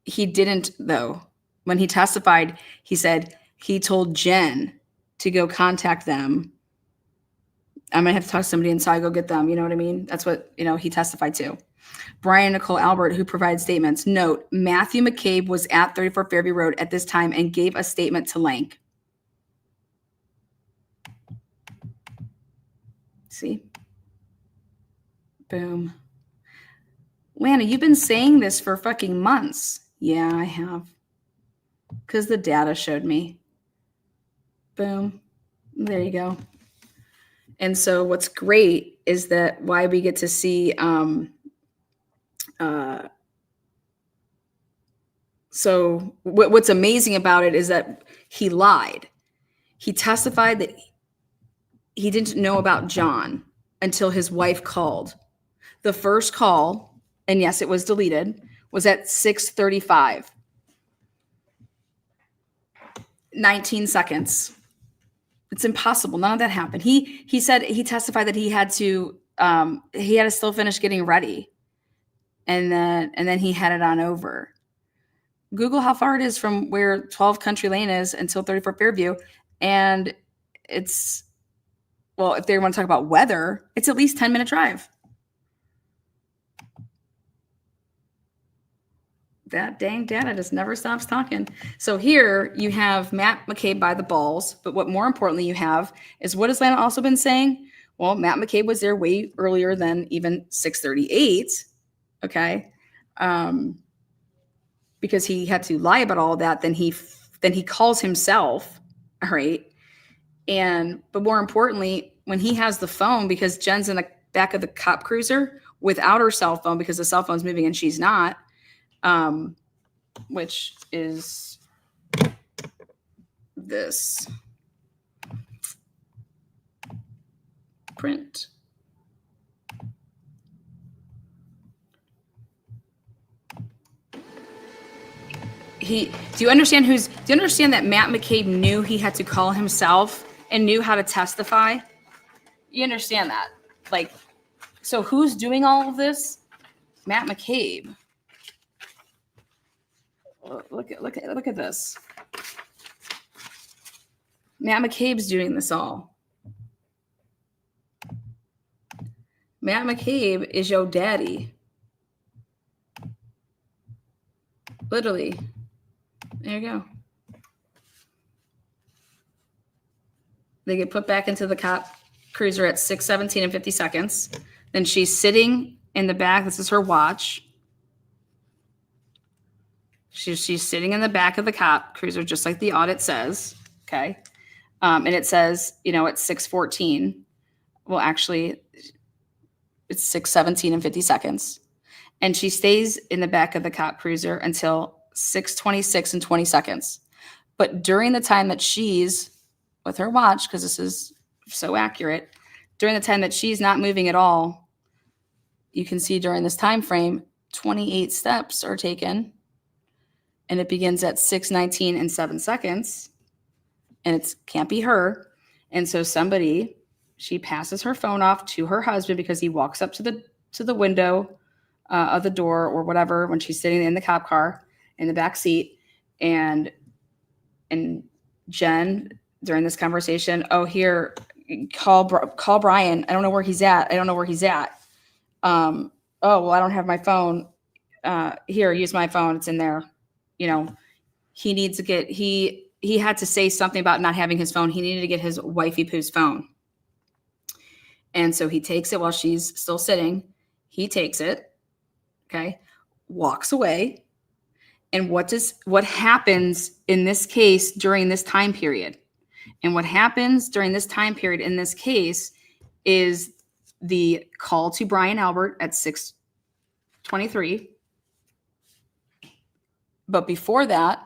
He didn't, though. When he testified, he said he told Jen to go contact them. I'm going to have to talk to somebody inside, go get them. You know what I mean? That's what, he testified to. Brian Nicole Albert, who provided statements. Note, Matthew McCabe was at 34 Fairview Road at this time and gave a statement to Lank. See? Boom. Lana, you've been saying this for fucking months. Yeah, I have. Because the data showed me. Boom. There you go. And so what's great is that why we get to see so what's amazing about it is that he lied. He testified that he didn't know about John until his wife called. The first call, and yes, it was deleted, was at 6:35. 19 seconds. It's impossible. None of that happened. He said, he testified that he had to still finish getting ready. And then he headed on over. Google how far it is from where 12 Country Lane is until 34 Fairview. And it's, well, if they want to talk about weather, it's at least 10-minute drive. That dang data just never stops talking. So here you have Matt McCabe by the balls, but what more importantly you have is, what has Lana also been saying? Well, Matt McCabe was there way earlier than even 6:38, okay? Because he had to lie about all of that. Then he calls himself, all right? But more importantly, when he has the phone, because Jen's in the back of the cop cruiser without her cell phone because the cell phone's moving and she's not, which is this print. do you understand that Matt McCabe knew he had to call himself and knew how to testify? You understand that? Like, so who's doing all of this? Matt McCabe. Look at this. Matt McCabe's doing this all. Matt McCabe is your daddy. Literally. There you go. They get put back into the cop cruiser at 6:17 and 50 seconds. Then she's sitting in the back. This is her watch. She's sitting in the back of the cop cruiser, just like the audit says. Okay. And it says, at 6:14. Well, actually, it's 6:17 and 50 seconds. And she stays in the back of the cop cruiser until 6:26 and 20 seconds. But during the time that she's with her watch, because this is so accurate, during the time that she's not moving at all, you can see during this time frame, 28 steps are taken. And it begins at 6:19 and 7 seconds. And it can't be her. And so she passes her phone off to her husband because he walks up to the window of the door or whatever when she's sitting in the cop car in the back seat. And Jen, during this conversation, here, call Brian. I don't know where he's at. Oh, well, I don't have my phone. Here, use my phone. It's in there. He needs to get, he had to say something about not having his phone. He needed to get his wifey Pooh's phone. And so he takes it while she's still sitting. He takes it, okay, walks away. And what happens in this case during this time period? And what happens during this time period in this case is the call to Brian Albert at 6:23. But before that,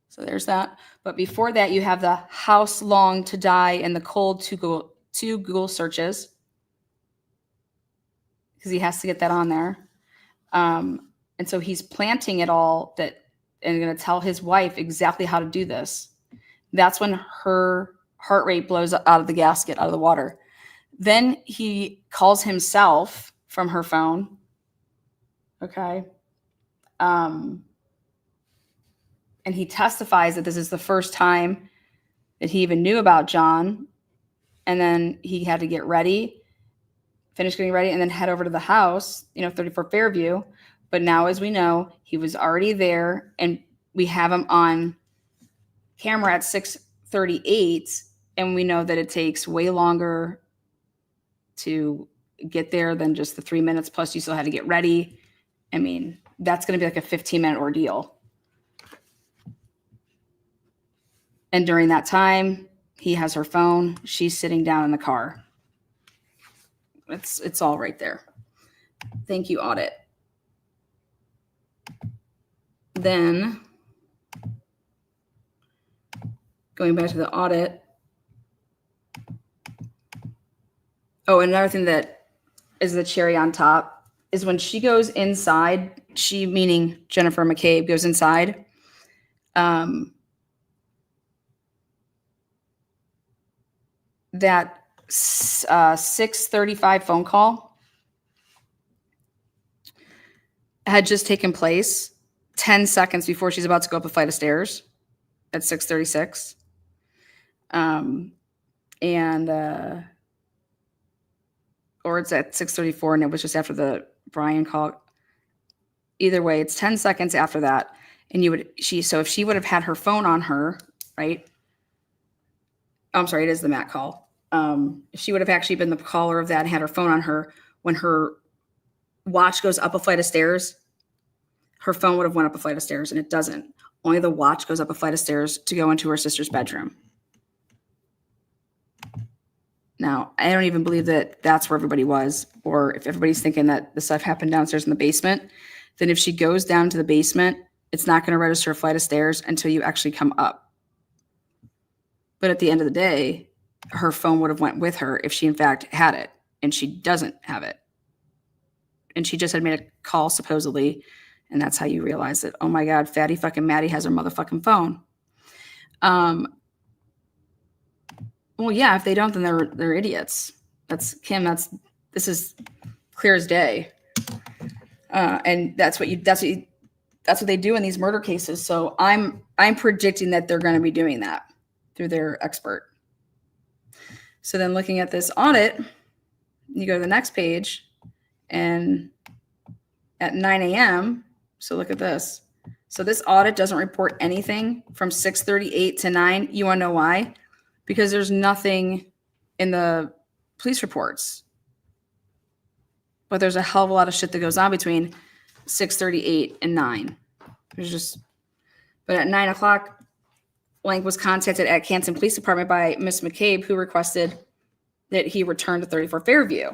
so there's that. But before that, you have the house long to die and the cold to Google searches, because he has to get that on there. And so he's planting it all and going to tell his wife exactly how to do this. That's when her heart rate blows out of the gasket, out of the water. Then he calls himself from her phone. Okay. And he testifies that this is the first time that he even knew about John. And then he had to get ready, finish getting ready, and then head over to the house, 34 Fairview. But now, as we know, he was already there, and we have him on camera at 6:38, and we know that it takes way longer to get there than just the 3 minutes, plus you still had to get ready. I mean, that's going to be like a 15-minute ordeal. And during that time, he has her phone. She's sitting down in the car. It's all right there. Thank you, Audit. Then, going back to the audit. Oh, another thing that is the cherry on top is when she goes inside, she, meaning Jennifer McCabe, goes inside. That 6:35 phone call had just taken place 10 seconds before she's about to go up a flight of stairs at 6:36. Or it's at 6:34 and it was just after the Brian call. Either way, it's 10 seconds after that. And so if she would have had her phone on her, right? I'm sorry, it is the Matt call. If she would have actually been the caller of that and had her phone on her, when her watch goes up a flight of stairs, her phone would have went up a flight of stairs, and it doesn't. Only the watch goes up a flight of stairs to go into her sister's bedroom. Now, I don't even believe that that's where everybody was, or if everybody's thinking that the stuff happened downstairs in the basement, then if she goes down to the basement, it's not going to register a flight of stairs until you actually come up. But at the end of the day, her phone would have went with her if she in fact had it, and she doesn't have it. And she just had made a call supposedly And that's how you realize that, oh my God, fatty fucking Maddie has her motherfucking phone. Well, yeah, if they don't, then they're idiots. That's Kim. This is clear as day. And that's what they do in these murder cases. So I'm predicting that they're going to be doing that through their expert. So then looking at this audit, you go to the next page, and at 9 a.m., so look at this. So this audit doesn't report anything from 6:38 to 9. You want to know why? Because there's nothing in the police reports. But there's a hell of a lot of shit that goes on between 6:38 and 9. But at 9 o'clock, Lank was contacted at Canton Police Department by Miss McCabe, who requested that he return to 34 Fairview.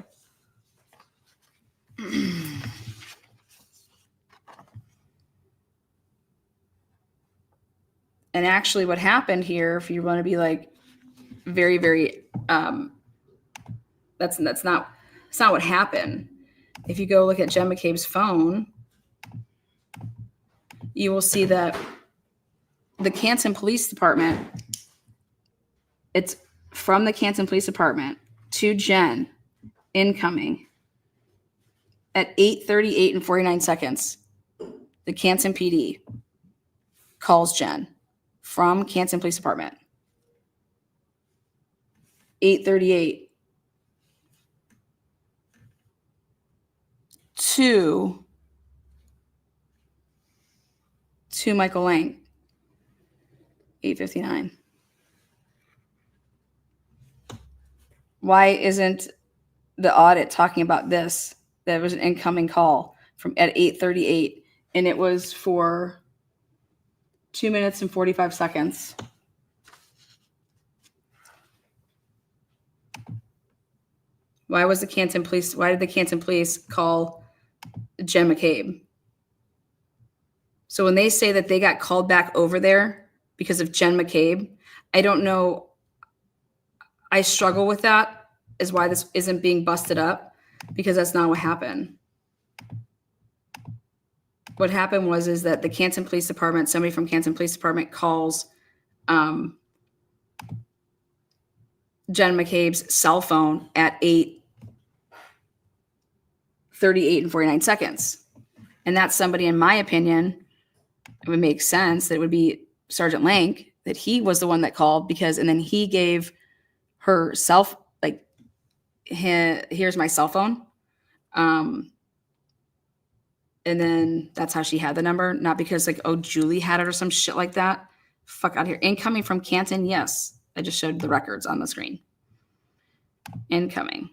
And actually what happened here, if you want to be like very, very, that's not what happened. If you go look at Jen McCabe's phone, you will see that the Canton Police Department, it's from the Canton Police Department to Jen, incoming at 8:38 and 49 seconds. The Canton PD calls Jen from Canton Police Department. 8:38 to Michael Lang. 8:59. Why isn't the audit talking about this? There was an incoming call from at 8:38, and it was for 2 minutes and 45 seconds. Why did the Canton Police call Jen McCabe? So when they say that they got called back over there because of Jen McCabe, I don't know. I struggle with that, is why this isn't being busted up, because that's not what happened. What happened is that the Canton Police Department, somebody from Canton Police Department calls Jen McCabe's cell phone at 8:38 and 49 seconds. And that's somebody, in my opinion, it would make sense that it would be Sergeant Lank, that he was the one that called, and then he gave her here's my cell phone. And then that's how she had the number, not because Julie had it or some shit like that. Fuck out of here. Incoming from Canton, yes. I just showed the records on the screen. Incoming.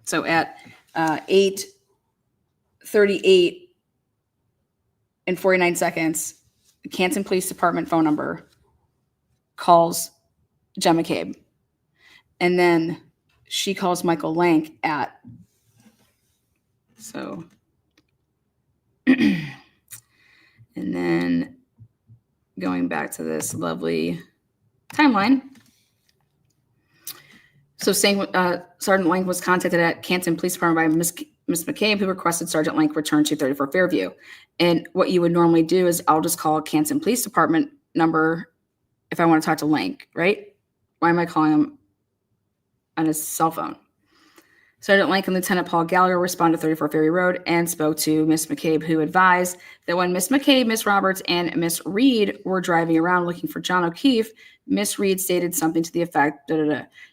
So at 8:38 and 49 seconds, the Canton Police Department phone number calls Jen McCabe. And then she calls Michael Lank at, so, and then going back to this lovely timeline. So saying Sergeant Lank was contacted at Canton Police Department by Miss McCabe, who requested Sergeant Lank return to 34 Fairview. And what you would normally do is I'll just call Canton Police Department number if I want to talk to Lank, right? Why am I calling him on his cell phone? Sergeant Lank and Lieutenant Paul Gallagher responded to 34 Ferry Road and spoke to Miss McCabe, who advised that when Miss McCabe, Miss Roberts, and Miss Reed were driving around looking for John O'Keefe, Miss Reed stated something to the effect,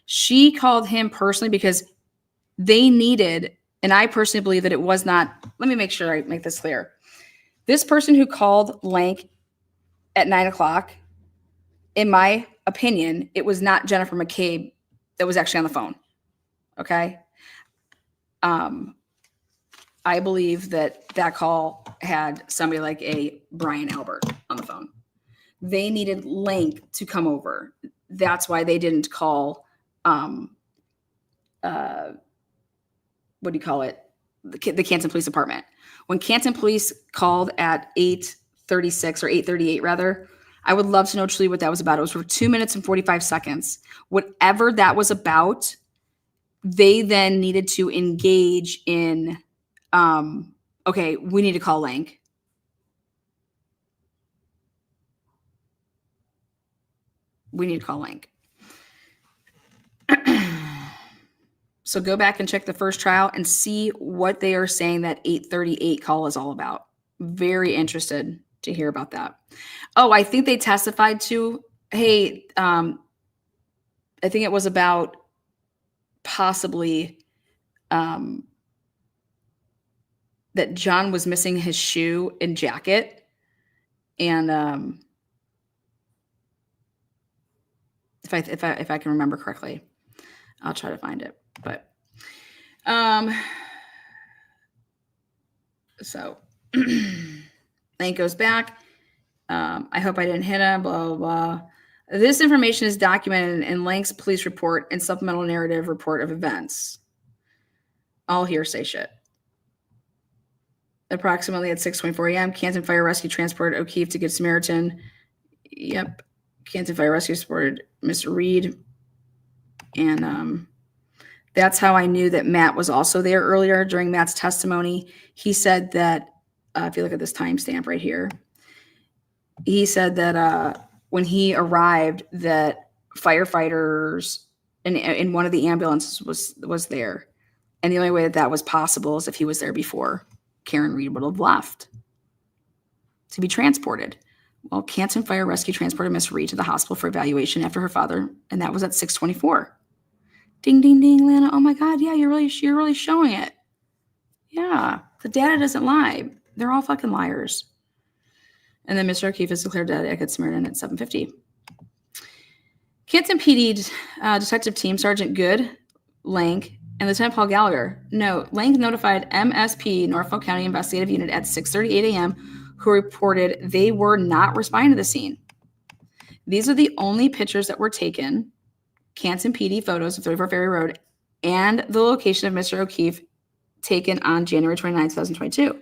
She called him personally because they needed, and I personally believe that it was not, let me make sure I make this clear. This person who called Lank at 9 o'clock, in my opinion, it was not Jennifer McCabe that was actually on the phone. Okay? I believe that call had somebody like a Brian Albert on the phone. They needed Lank to come over. That's why they didn't call, what do you call it? The Canton Police Department. When Canton Police called at 8:36 or 8:38 rather, I would love to know truly what that was about. It was for 2 minutes and 45 seconds. Whatever that was about, they then needed to engage in a Okay, we need to call Lank. We need to call Lank. So go back and check the first trial and see what they are saying that 838 call is all about. Very interested to hear about that. Oh, I think they testified to, hey, I think it was about possibly that John was missing his shoe and jacket. And if I can remember correctly, I'll try to find it. But so Lank goes back. I hope I didn't hit him, blah, blah, blah. This information is documented in Lank's police report and supplemental narrative report of events. All hearsay shit. Approximately at 6:24 a.m., Canton Fire Rescue transported O'Keefe to Good Samaritan. Yep. Canton Fire Rescue supported Mr. Reed. And that's how I knew that Matt was also there earlier during Matt's testimony. He said that, if you look at this timestamp right here, he said that when he arrived, that firefighters in one of the ambulances was there. And the only way that was possible is if he was there before Karen Reed would have left to be transported. Well, Canton Fire Rescue transported Miss Reed to the hospital for evaluation after her father, and that was at 6:24. Ding, ding, ding, Lana. Oh my God, yeah, you're really showing it. Yeah, the data doesn't lie. They're all fucking liars. And then Mr. O'Keefe is declared dead at Good Samaritan at 7:50. Canton PD Detective Team Sergeant Good, Lank, and Lieutenant Paul Gallagher. No, Lank notified MSP Norfolk County Investigative Unit at 6:38 a.m. who reported they were not responding to the scene. These are the only pictures that were taken, Canton PD photos of 34 Ferry Road, and the location of Mr. O'Keefe taken on January 29, 2022.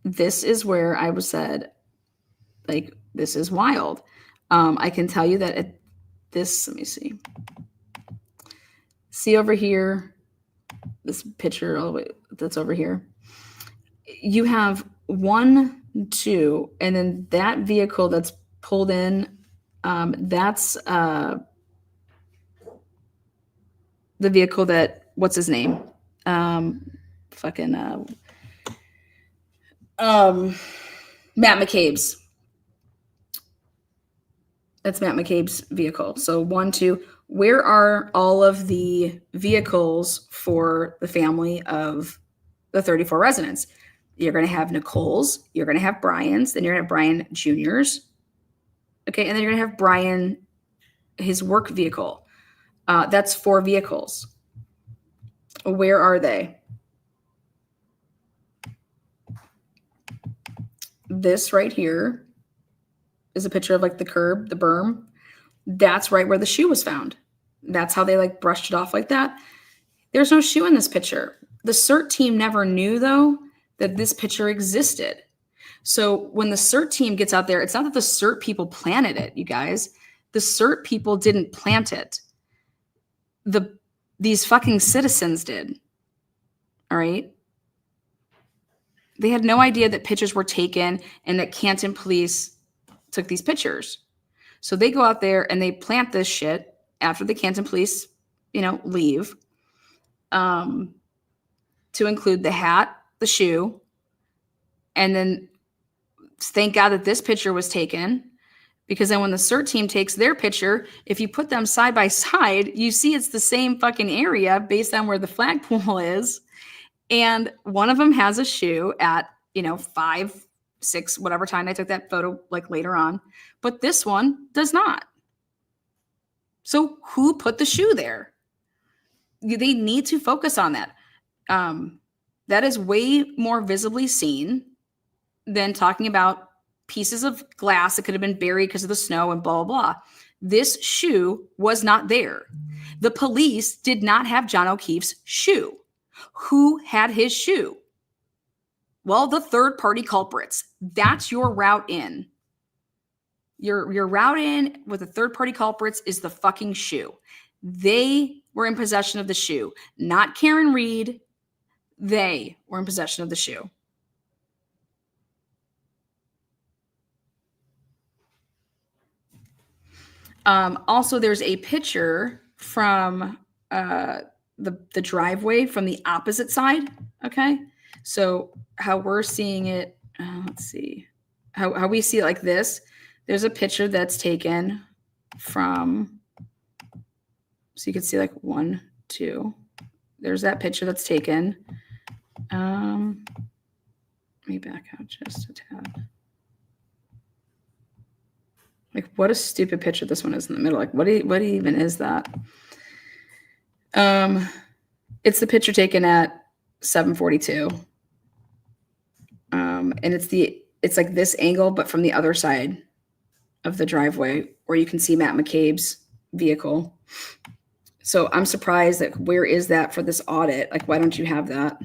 This is where I was said, like, this is wild. I can tell you that let me see. See over here, this picture all the way that's over here. You have 1, 2, and then that vehicle that's pulled in, that's the vehicle that, what's his name? Matt McCabe's. That's Matt McCabe's vehicle. So 1, 2, where are all of the vehicles for the family of the 34 residents? You're going to have Nicole's, you're going to have Brian's, then you're going to have Brian Jr.'s. Okay, and then you're going to have Brian, his work vehicle. That's 4 vehicles. Where are they? This right here is a picture of like the curb, the berm. That's right where the shoe was found. That's how they like brushed it off like that. There's no shoe in this picture. The CERT team never knew though that this picture existed. So when the CERT team gets out there, it's not that the CERT people planted it, you guys. The CERT people didn't plant it. These fucking citizens did. All right. They had no idea that pictures were taken and that Canton police took these pictures. So they go out there and they plant this shit after the Canton police, leave, to include the hat, the shoe, and then thank God that this picture was taken, because then when the CERT team takes their picture, if you put them side by side, you see it's the same fucking area based on where the flagpole is. And one of them has a shoe at, 5, 6, whatever time I took that photo, like later on. But this one does not. So who put the shoe there? They need to focus on that. That is way more visibly seen than talking about pieces of glass that could have been buried because of the snow and blah, blah, blah. This shoe was not there. The police did not have John O'Keefe's shoe. Who had his shoe? Well, the third-party culprits. That's your route in. Your route in with the third-party culprits is the fucking shoe. They were in possession of the shoe, not Karen Reed, they were in possession of the shoe. Also, there's a picture from the driveway from the opposite side. Okay, so how we're seeing it, let's see, how we see it like this. There's a picture that's taken from, so you can see like 1, 2. There's that picture that's taken. Let me back out just a tad. Like, what a stupid picture this one is in the middle. Like, what even is that? It's the picture taken at 7:42. And it's like this angle, but from the other side of the driveway where you can see Matt McCabe's vehicle. So I'm surprised that where is that for this audit? Like, why don't you have that?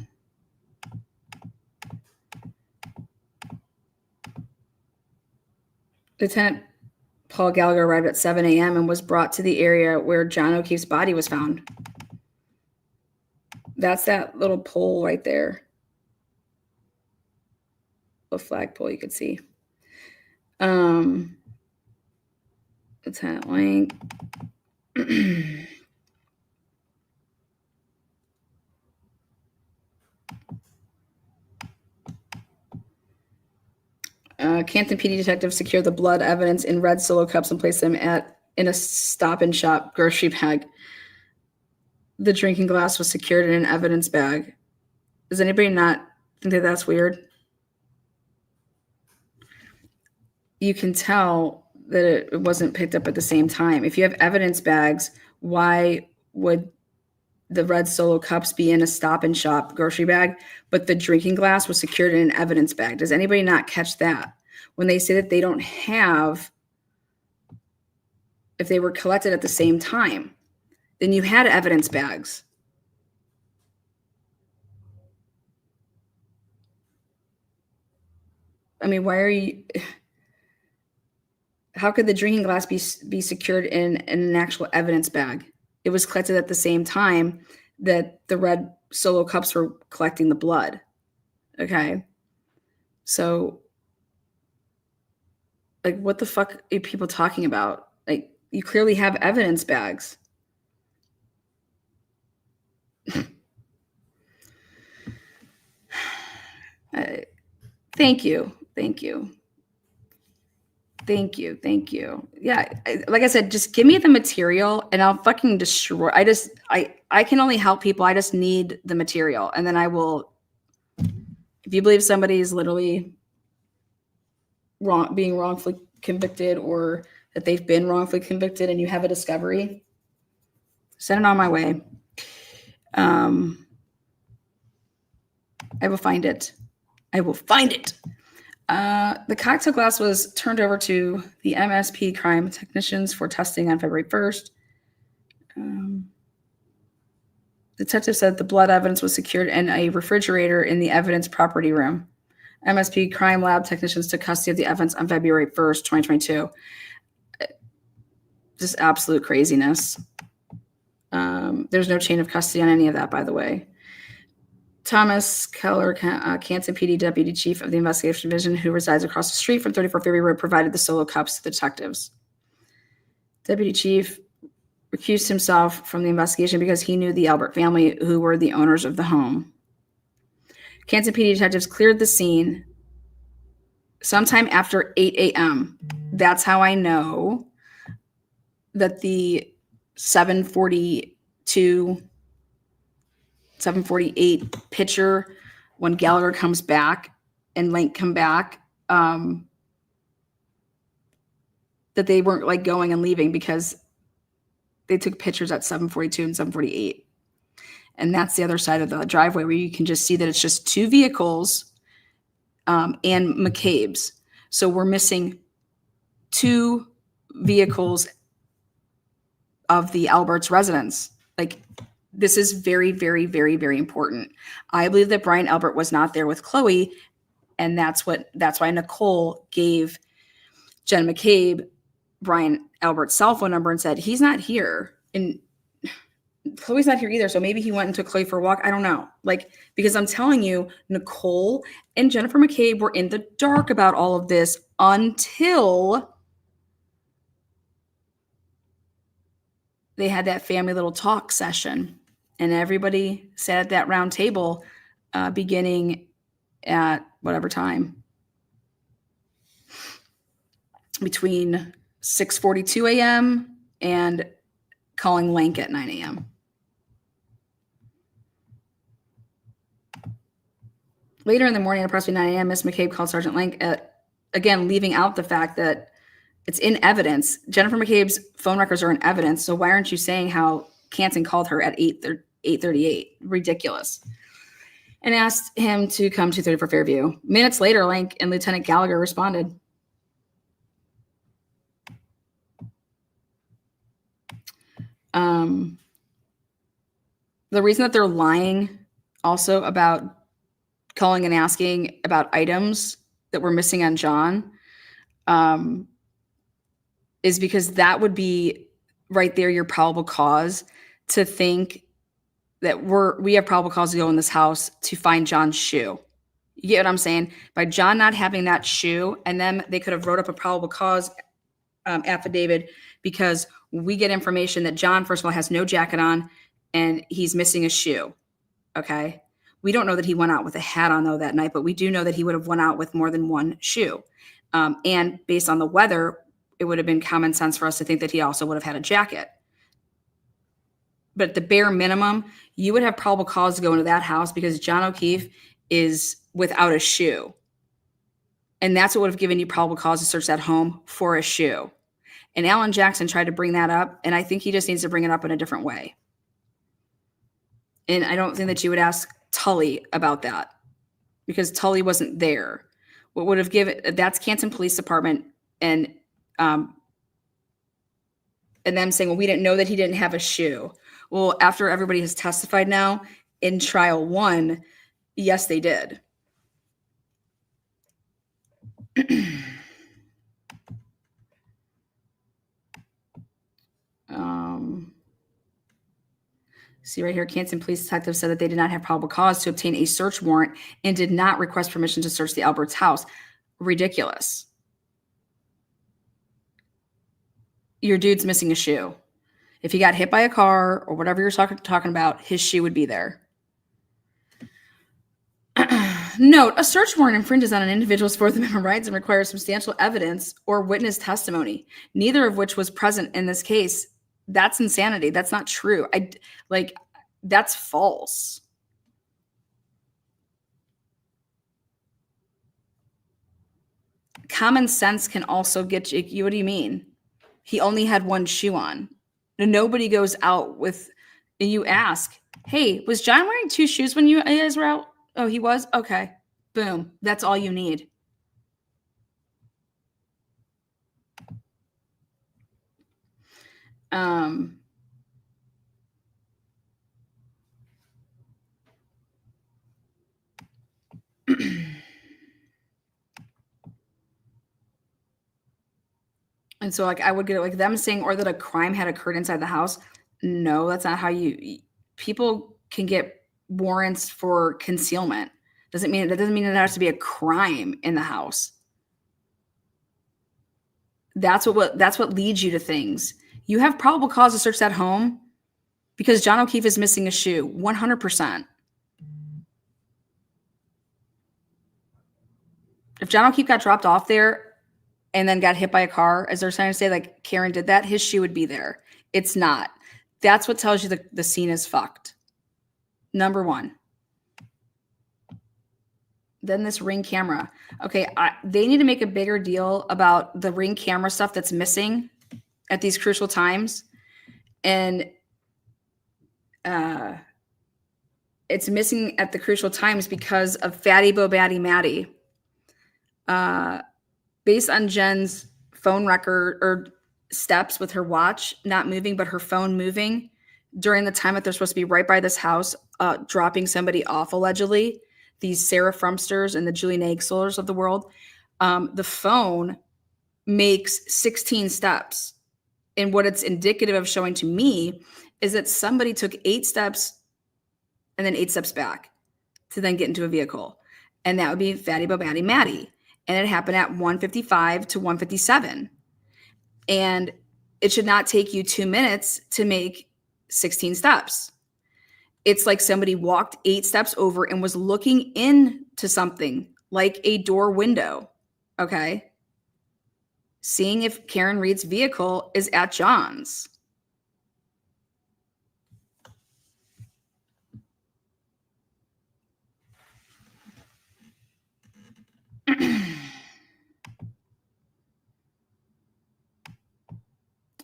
Lieutenant Paul Gallagher arrived at 7 a.m. and was brought to the area where John O'Keefe's body was found. That's that little pole right there. The flagpole you could see. Lieutenant Lang. Canton PD detectives secured the blood evidence in red Solo cups and placed them in a Stop and Shop grocery bag. The drinking glass was secured in an evidence bag. Does anybody not think that that's weird? You can tell that it wasn't picked up at the same time. If you have evidence bags, why would the red Solo cups be in a Stop and Shop grocery bag, but the drinking glass was secured in an evidence bag? Does anybody not catch that? When they say that they don't have, if they were collected at the same time, then you had evidence bags. I mean, why are you, how could the drinking glass be secured in an actual evidence bag? It was collected at the same time that the red Solo cups were collecting the blood. Okay. So, like, what the fuck are people talking about? Like, you clearly have evidence bags. Thank you. Yeah, like I said, just give me the material and I'll fucking destroy. I can only help people. I just need the material, and then I will. If you believe somebody is literally being wrongfully convicted, or that they've been wrongfully convicted, and you have a discovery, send it on my way. I will find it. The cocktail glass was turned over to the MSP crime technicians for testing on February 1st. Detective said the blood evidence was secured in a refrigerator in the evidence property room. MSP crime lab technicians took custody of the evidence on February 1st, 2022. Just absolute craziness. There's no chain of custody on any of that, by the way. Thomas Keller, Canton PD Deputy Chief of the Investigation Division, who resides across the street from 34 Ferry Road, provided the Solo cups to the detectives. Deputy Chief recused himself from the investigation because he knew the Albert family, who were the owners of the home. Canton PD detectives cleared the scene sometime after 8 a.m. That's how I know that the 748 picture, when Gallagher comes back and Link come back, that they weren't like going and leaving, because they took pictures at 7:42 and 7:48. And that's the other side of the driveway where you can just see that it's just two vehicles and McCabe's. So we're missing two vehicles of the Albert's residence. Like, this is very, very, very, very important. I believe that Brian Albert was not there with Chloe, and that's why Nicole gave Jen McCabe Brian Albert's cell phone number and said, he's not here. And Chloe's not here either, so maybe he went and took Chloe for a walk. I don't know. Like, because I'm telling you, Nicole and Jennifer McCabe were in the dark about all of this until they had that family little talk session, and everybody sat at that round table beginning at whatever time, between 6:42 a.m. and calling Lank at 9 a.m. Later in the morning, at approximately 9 a.m., Miss McCabe called Sergeant Lank, again, leaving out the fact that it's in evidence. Jennifer McCabe's phone records are in evidence, so why aren't you saying how Canton called her at 8:38? Ridiculous. And asked him to come to 2:30 for Fairview. Minutes later, Lank and Lieutenant Gallagher responded. The reason that they're lying also about calling and asking about items that were missing on John is because that would be right there your probable cause to think that we have probable cause to go in this house to find John's shoe. You get what I'm saying? By John not having that shoe, and then they could have wrote up a probable cause affidavit because we get information that John, first of all, has no jacket on and he's missing a shoe. Okay. We don't know that he went out with a hat on though that night, but we do know that he would have went out with more than one shoe. And based on the weather, it would have been common sense for us to think that he also would have had a jacket. But at the bare minimum, you would have probable cause to go into that house because John O'Keefe is without a shoe. And that's what would have given you probable cause to search that home for a shoe. And Alan Jackson tried to bring that up, and I think he just needs to bring it up in a different way. And I don't think that you would ask Tully about that because Tully wasn't there. What would have given, that's Canton Police Department and them saying, well, we didn't know that he didn't have a shoe. Well, after everybody has testified now in trial 1, yes, they did. See right here, Canton Police Detective said that they did not have probable cause to obtain a search warrant and did not request permission to search the Alberts house. Ridiculous. Your dude's missing a shoe. If he got hit by a car or whatever you're talking about, his shoe would be there. Note, a search warrant infringes on an individual's Fourth Amendment rights and requires substantial evidence or witness testimony, neither of which was present in this case. That's insanity. That's not true. That's false. Common sense can also get you. What do you mean? He only had one shoe on. Nobody goes out with, and you ask, hey, was John wearing 2 shoes when you guys were out? Oh, he was? Okay. Boom. That's all you need. And so I would get like them saying, or that a crime had occurred inside the house. No, that's not how people can get warrants for concealment. That doesn't mean it has to be a crime in the house. That's what leads you to things. You have probable cause to search that home because John O'Keefe is missing a shoe, 100%. If John O'Keefe got dropped off there and then got hit by a car, as they're trying to say, like Karen did that, his shoe would be there. It's not. That's what tells you the scene is fucked. Number 1. Then this Ring camera. Okay, they need to make a bigger deal about the Ring camera stuff that's missing at these crucial times. And it's missing at the crucial times because of Fatty Bo Batty Maddie. Based on Jen's phone record or steps with her watch not moving, but her phone moving during the time that they're supposed to be right by this house, dropping somebody off allegedly, these Sarah Frumsters and the Julie Nagslers of the world, the phone makes 16 steps. And what it's indicative of showing to me is that somebody took 8 steps and then 8 steps back to then get into a vehicle. And that would be Fatty Bobatti Maddie. And it happened at 1:55 to 1:57. And it should not take you 2 minutes to make 16 steps. It's like somebody walked 8 steps over and was looking into something like a door window. Okay. Seeing if Karen Reed's vehicle is at John's.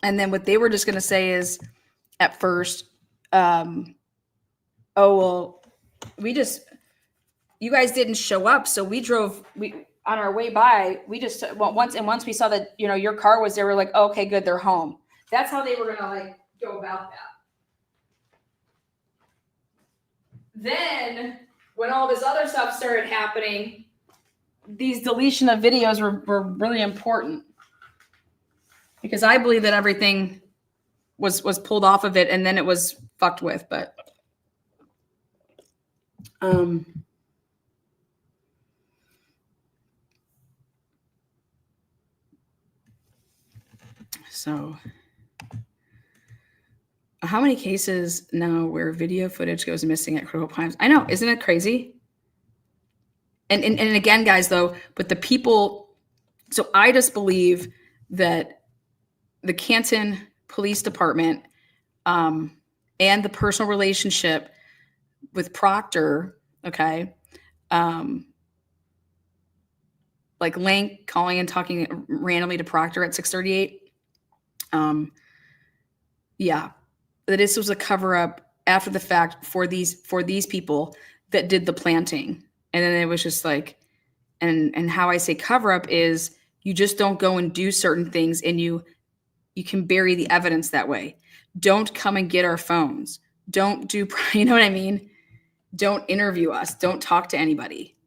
And then what they were just going to say is at first, oh, well, you guys didn't show up. So we on our way by, once we saw that, your car was there, we're like, oh, okay, good. They're home. That's how they were going to like go about that. Then when all this other stuff started happening, these deletion of videos were really important. Because I believe that everything was pulled off of it and then it was fucked with, but so how many cases now where video footage goes missing at critical times? I know, isn't it crazy? And again, guys, though, but the people, so I just believe that the Canton Police Department and the personal relationship with Proctor, okay, like Lank calling and talking randomly to Proctor at 6:38, yeah, that this was a cover up after the fact for these people that did the planting, and then it was just like, and how I say cover up is you just don't go and do certain things, and you can bury the evidence that way. Don't come and get our phones. Don't do, you know what I mean? Don't interview us. Don't talk to anybody.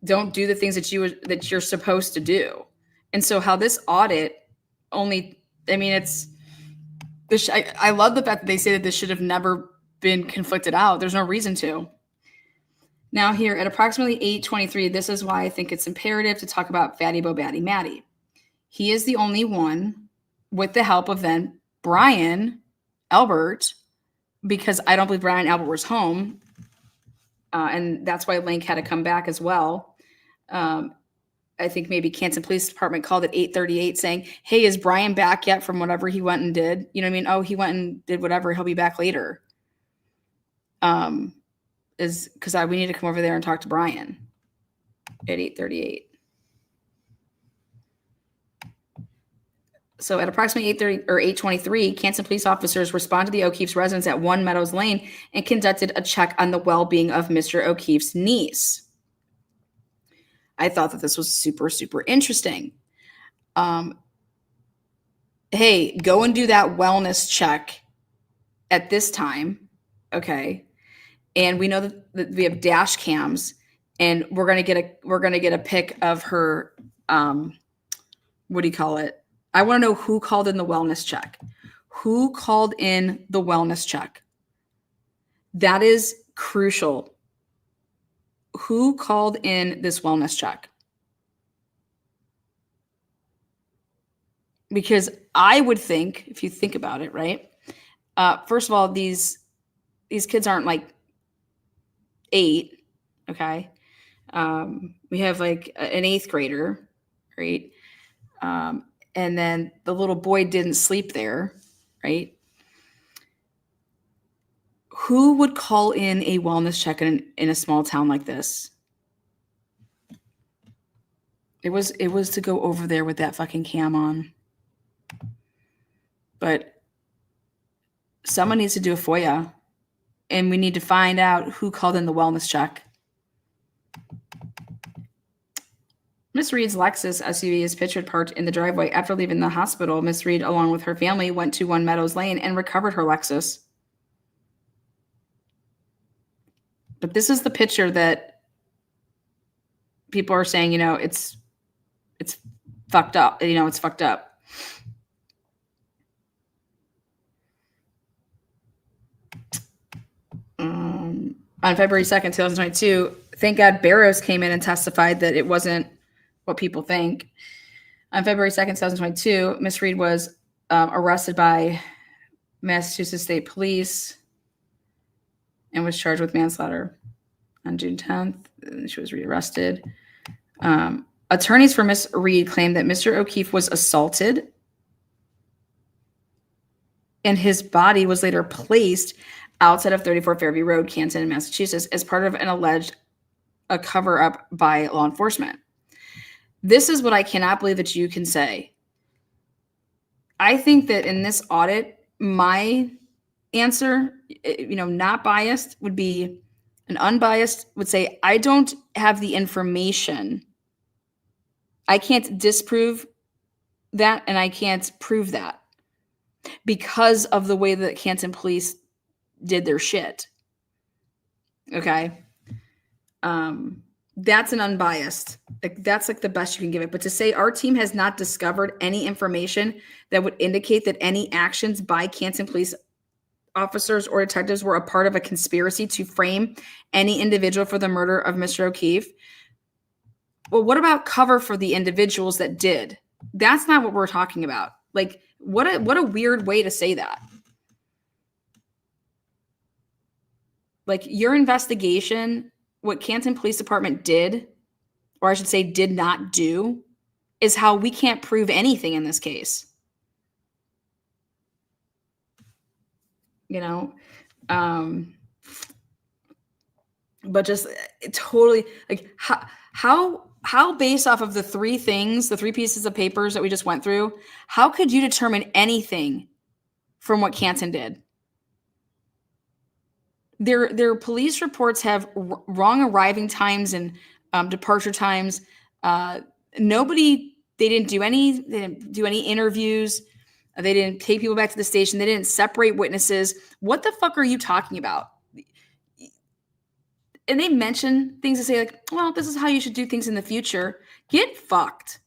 Don't do the things that you're supposed to do. And so how this audit only, I mean, I love the fact that they say that this should have never been conflicted out. There's no reason to. Now here at approximately 8:23, this is why I think it's imperative to talk about Fatty Bobatti Maddie. He is the only one, with the help of then Brian Albert, because I don't believe Brian Albert was home. And that's why Link had to come back as well. I think maybe Canton Police Department called at 8:38 saying, hey, is Brian back yet from whatever he went and did? You know what I mean? Oh, he went and did whatever. He'll be back later. Is because we need to come over there and talk to Brian at 8:38. So at approximately 8:30 or 8:23, Canton police officers responded to the O'Keefe's residence at 1 Meadows Lane and conducted a check on the well-being of Mr. O'Keefe's niece. I thought that this was super, super interesting. Hey, go and do that wellness check at this time, okay? And we know that we have dash cams, and we're gonna get a pic of her. What do you call it? I want to know who called in the wellness check. Who called in the wellness check? That is crucial. Who called in this wellness check? Because I would think, if you think about it, right? First of all, these kids aren't like 8, okay? We have like an 8th grader, right? And then the little boy didn't sleep there, right? Who would call in a wellness check in a small town like this? It was to go over there with that fucking cam on. But someone needs to do a FOIA, and we need to find out who called in the wellness check. Miss Reed's Lexus SUV is pictured parked in the driveway. After leaving the hospital, Miss Reed, along with her family, went to 1 Meadows Lane and recovered her Lexus. But this is the picture that people are saying, it's fucked up. It's fucked up. on February 2nd, 2022, thank God Barrows came in and testified that it wasn't what people think. On February 2nd, 2022, Miss Reed was arrested by Massachusetts State Police and was charged with manslaughter. On June 10th, she was rearrested. Attorneys for Miss Reed claimed that Mr. O'Keefe was assaulted and his body was later placed outside of 34 Fairview Road, Canton, Massachusetts, as part of an alleged cover-up by law enforcement. This is what I cannot believe that you can say. I think that in this audit, my answer, not biased, would be an unbiased would say, I don't have the information. I can't disprove that, and I can't prove that because of the way that Canton police did their shit. Okay. That's an unbiased. That's like the best you can give it. But to say our team has not discovered any information that would indicate that any actions by Canton police officers or detectives were a part of a conspiracy to frame any individual for the murder of Mr. O'Keefe. Well, what about cover for the individuals that did? That's not what we're talking about. Like, what a weird way to say that. Like, your investigation, what Canton Police Department did, or I should say did not do, is how we can't prove anything in this case. But just totally like how based off of the three pieces of papers that we just went through, how could you determine anything from what Canton did? Their police reports have wrong arriving times and departure times. They didn't do any interviews. They didn't take people back to the station. They didn't separate witnesses. What the fuck are you talking about? And they mention things to say like, well, this is how you should do things in the future. Get fucked.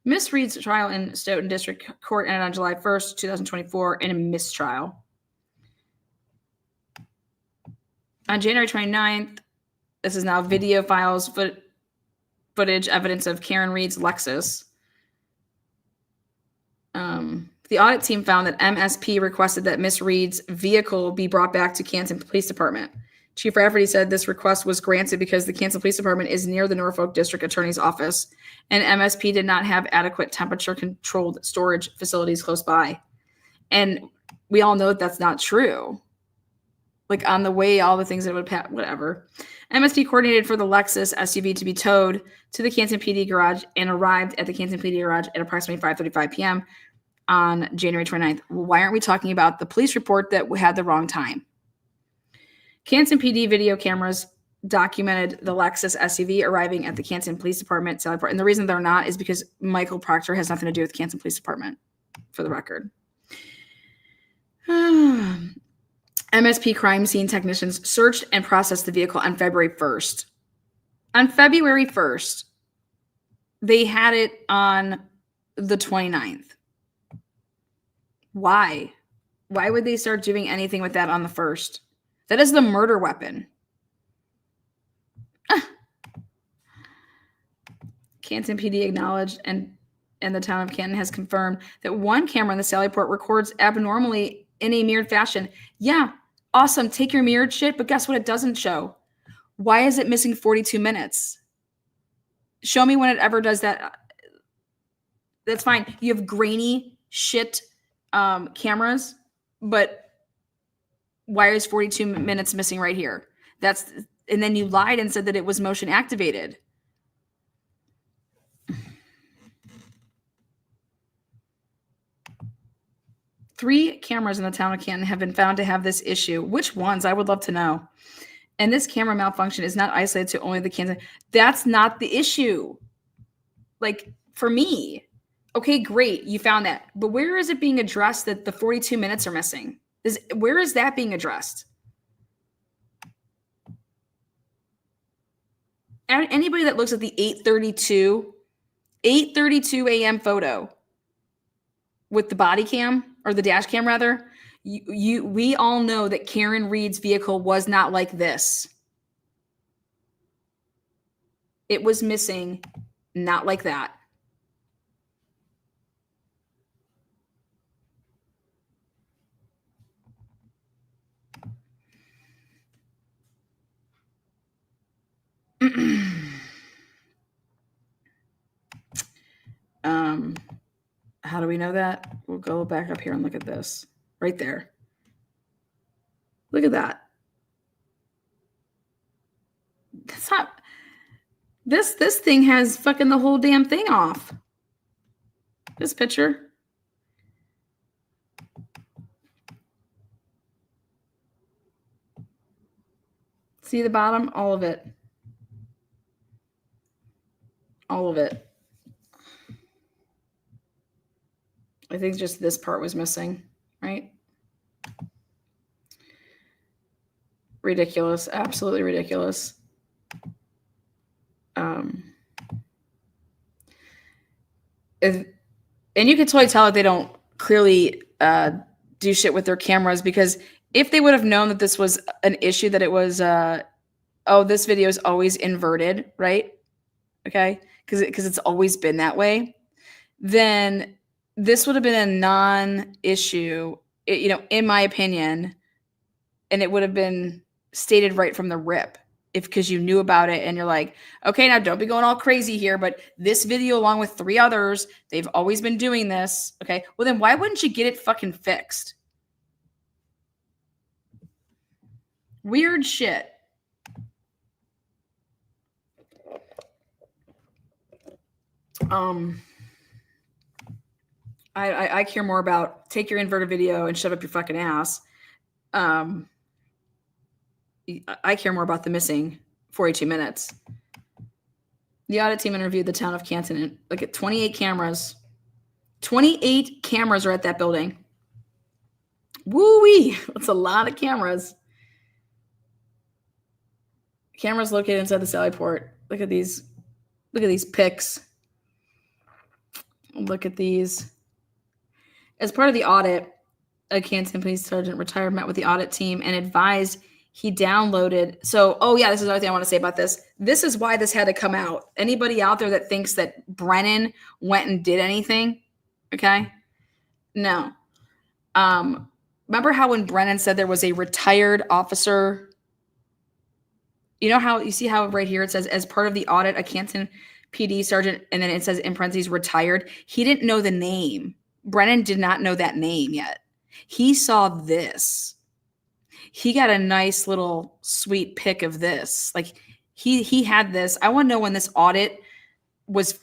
Miss Reed's trial in Stoughton District Court ended on July 1st, 2024 in a mistrial. On January 29th, this is now video files, footage, evidence of Karen Reed's Lexus. The audit team found that MSP requested that Miss Reed's vehicle be brought back to Canton Police Department. Chief Rafferty said this request was granted because the Canton Police Department is near the Norfolk District Attorney's office, and MSP did not have adequate temperature-controlled storage facilities close by. And we all know that that's not true. Like, on the way, all the things that would happen, whatever. MSP coordinated for the Lexus SUV to be towed to the Canton PD garage and arrived at the Canton PD garage at approximately 5:35 p.m. on January 29th. Why aren't we talking about the police report that had the wrong time? Canton PD video cameras documented the Lexus SUV arriving at the Canton Police Department Sally Port. And the reason they're not is because Michael Proctor has nothing to do with Canton Police Department, for the record. MSP crime scene technicians searched and processed the vehicle on February 1st. On February 1st, they had it on the 29th. Why? Why would they start doing anything with that on the 1st? That is the murder weapon. Canton PD acknowledged and the town of Canton has confirmed that one camera in the Sallyport records abnormally in a mirrored fashion. Yeah, awesome. Take your mirrored shit, but guess what it doesn't show? Why is it missing 42 minutes? Show me when it ever does that. That's fine. You have grainy shit cameras, but why is 42 minutes missing right here? And then you lied and said that it was motion activated. Three cameras in the town of Canton have been found to have this issue. Which ones? I would love to know. And this camera malfunction is not isolated to only the Canton. That's not the issue. Like, for me, okay, great, you found that. But where is it being addressed that the 42 minutes are missing? Where is that being addressed? Anybody that looks at the 8:32 a.m. photo with the body cam, or the dash cam rather, we all know that Karen Reed's vehicle was not like this. it was missing, not like that. How do we know that? We'll go back up here and look at this right there. Look at that. That's not, this thing has fucking the whole damn thing off. This picture. See the bottom? All of it. All of it. I think just this part was missing, right? Ridiculous. Absolutely ridiculous. And you can totally tell that they don't clearly do shit with their cameras, because if they would have known that this was an issue, that it was, oh, this video is always inverted, right? Okay, because it's always been that way, then this would have been a non-issue, you know, in my opinion, and it would have been stated right from the rip, if because you knew about it and you're like, okay, now don't be going all crazy here, but this video along with 3 others, they've always been doing this. Okay, well then why wouldn't you get it fucking fixed? Weird shit. I care more about take your inverted video and shove up your fucking ass. I care more about the missing 42 minutes. The audit team interviewed the town of Canton and look at 28 cameras. 28 cameras are at that building. Woo-wee. That's a lot of cameras. Cameras located inside the Sally Port. Look at these. Look at these pics. Look at these. As part of the audit, a Canton police sergeant retired met with the audit team and advised he downloaded. So, oh yeah, this is another thing I want to say about this. This is why this had to come out. Anybody out there that thinks that Brennan went and did anything, okay? No. Remember how when Brennan said there was a retired officer? You know how you see how right here it says as part of the audit, a Canton PD sergeant, and then it says in parentheses retired. He didn't know the name. Brennan did not know that name yet. He saw this. He got a nice little sweet pic of this. Like he had this. I want to know when this audit was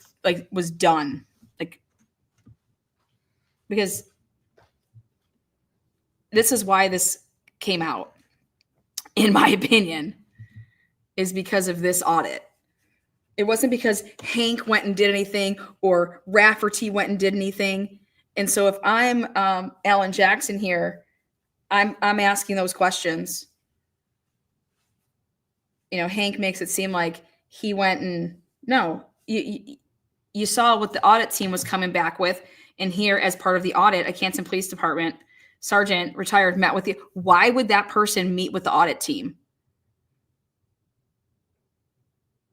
done. Like, because this is why this came out, in my opinion, is because of this audit. It wasn't because Hank went and did anything or Rafferty went and did anything. And so if I'm Alan Jackson here, I'm asking those questions. You know, Hank makes it seem like he went and no, you saw what the audit team was coming back with. And here, as part of the audit, a Canton Police Department sergeant retired met with you. Why would that person meet with the audit team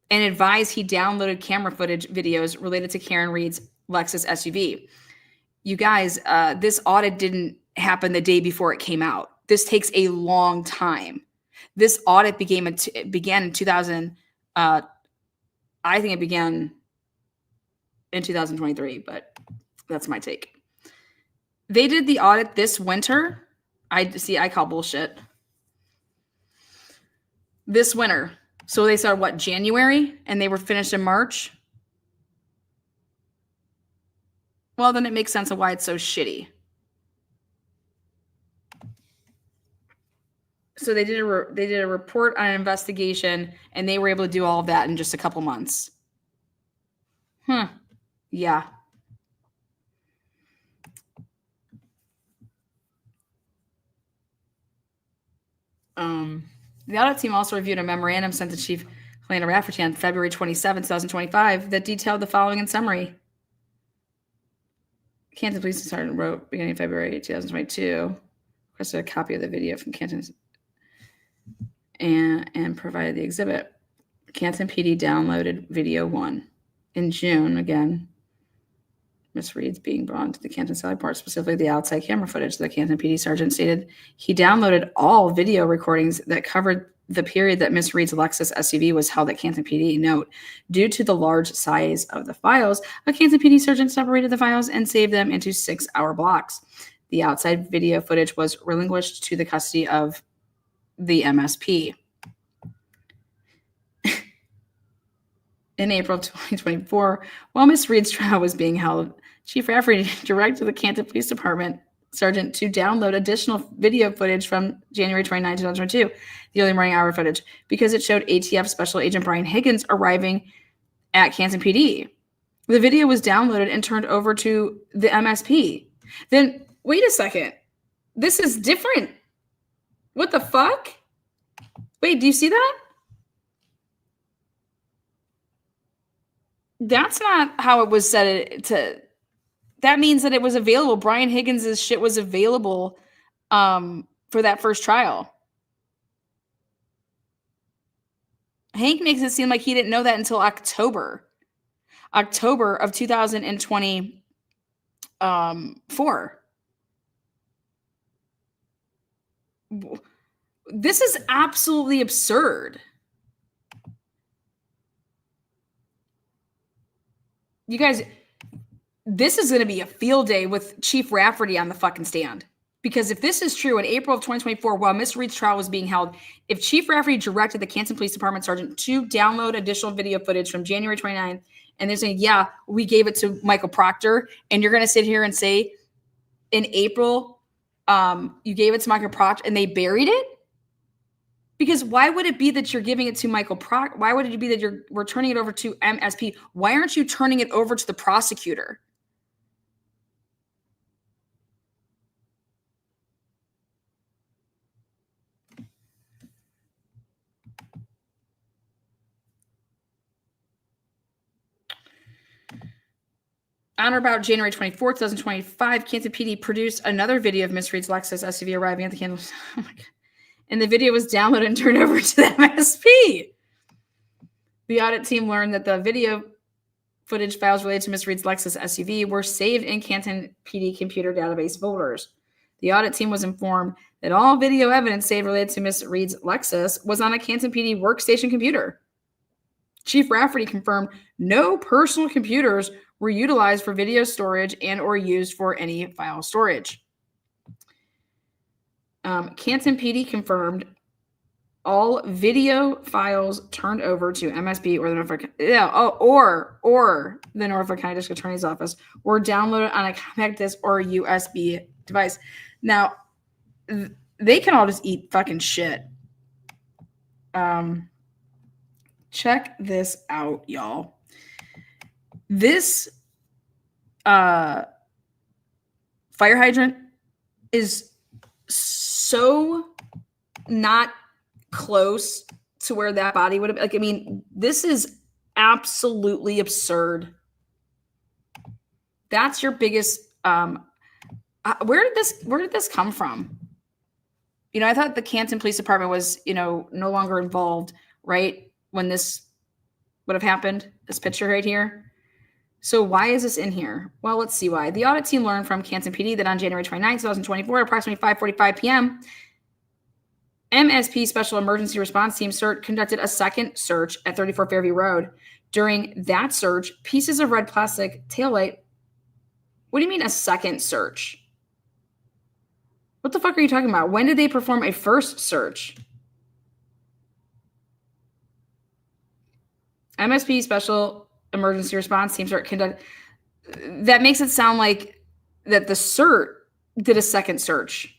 and advise he downloaded camera footage videos related to Karen Reed's Lexus SUV? You guys, this audit didn't happen the day before it came out. This takes a long time. This audit began in 2000. I think it began in 2023, but that's my take. They did the audit this winter. I call bullshit. This winter. So they started what, January, and they were finished in March. Well, then it makes sense of why it's so shitty. So they did a report on an investigation, and they were able to do all of that in just a couple months. Yeah. The audit team also reviewed a memorandum sent to Chief Helena Rafferty on February 27, 2025 that detailed the following in summary. Canton Police Sergeant wrote beginning of February 2022, requested a copy of the video from Canton and provided the exhibit. Canton PD downloaded video 1. In June, again, Miss Reed's being brought to the Canton Sally part, specifically the outside camera footage. The Canton PD sergeant stated he downloaded all video recordings that covered the period that Miss Reed's Lexus SUV was held at Canton PD. Note, due to the large size of the files, a Canton PD sergeant separated the files and saved them into 6-hour blocks. The outside video footage was relinquished to the custody of the MSP. In April 2024, while Miss Reed's trial was being held, Chief Rafferty directed the Canton Police Department sergeant to download additional video footage from January 29, 2022, the early morning hour footage, because it showed ATF Special Agent Brian Higgins arriving at Canton PD. The video was downloaded and turned over to the MSP. Then, wait a second. This is different. What the fuck? Wait, do you see that? That's not how it was set to. That means that it was available. Brian Higgins' shit was available for that first trial. Hank makes it seem like he didn't know that until October of 2024. This is absolutely absurd. You guys, this is going to be a field day with Chief Rafferty on the fucking stand. Because if this is true, in April of 2024, while Miss Reed's trial was being held, if Chief Rafferty directed the Canton Police Department sergeant to download additional video footage from January 29th, and they're saying, yeah, we gave it to Michael Proctor, and you're going to sit here and say, in April, you gave it to Michael Proctor, and they buried it? Because why would it be that you're giving it to Michael Proctor? Why would it be that we're turning it over to MSP? Why aren't you turning it over to the prosecutor? On or about January 24th, 2025, Canton PD produced another video of Miss Reed's Lexus SUV arriving at the Canton. Oh my God. And the video was downloaded and turned over to the MSP. The audit team learned that the video footage files related to Miss Reed's Lexus SUV were saved in Canton PD computer database folders. The audit team was informed that all video evidence saved related to Miss Reed's Lexus was on a Canton PD workstation computer. Chief Rafferty confirmed no personal computers were utilized for video storage and or used for any file storage. Canton PD confirmed all video files turned over to MSP or the Norfolk County District Attorney's Office were downloaded on a compact disc or USB device. Now, they can all just eat fucking shit. Check this out, y'all. This fire hydrant is so not close to where that body would have been. Like, I mean, this is absolutely absurd. That's your biggest where did this come from? You know, I thought the Canton Police Department was, you know, no longer involved, right? When this would have happened, this picture right here. So why is this in here? Well, let's see why. The audit team learned from Canton PD that on January 29, 2024, at approximately 5:45 p.m., MSP Special Emergency Response Team CERT conducted a second search at 34 Fairview Road. During that search, pieces of red plastic taillight. What do you mean a second search? What the fuck are you talking about? When did they perform a first search? MSP Special Emergency Response Team CERT conduct. That makes it sound like that the CERT did a second search.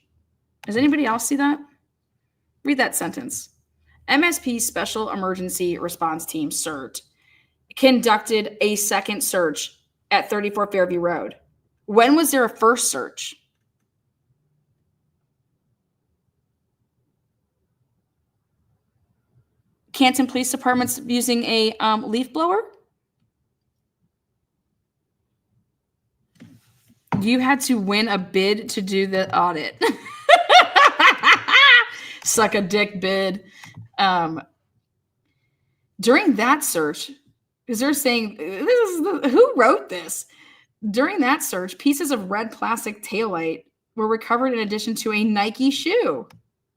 Does anybody else see that? Read that sentence. MSP Special Emergency Response Team CERT conducted a second search at 34 Fairview Road. When was there a first search? Canton Police Department's using a leaf blower? You had to win a bid to do the audit. Suck a dick bid. During that search, because they're saying, who wrote this? During that search, pieces of red plastic taillight were recovered in addition to a Nike shoe.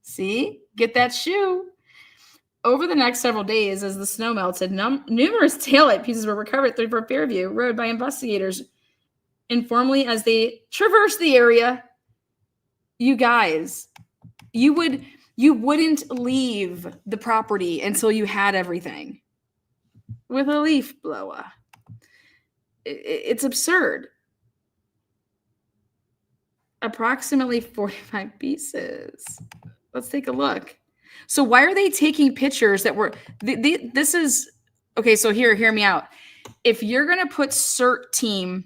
See? Get that shoe. Over the next several days, as the snow melted, numerous taillight pieces were recovered at 34 Fairview Road by investigators informally as they traversed the area. You guys, you wouldn't leave the property until you had everything with a leaf blower. It's absurd. Approximately 45 pieces. Let's take a look. So why are they taking pictures that were, this is, okay, so hear me out. If you're going to put CERT team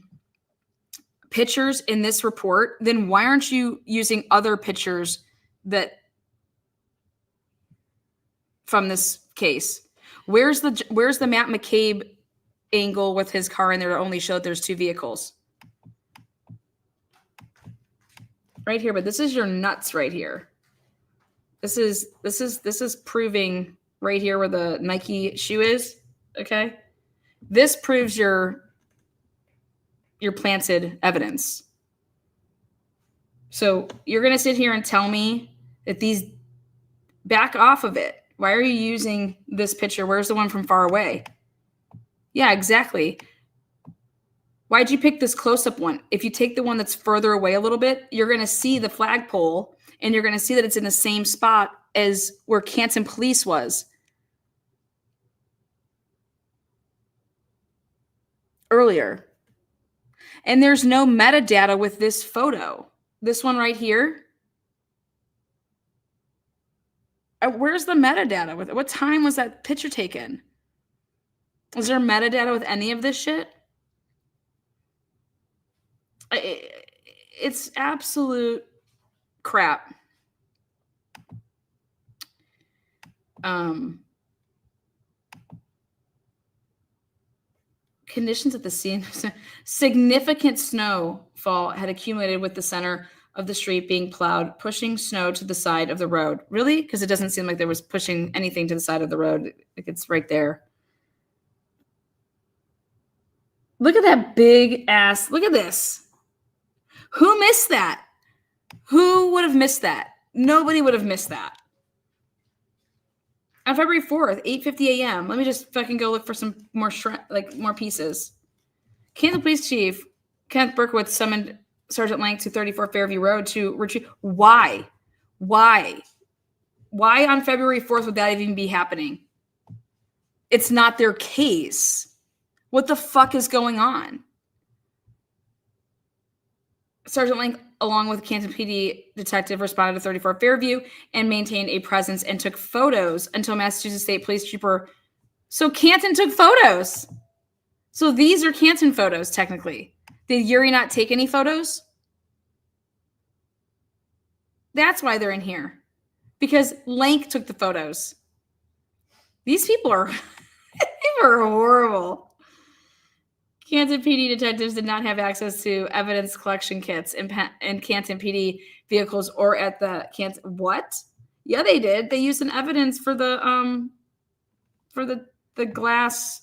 pictures in this report, then why aren't you using other pictures that from this case? Where's the Matt McCabe angle with his car in there that only showed there's two vehicles? Right here, but this is your nuts right here. This is proving right here where the Nike shoe is, okay? This proves your planted evidence. So you're going to sit here and tell me that these, back off of it. Why are you using this picture? Where's the one from far away? Yeah, exactly. Why'd you pick this close-up one? If you take the one that's further away a little bit, you're going to see the flagpole, and you're going to see that it's in the same spot as where Canton Police was earlier. And there's no metadata with this photo. This one right here. Where's the metadata with it? What time was that picture taken? Is there metadata with any of this shit? It's absolute crap. Conditions at the scene. Significant snowfall had accumulated with the center of the street being plowed, pushing snow to the side of the road. Really? Because it doesn't seem like there was pushing anything to the side of the road. Like it's right there. Look at that big ass. Look at this. Who missed that? Who would have missed that? Nobody would have missed that. On February 4th, 8:50 a.m. Let me just fucking go look for some more more pieces. Canton Police Chief Kenneth Berkowitz summoned Sergeant Lang to 34 Fairview Road to retrieve. Why? Why on February 4th would that even be happening? It's not their case. What the fuck is going on? Sergeant Lang, along with Canton PD detective, responded to 34 Fairview and maintained a presence and took photos until Massachusetts State Police Trooper. So Canton took photos. So these are Canton photos, technically. Did Yuri not take any photos? That's why they're in here. Because Lank took the photos. These people are, horrible. Canton PD detectives did not have access to evidence collection kits in Canton PD vehicles or at the Canton. What? Yeah, they did. They used an evidence for the glass.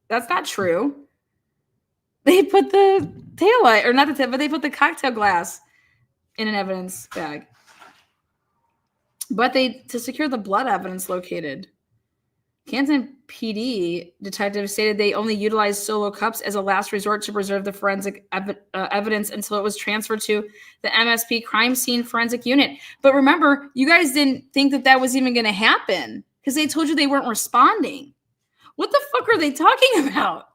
That's not true. They put the taillight, or not the tail, but they put the cocktail glass in an evidence bag. But to secure the blood evidence located. Canton PD detectives stated they only utilized solo cups as a last resort to preserve the forensic evidence until it was transferred to the MSP crime scene forensic unit. But remember, you guys didn't think that was even going to happen because they told you they weren't responding. What the fuck are they talking about?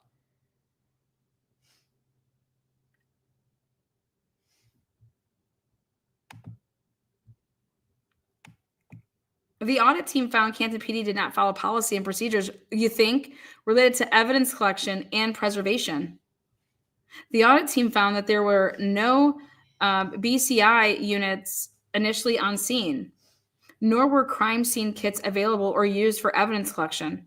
The audit team found Canton PD did not follow policy and procedures, you think, related to evidence collection and preservation. The audit team found that there were no BCI units initially on scene, nor were crime scene kits available or used for evidence collection.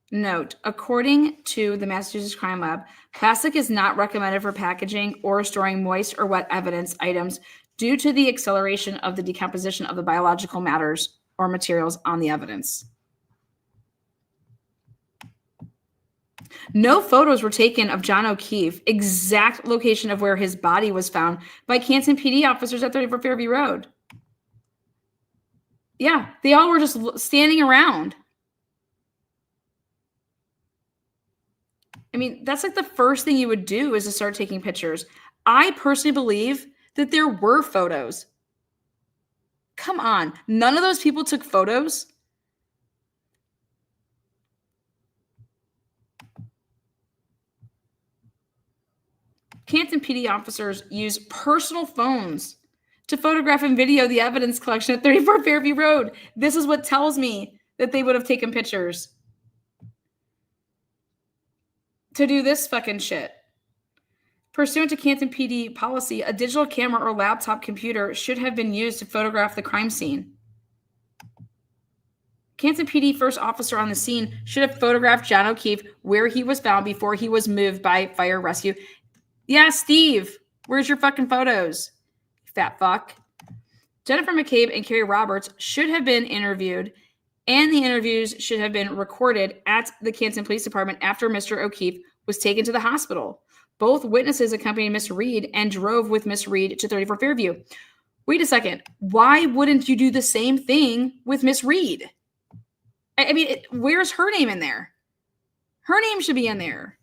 Note, according to the Massachusetts Crime Lab, plastic is not recommended for packaging or storing moist or wet evidence items due to the acceleration of the decomposition of the biological matters. or materials on the evidence. No photos were taken of John O'Keefe, exact location of where his body was found, by Canton PD officers at 34 Fairview Road. Yeah, they all were just standing around. I mean, that's like the first thing you would do is to start taking pictures. I personally believe that there were photos. Come on. None of those people took photos. Canton PD officers use personal phones to photograph and video the evidence collection at 34 Fairview Road. This is what tells me that they would have taken pictures. To do this fucking shit. Pursuant to Canton PD policy, a digital camera or laptop computer should have been used to photograph the crime scene. Canton PD first officer on the scene should have photographed John O'Keefe where he was found before he was moved by fire rescue. Yeah, Steve, where's your fucking photos? Fat fuck. Jennifer McCabe and Carrie Roberts should have been interviewed, and the interviews should have been recorded at the Canton Police Department after Mr. O'Keefe was taken to the hospital. Both witnesses accompanied Miss Reed and drove with Miss Reed to 34 Fairview. Wait a second. Why wouldn't you do the same thing with Miss Reed? I mean, where's her name in there? Her name should be in there.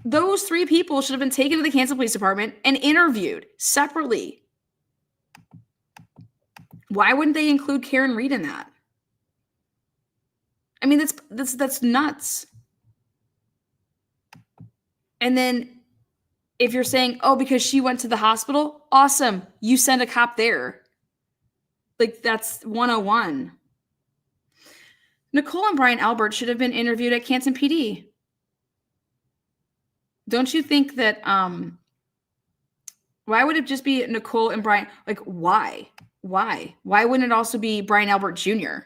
Those three people should have been taken to the Canton Police Department and interviewed separately. Why wouldn't they include Karen Reed in that? I mean, that's nuts. And then if you're saying, oh, because she went to the hospital, awesome. You send a cop there. Like, that's 101. Nicole and Brian Albert should have been interviewed at Canton PD. Don't you think that, why would it just be Nicole and Brian? Like, why? Why wouldn't it also be Brian Albert Jr.?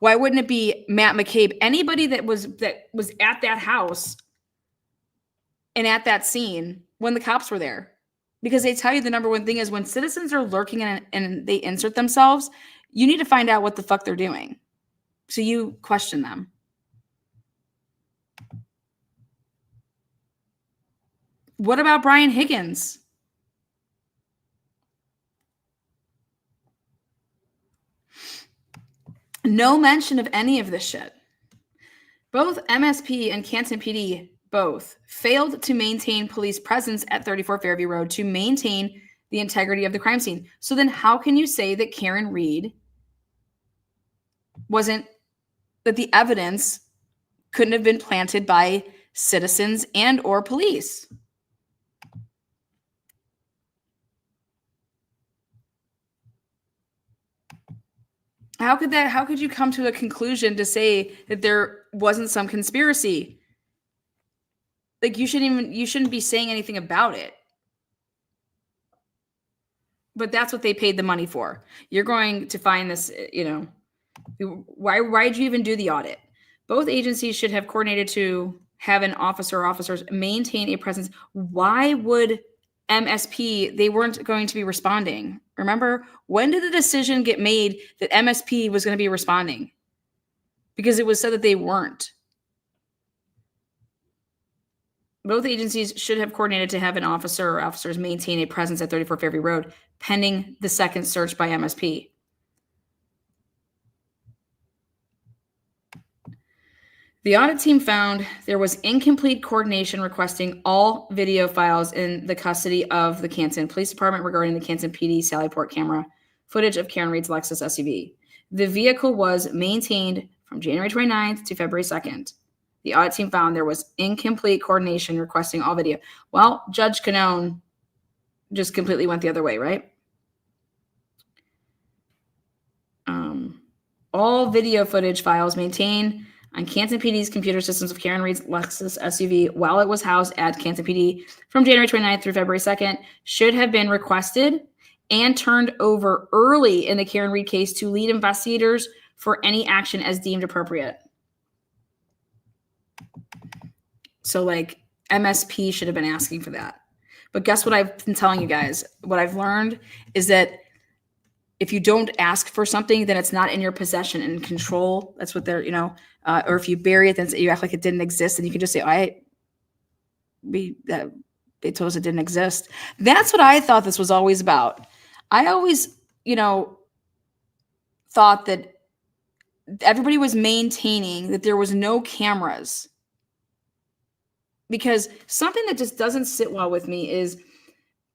Why wouldn't it be Matt McCabe? Anybody that was at that house and at that scene when the cops were there. Because they tell you the number one thing is when citizens are lurking and they insert themselves, you need to find out what the fuck they're doing. So you question them. What about Brian Higgins? No mention of any of this shit. Both MSP and Canton PD both failed to maintain police presence at 34 Fairview Road to maintain the integrity of the crime scene. So then how can you say that Karen Reed that the evidence couldn't have been planted by citizens and or police? How could you come to a conclusion to say that there wasn't some conspiracy? Like, you shouldn't be saying anything about it. But that's what they paid the money for. You're going to find this, why did you even do the audit? Both agencies should have coordinated to have an officer or officers maintain a presence. Why would MSP, they weren't going to be responding? Remember, when did the decision get made that MSP was going to be responding? Because it was said that they weren't. Both agencies should have coordinated to have an officer or officers maintain a presence at 34 Fairview Road pending the second search by MSP. The audit team found there was incomplete coordination requesting all video files in the custody of the Canton Police Department regarding the Canton PD Sallyport camera footage of Karen Reed's Lexus SUV. The vehicle was maintained from January 29th to February 2nd. The audit team found there was incomplete coordination requesting all video. Well, Judge Cannone just completely went the other way, right? All video footage files maintained on Canton PD's computer systems of Karen Reed's Lexus SUV while it was housed at Canton PD from January 29th through February 2nd should have been requested and turned over early in the Karen Reed case to lead investigators for any action as deemed appropriate. So, like, MSP should have been asking for that. But guess what I've been telling you guys? What I've learned is that if you don't ask for something, then it's not in your possession and control. That's what they're, or if you bury it, then you act like it didn't exist, and you can just say, they told us it didn't exist. That's what I thought this was always about. I always, thought that everybody was maintaining that there was no cameras, because something that just doesn't sit well with me is,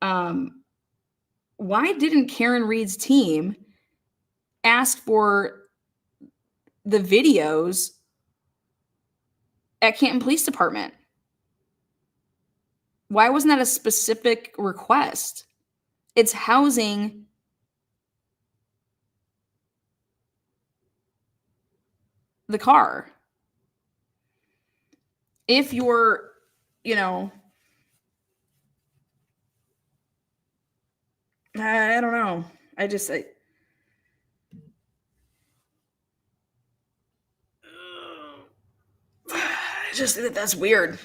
why didn't Karen Reed's team ask for the videos at Canton Police Department? Why wasn't that a specific request? It's housing the car. If you're, I don't know. I just think that's weird.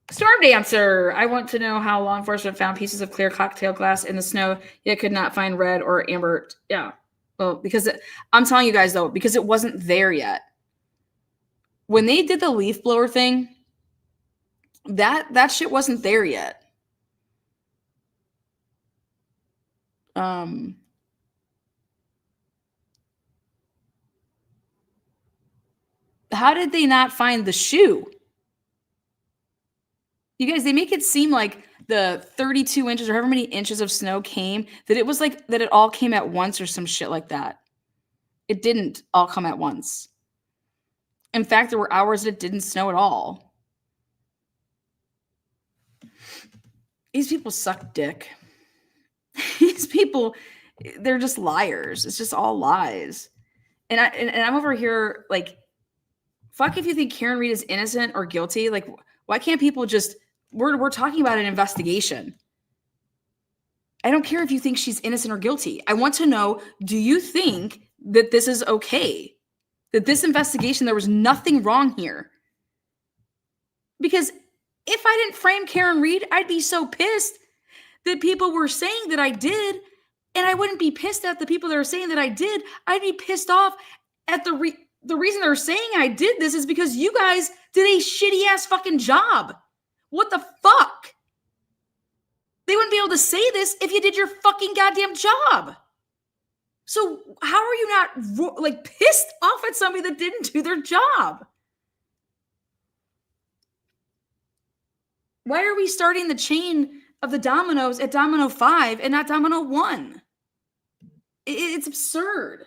Storm Dancer. I want to know how law enforcement found pieces of clear cocktail glass in the snow, yet could not find red or amber. Yeah. Well, because I'm telling you guys, though, because it wasn't there yet. When they did the leaf blower thing, that shit wasn't there yet. How did they not find the shoe? You guys, they make it seem like the 32 inches or however many inches of snow came, that it was like that it all came at once or some shit like that. It didn't all come at once. In fact, there were hours that it didn't snow at all. These people suck dick. These people, they're just liars. It's just all lies. And I'm over here like, fuck if you think Karen Reed is innocent or guilty. Like, why can't people just, we're talking about an investigation. I don't care if you think she's innocent or guilty. I want to know, do you think that this is okay? That this investigation, there was nothing wrong here? Because if I didn't frame Karen Reed, I'd be so pissed that people were saying that I did. And I wouldn't be pissed at the people that are saying that I did. I'd be pissed off at the reason they're saying I did this is because you guys did a shitty ass fucking job. What the fuck? They wouldn't be able to say this if you did your fucking goddamn job. So how are you not like pissed off at somebody that didn't do their job? Why are we starting the chain of the dominoes at domino 5 and not domino 1? It's absurd.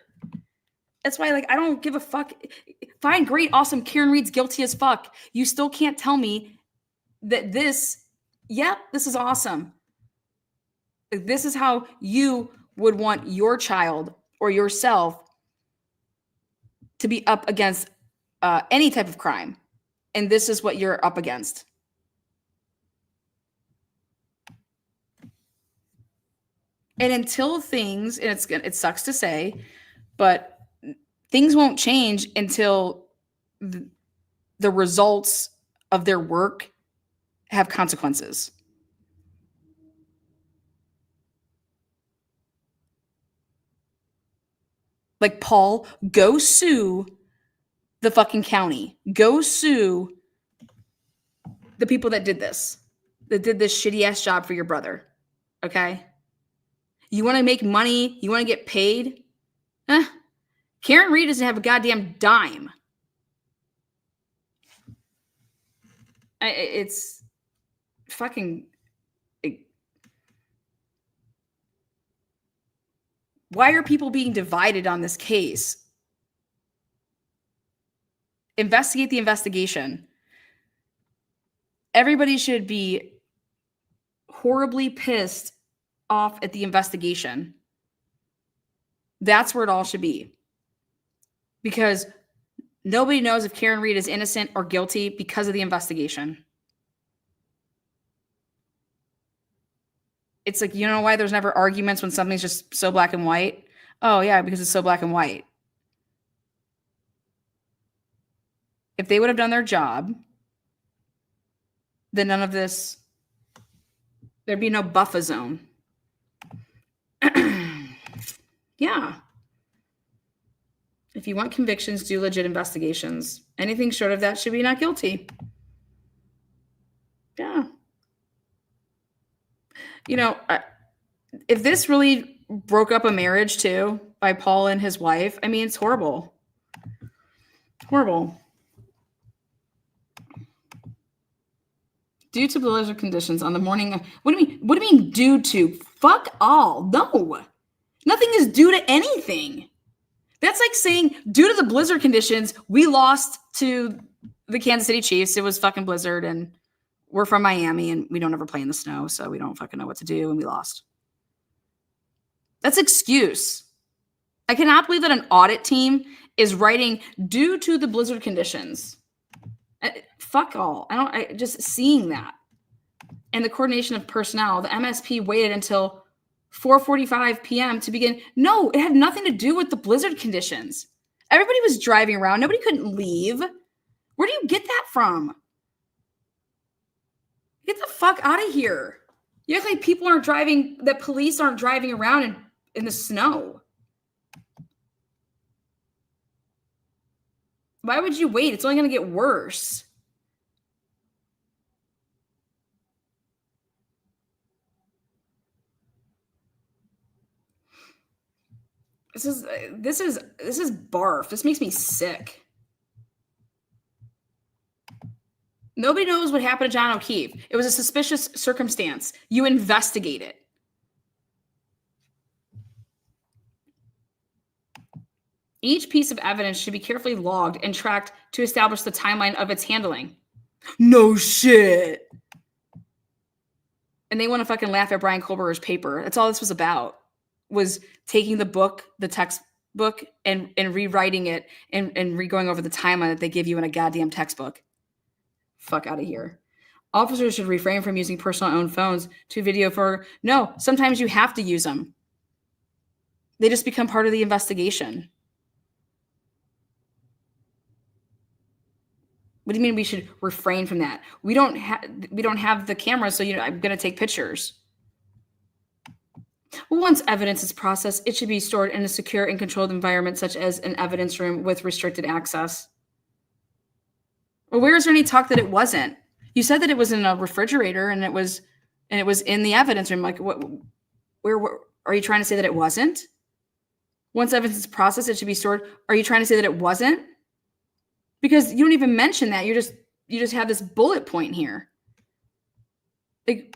That's why, like, I don't give a fuck. Fine, great, awesome. Karen Reed's guilty as fuck. You still can't tell me that this is awesome. This is how you would want your child or yourself to be up against any type of crime. And this is what you're up against. And until things, and it sucks to say, but things won't change until the results of their work have consequences. Like, Paul, go sue the fucking county. Go sue the people that did this shitty ass job for your brother. Okay? You want to make money? You want to get paid? Karen Reed doesn't have a goddamn dime. It's fucking... Why are people being divided on this case? Investigate the investigation. Everybody should be horribly pissed off at the investigation. That's where it all should be. Because nobody knows if Karen Reed is innocent or guilty because of the investigation. It's like, you know why there's never arguments when something's just so black and white? Oh, yeah, because it's so black and white. If they would have done their job, then none of this, there'd be no buffer zone. Yeah. If you want convictions, do legit investigations. Anything short of that should be not guilty. Yeah. You know, if this really broke up a marriage too by Paul and his wife, I mean, it's horrible. Horrible. Due to blizzard conditions on the morning of, what do you mean due to? Fuck all. No. Nothing is due to anything. That's like saying due to the blizzard conditions, we lost to the Kansas City Chiefs. It was fucking blizzard and we're from Miami and we don't ever play in the snow, so we don't fucking know what to do and we lost. That's excuse. I cannot believe that an audit team is writing due to the blizzard conditions. Fuck all. Just seeing that. And the coordination of personnel, the MSP waited until 4:45 p.m. to begin. No, it had nothing to do with the blizzard conditions. Everybody was driving around. Nobody couldn't leave. Where do you get that from? Get the fuck out of here. You act like people aren't driving, that police aren't driving around in the snow. Why would you wait? It's only going to get worse. This is barf. This makes me sick. Nobody knows what happened to John O'Keefe. It was a suspicious circumstance. You investigate it. Each piece of evidence should be carefully logged and tracked to establish the timeline of its handling. No shit. And they want to fucking laugh at Brian Kohlberger's paper. That's all this was about, was taking the book, the textbook, and rewriting it and re-going over the timeline that they give you in a goddamn textbook. Fuck out of here. Officers should refrain from using personal owned phones to video for... No, sometimes you have to use them. They just become part of the investigation. What do you mean we should refrain from that? We don't have the camera, so I'm going to take pictures. Well, once evidence is processed, it should be stored in a secure and controlled environment, such as an evidence room with restricted access. Well, where is there any talk that it wasn't? You said that it was in a refrigerator and it was in the evidence room. Like, what? Where are you trying to say that it wasn't? Once evidence is processed, it should be stored. Are you trying to say that it wasn't? Because you don't even mention that. You just have this bullet point here. Like,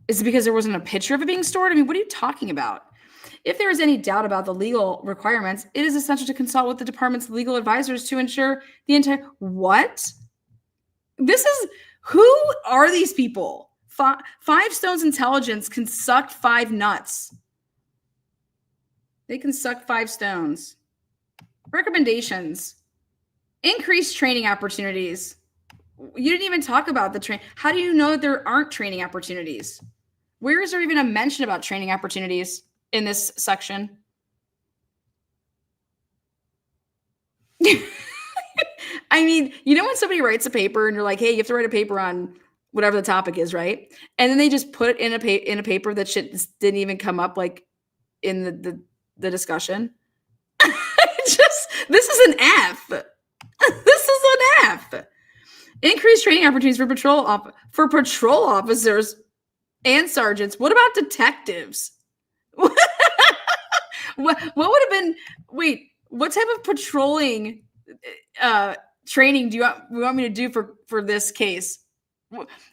is it because there wasn't a picture of it being stored? I mean, what are you talking about? If there is any doubt about the legal requirements, it is essential to consult with the department's legal advisors to ensure the entire... What? Who are these people? Five Stones Intelligence can suck 5 nuts. They can suck 5 stones. Recommendations. Increase training opportunities. You didn't even talk about the train. How do you know that there aren't training opportunities? Where is there even a mention about training opportunities in this section? I mean, you know when somebody writes a paper and you're like, hey, you have to write a paper on whatever the topic is, right? And then they just put it in a paper that shit didn't even come up like in the discussion. This is an F. This is an F. Increased training opportunities for patrol officers and sergeants. What about detectives? What would have been? Wait, what type of patrolling training do you want me to do for this case?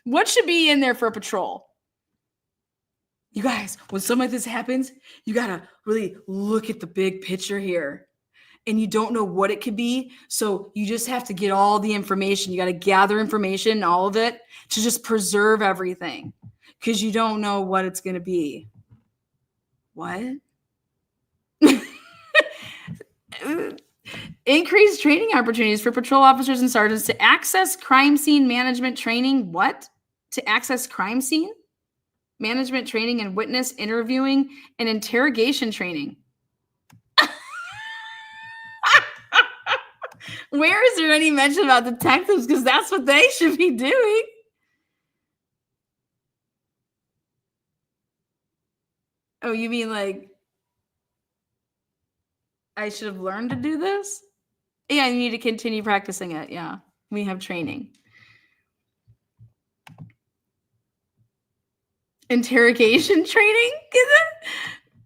What should be in there for a patrol? You guys, when something like this happens, you gotta really look at the big picture here. And you don't know what it could be. So you just have to get all the information. You got to gather information, all of it, to just preserve everything. Because you don't know what it's going to be. What? Increased training opportunities for patrol officers and sergeants to access crime scene management training. What? To access crime scene management training and witness interviewing and interrogation training. Where is there any mention about detectives? Because that's what they should be doing. Oh, you mean like I should have learned to do this. Yeah, you need to continue practicing it. Yeah, we have training. Interrogation training? Is it?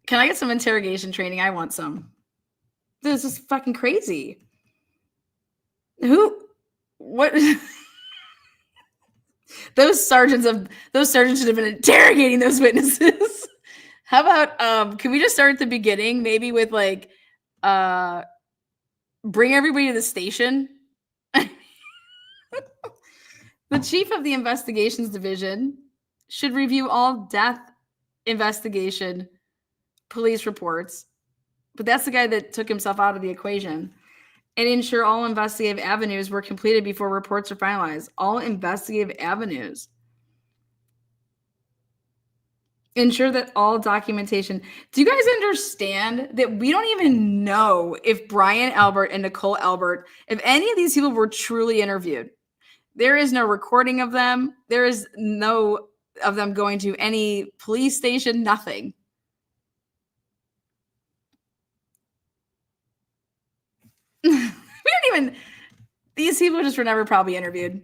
Can I get some interrogation training? I want some. This is fucking crazy. What? Those sergeants should have been interrogating those witnesses. How about can we just start at the beginning, maybe with like bring everybody to the station? The chief of the investigations division should review all death investigation police reports, but that's the guy that took himself out of the equation, and ensure all investigative avenues were completed before reports are finalized. All investigative avenues. Ensure that all documentation. Do you guys understand that we don't even know if Brian Albert and Nicole Albert, if any of these people were truly interviewed? There is no recording of them. There is no of them going to any police station, nothing. We don't even, these people just were never probably interviewed.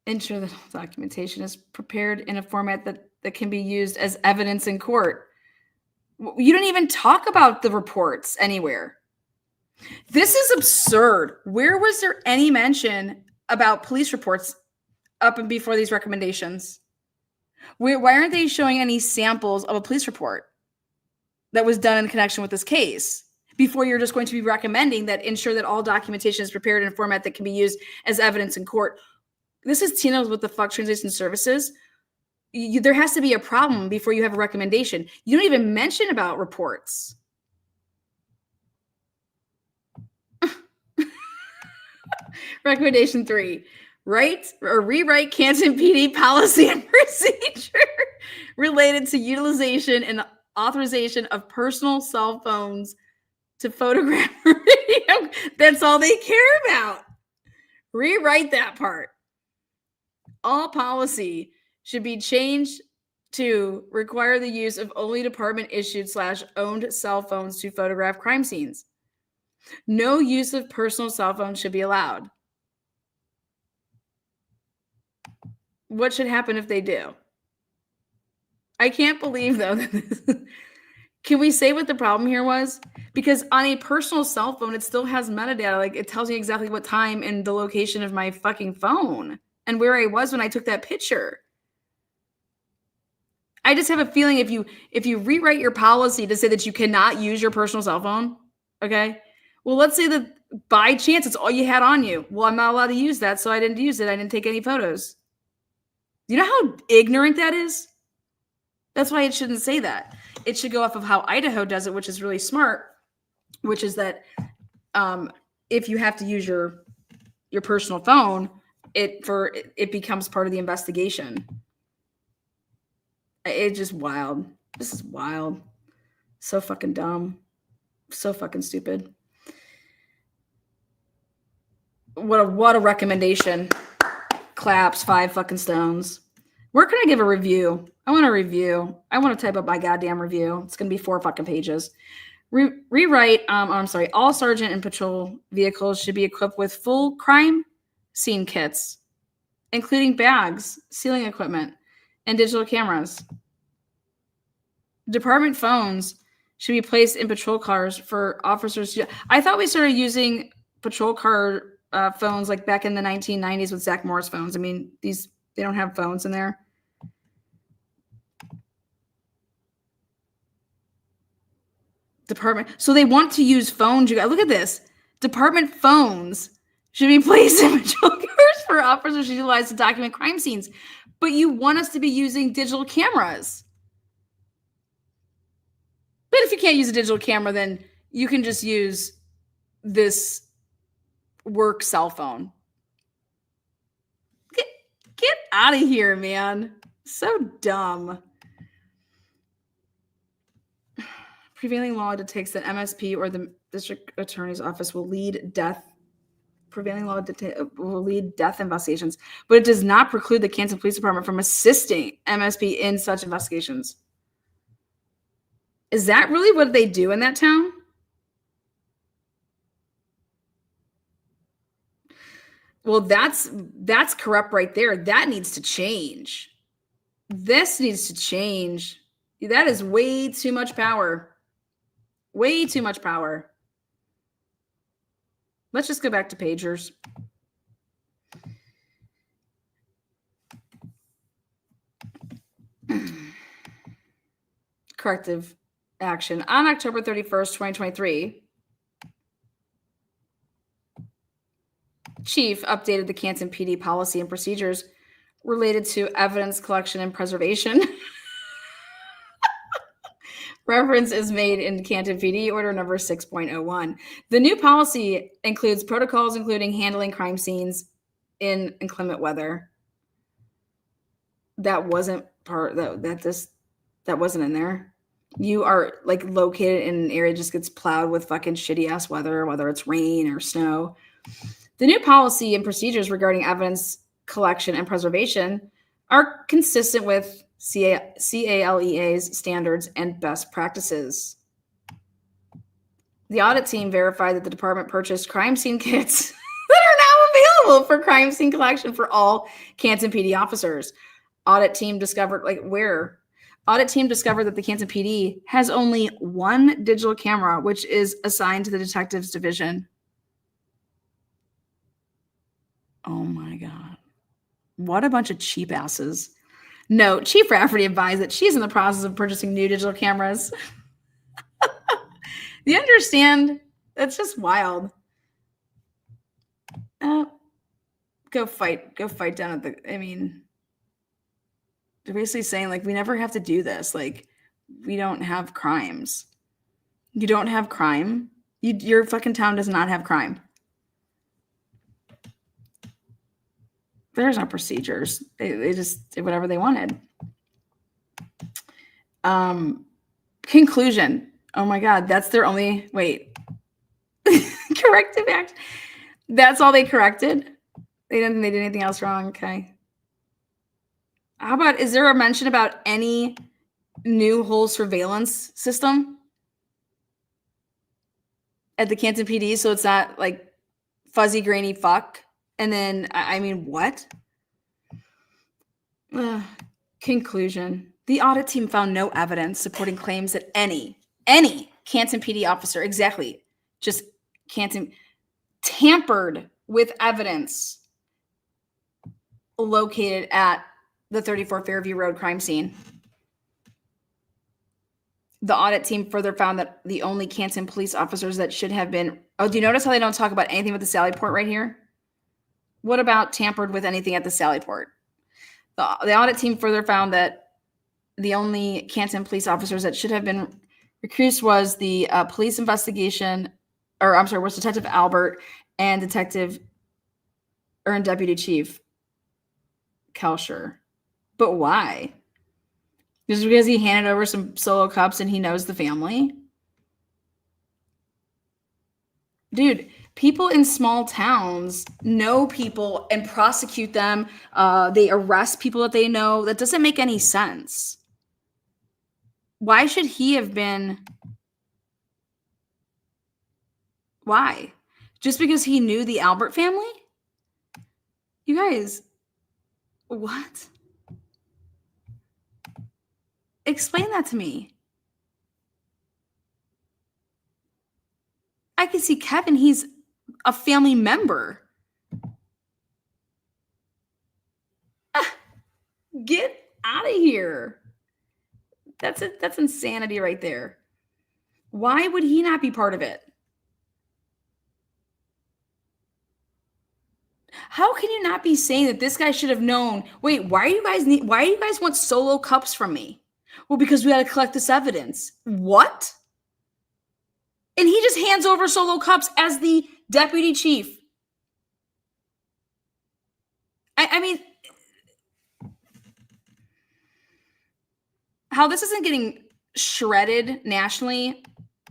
Ensure that all documentation is prepared in a format that can be used as evidence in court. You don't even talk about the reports anywhere. This is absurd. Where was there any mention about police reports up and before these recommendations? Why aren't they showing any samples of a police report that was done in connection with this case before you're just going to be recommending that ensure that all documentation is prepared in a format that can be used as evidence in court? This is Tina's what the fuck translation services. There has to be a problem before you have a recommendation. You don't even mention about reports. Recommendation 3, write or rewrite Canton PD policy and procedure related to utilization and authorization of personal cell phones to photograph video. That's all they care about. Rewrite that part. All policy should be changed to require the use of only department issued / owned cell phones to photograph crime scenes. No use of personal cell phones should be allowed. What should happen if they do? I can't believe, though, that this, can we say what the problem here was? Because on a personal cell phone, it still has metadata. Like, it tells me exactly what time and the location of my fucking phone and where I was when I took that picture. I just have a feeling if you rewrite your policy to say that you cannot use your personal cell phone, okay? Well, let's say that by chance it's all you had on you. Well, I'm not allowed to use that, so I didn't use it. I didn't take any photos. You know how ignorant that is? That's why it shouldn't say that. It should go off of how Idaho does it, which is really smart, which is that if you have to use your personal phone, it becomes part of the investigation. It's just wild. This is wild. So fucking dumb. So fucking stupid. What a recommendation. Claps, 5 fucking stones. Where can I give a review? I want a review. I want to type up my goddamn review. It's going to be 4 fucking pages. Rewrite, all sergeant and patrol vehicles should be equipped with full crime scene kits, including bags, sealing equipment, and digital cameras. Department phones should be placed in patrol cars for officers. I thought we started using patrol car phones like back in the 1990s with Zach Morris phones. I mean, they don't have phones in there. Department. So they want to use phones. You guys, look at this. Department phones should be placed in patrol cars for officers utilized to document crime scenes. But you want us to be using digital cameras. But if you can't use a digital camera, then you can just use this work cell phone. Get out of here, man. So dumb. Prevailing law dictates that MSP or the district attorney's office will lead death. Prevailing law will lead death investigations, but it does not preclude the Canton Police Department from assisting MSP in such investigations. Is that really what they do in that town? Well, that's corrupt right there. That needs to change. This needs to change. That is way too much power. Way too much power. Let's just go back to pagers. Corrective action. On October 31st, 2023, Chief updated the Canton PD policy and procedures related to evidence collection and preservation. Reference is made in Canton PD Order number 6.01. The new policy includes protocols including handling crime scenes in inclement weather. That wasn't part that wasn't in there. You are like located in an area that just gets plowed with fucking shitty ass weather, whether it's rain or snow. The new policy and procedures regarding evidence collection and preservation are consistent with CALEA's standards and best practices. The audit team verified that the department purchased crime scene kits that are now available for crime scene collection for all Canton PD officers. Audit team discovered that the Canton PD has only one digital camera, which is assigned to the detectives division. Oh my God. What a bunch of cheap asses. No, Chief Rafferty advised that she's in the process of purchasing new digital cameras. Do you understand? That's just wild. Go fight down at the, they're basically saying like, we never have to do this. Like, we don't have crimes. You don't have crime. Your fucking town does not have crime. There's no procedures. They just did whatever they wanted. Conclusion. Oh my God, that's their only, corrective act. That's all they corrected? They did anything else wrong? Okay. How about, is there a mention about any new whole surveillance system at the Canton PD? So it's not like fuzzy, grainy fuck. And then, what? Conclusion. The audit team found no evidence supporting claims that any Canton PD officer, exactly, just Canton, tampered with evidence located at the 34 Fairview Road crime scene. The audit team further found that the only Canton police officers that should have been, do you notice how they don't talk about anything with the Sally Port right here? What about tampered with anything at the Sally Port? The audit team further found that the only Canton police officers that should have been recused was the police investigation, was Detective Albert and Deputy Chief Kelscher. But why? Just because he handed over some solo cups and he knows the family? Dude, people in small towns know people and prosecute them. They arrest people that they know. That doesn't make any sense. Why should he have been? Why? Just because he knew the Albert family? You guys, what? Explain that to me. I can see Kevin, he's a family member. Get out of here. That's insanity right there. Why would he not be part of it? How can you not be saying that this guy should have known? Wait, why do you guys want solo cups from me? Well, because we got to collect this evidence. What? And he just hands over solo cups as the deputy chief. How this isn't getting shredded nationally,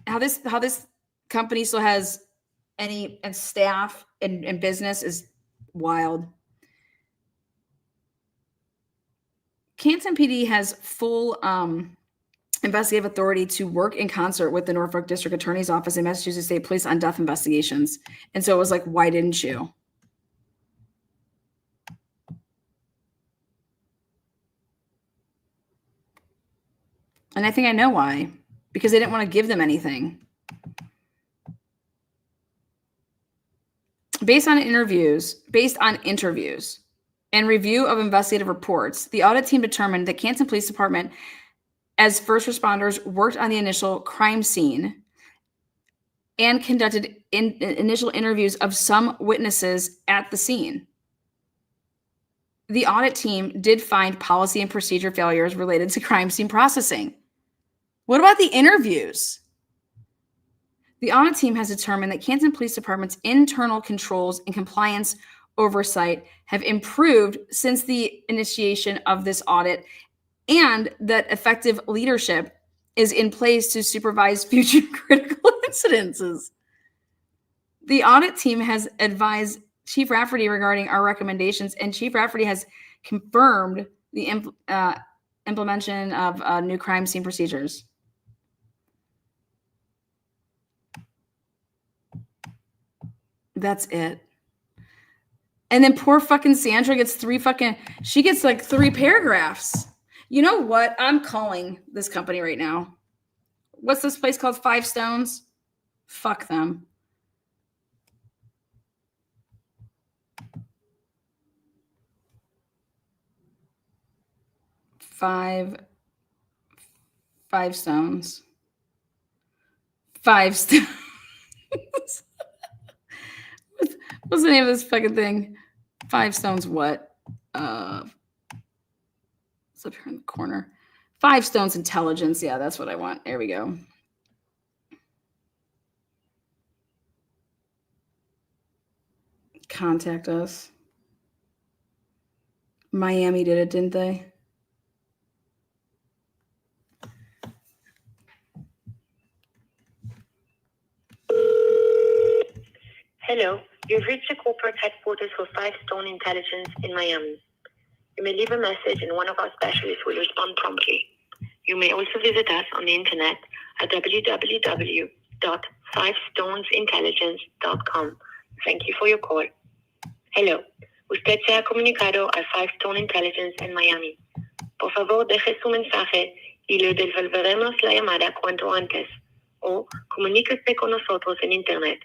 how this company still has any staff and business is wild. Canton PD has full investigative authority to work in concert with the Norfolk District Attorney's Office and Massachusetts State Police on death investigations. And so it was like, why didn't you? And I think I know why. Because they didn't want to give them anything. Based on interviews and review of investigative reports, the audit team determined that Canton Police Department, as first responders, worked on the initial crime scene and conducted initial interviews of some witnesses at the scene. The audit team did find policy and procedure failures related to crime scene processing. What about the interviews? The audit team has determined that Canton Police Department's internal controls and compliance oversight have improved since the initiation of this audit, and that effective leadership is in place to supervise future critical incidences. The audit team has advised Chief Rafferty regarding our recommendations, and Chief Rafferty has confirmed the implementation of new crime scene procedures. That's it. And then poor fucking Sandra gets she gets like 3 paragraphs. You know what? I'm calling this company right now. What's this place called? 5 Stones? Fuck them. Five Stones. 5 Stones. What's the name of this fucking thing? 5 Stones what? It's up here in the corner. 5 Stones Intelligence. Yeah, that's what I want. There we go. Contact us. Miami did it, didn't they? Hello, you've reached the corporate headquarters for 5 Stone Intelligence in Miami. You may leave a message and one of our specialists will respond promptly. You may also visit us on the internet at www.5stonesintelligence.com. Thank you for your call. Hello, usted se ha comunicado a 5 Stone Intelligence en Miami. Por favor, deje su mensaje y le devolveremos la llamada cuanto antes. O comuníquese con nosotros en internet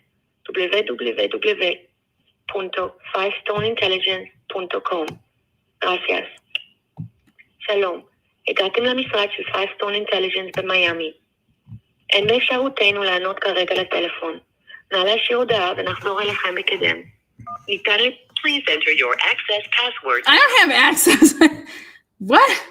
www.5stoneintelligence.com. Gracias. שלום, הגעתם למשרד של 5 Stone Intelligence במיאמי. אין באפשרותנו לענות כרגע לטלפון. נא להשאיר הודעה ונחזור אליכם בקדם. ניתן please enter your access password. I don't have access. What?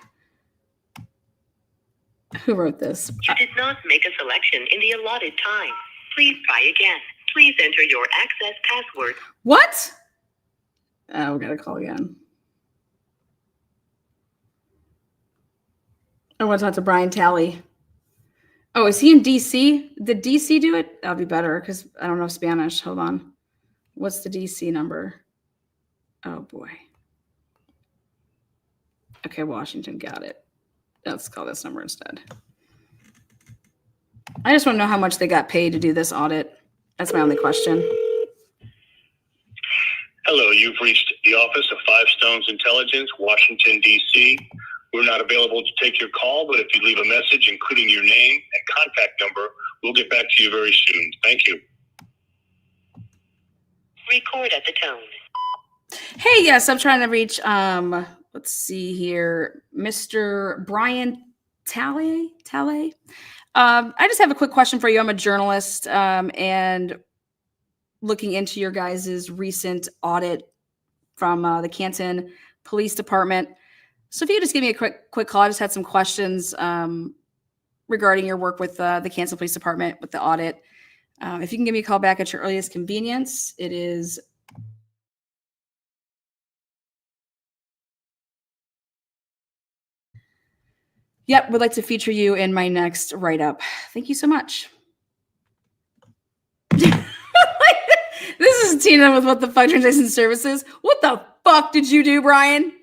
Who wrote this? You did not make a selection in the allotted time. Please try again. Please enter your access password. What? Oh, we gotta call again. I want to talk to Brian Talley. Oh, is he in DC? Did DC do it? That'll be better because I don't know Spanish. Hold on. What's the DC number? Oh, boy. Okay, Washington, got it. Let's call this number instead. I just want to know how much they got paid to do this audit. That's my only question. Hello, you've reached the office of 5 Stones Intelligence, Washington, D.C. We're not available to take your call, but if you leave a message, including your name and contact number, we'll get back to you very soon. Thank you. Record at the tone. Hey, yes, I'm trying to reach, let's see here, Mr. Brian Talley. I just have a quick question for you. I'm a journalist and looking into your guys' recent audit from the Canton Police Department. So if you could just give me a quick call, I just had some questions regarding your work with the Canton Police Department with the audit. If you can give me a call back at your earliest convenience, it is Yep, would like to feature you in my next write-up. Thank you so much. This is Tina with What the Fuck Translation Services. What the fuck did you do, Brian?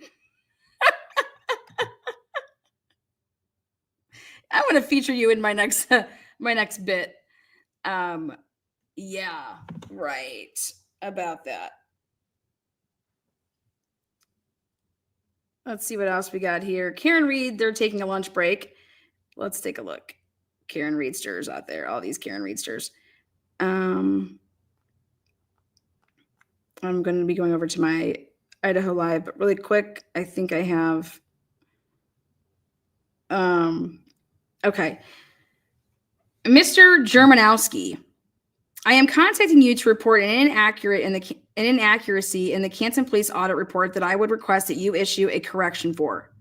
I want to feature you in my next bit. Yeah, right. About that. Let's see what else we got here. Karen Reed, they're taking a lunch break. let's take a look. Karen Reedsters out there, all these Karen Reedsters. I'm going to be going over to my Idaho Live, but really quick, I think I have. Okay. Mr. Germanowski, I am contacting you to report an inaccuracy in the Canton Police audit report that I would request that you issue a correction for.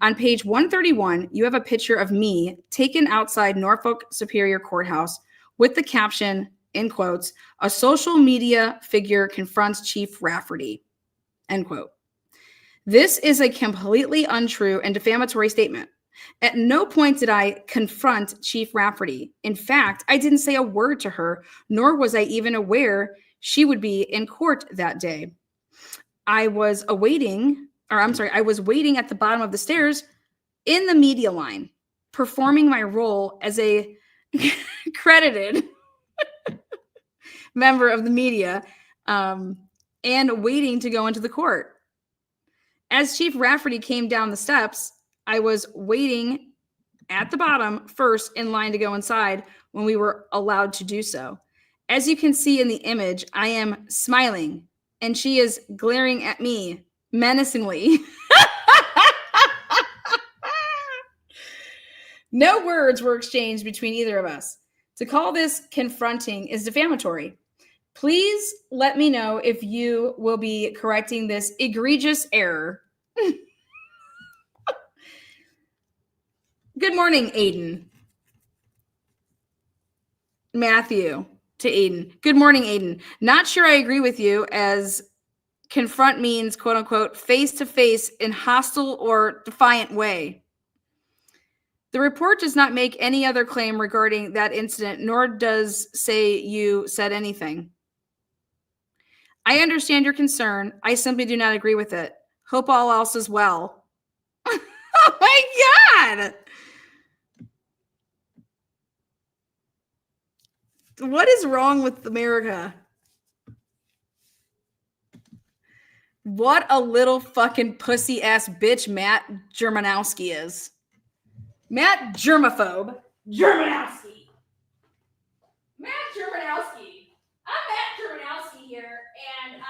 On page 131, you have a picture of me taken outside Norfolk Superior Courthouse with the caption, in quotes, "A social media figure confronts Chief Rafferty," end quote. This is a completely untrue and defamatory statement. At no point did I confront Chief Rafferty. In fact, I didn't say a word to her, nor was I even aware she would be in court that day. I was waiting at the bottom of the stairs in the media line, performing my role as a credited member of the media, and waiting to go into the court. As Chief Rafferty came down the steps, I was waiting at the bottom first in line to go inside when we were allowed to do so. As you can see in the image, I am smiling and she is glaring at me menacingly. No words were exchanged between either of us. To call this confronting is defamatory. Please let me know if you will be correcting this egregious error. Good morning, Aiden. Matthew to Aiden. Good morning, Aiden. Not sure I agree with you, as confront means, quote unquote, face to face in hostile or defiant way. The report does not make any other claim regarding that incident, nor does say you said anything. I understand your concern. I simply do not agree with it. Hope all else is well. Oh my God. What is wrong with America? What a little fucking pussy ass bitch Matt Germanowski is. Matt Germaphobe. Germanowski. Matt Germanowski. I'm Matt Germanowski here, and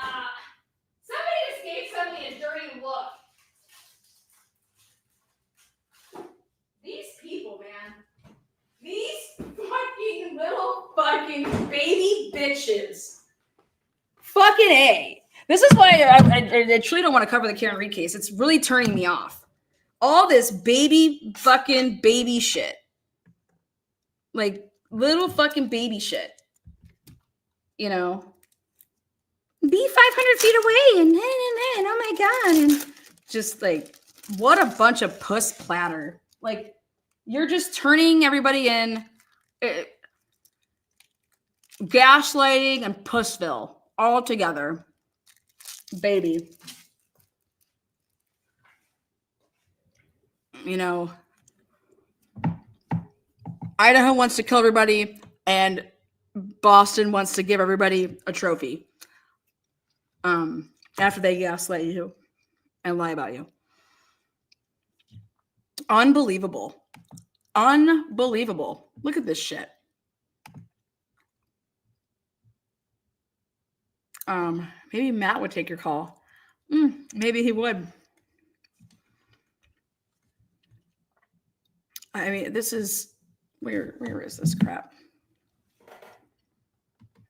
somebody just gave somebody a dirty look. These people, man. These fucking little fucking baby bitches. Fucking A. This is why I truly don't want to cover the Karen Reed case. It's really turning me off. All this fucking baby shit. Like, little fucking baby shit. You know? Be 500 feet away and oh my God. And just like, what a bunch of puss platter. Like, you're just turning everybody in. Gaslighting and Pussville all together. Baby. You know, Idaho wants to kill everybody, and Boston wants to give everybody a trophy. After they gaslight you and lie about you. Unbelievable. Unbelievable. Look at this shit. Maybe Matt would take your call. Maybe he would. I mean, this is where is this crap?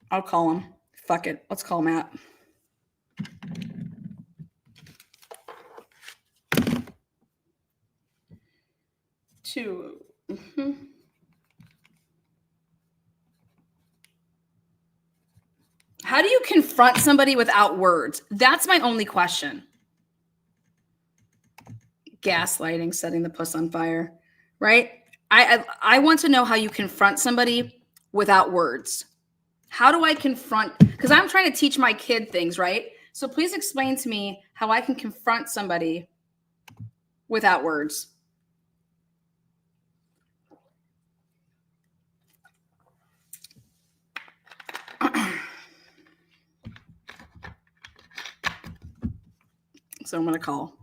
I'll call him. Fuck it. Let's call Matt. How do you confront somebody without words? That's my only question. Gaslighting, setting the puss on fire, right? I want to know how you confront somebody without words. How do I confront? Because I'm trying to teach my kid things, right? So please explain to me how I can confront somebody without words. So I'm going to call.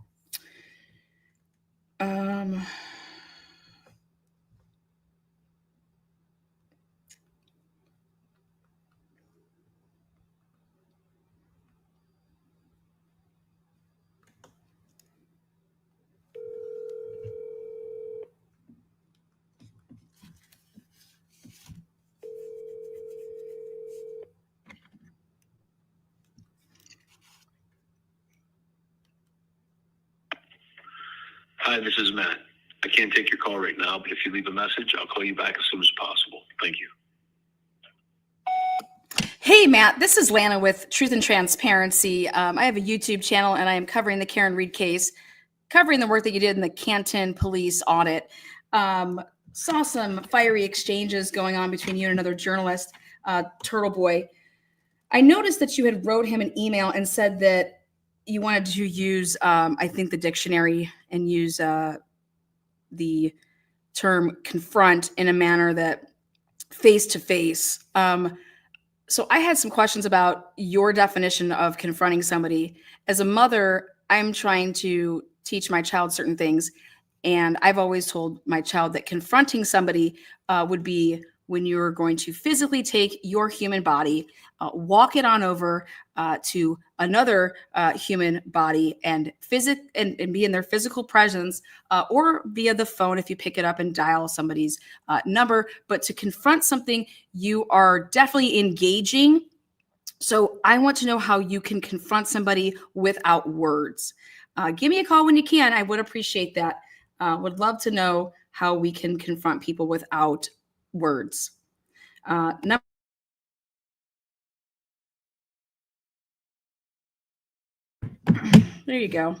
Hi, this is Matt. I can't take your call right now, but if you leave a message, I'll call you back as soon as possible. Thank you. Hey, Matt, this is Lana with Truth and Transparency. I have a YouTube channel, and I am covering the Karen Reed case, covering the work that you did in the Canton police audit. Saw some fiery exchanges going on between you and another journalist, Turtle Boy. I noticed that you had wrote him an email and said that you wanted to use, I think, the dictionary and use the term confront in a manner that face-to-face. So I had some questions about your definition of confronting somebody. As a mother, I'm trying to teach my child certain things. And I've always told my child that confronting somebody would be when you're going to physically take your human body, walk it on over to another human body and be in their physical presence, or via the phone if you pick it up and dial somebody's number. But to confront something, you are definitely engaging. So I want to know how you can confront somebody without words. Give me a call when you can. I would appreciate that. Would love to know how we can confront people without words. There you go.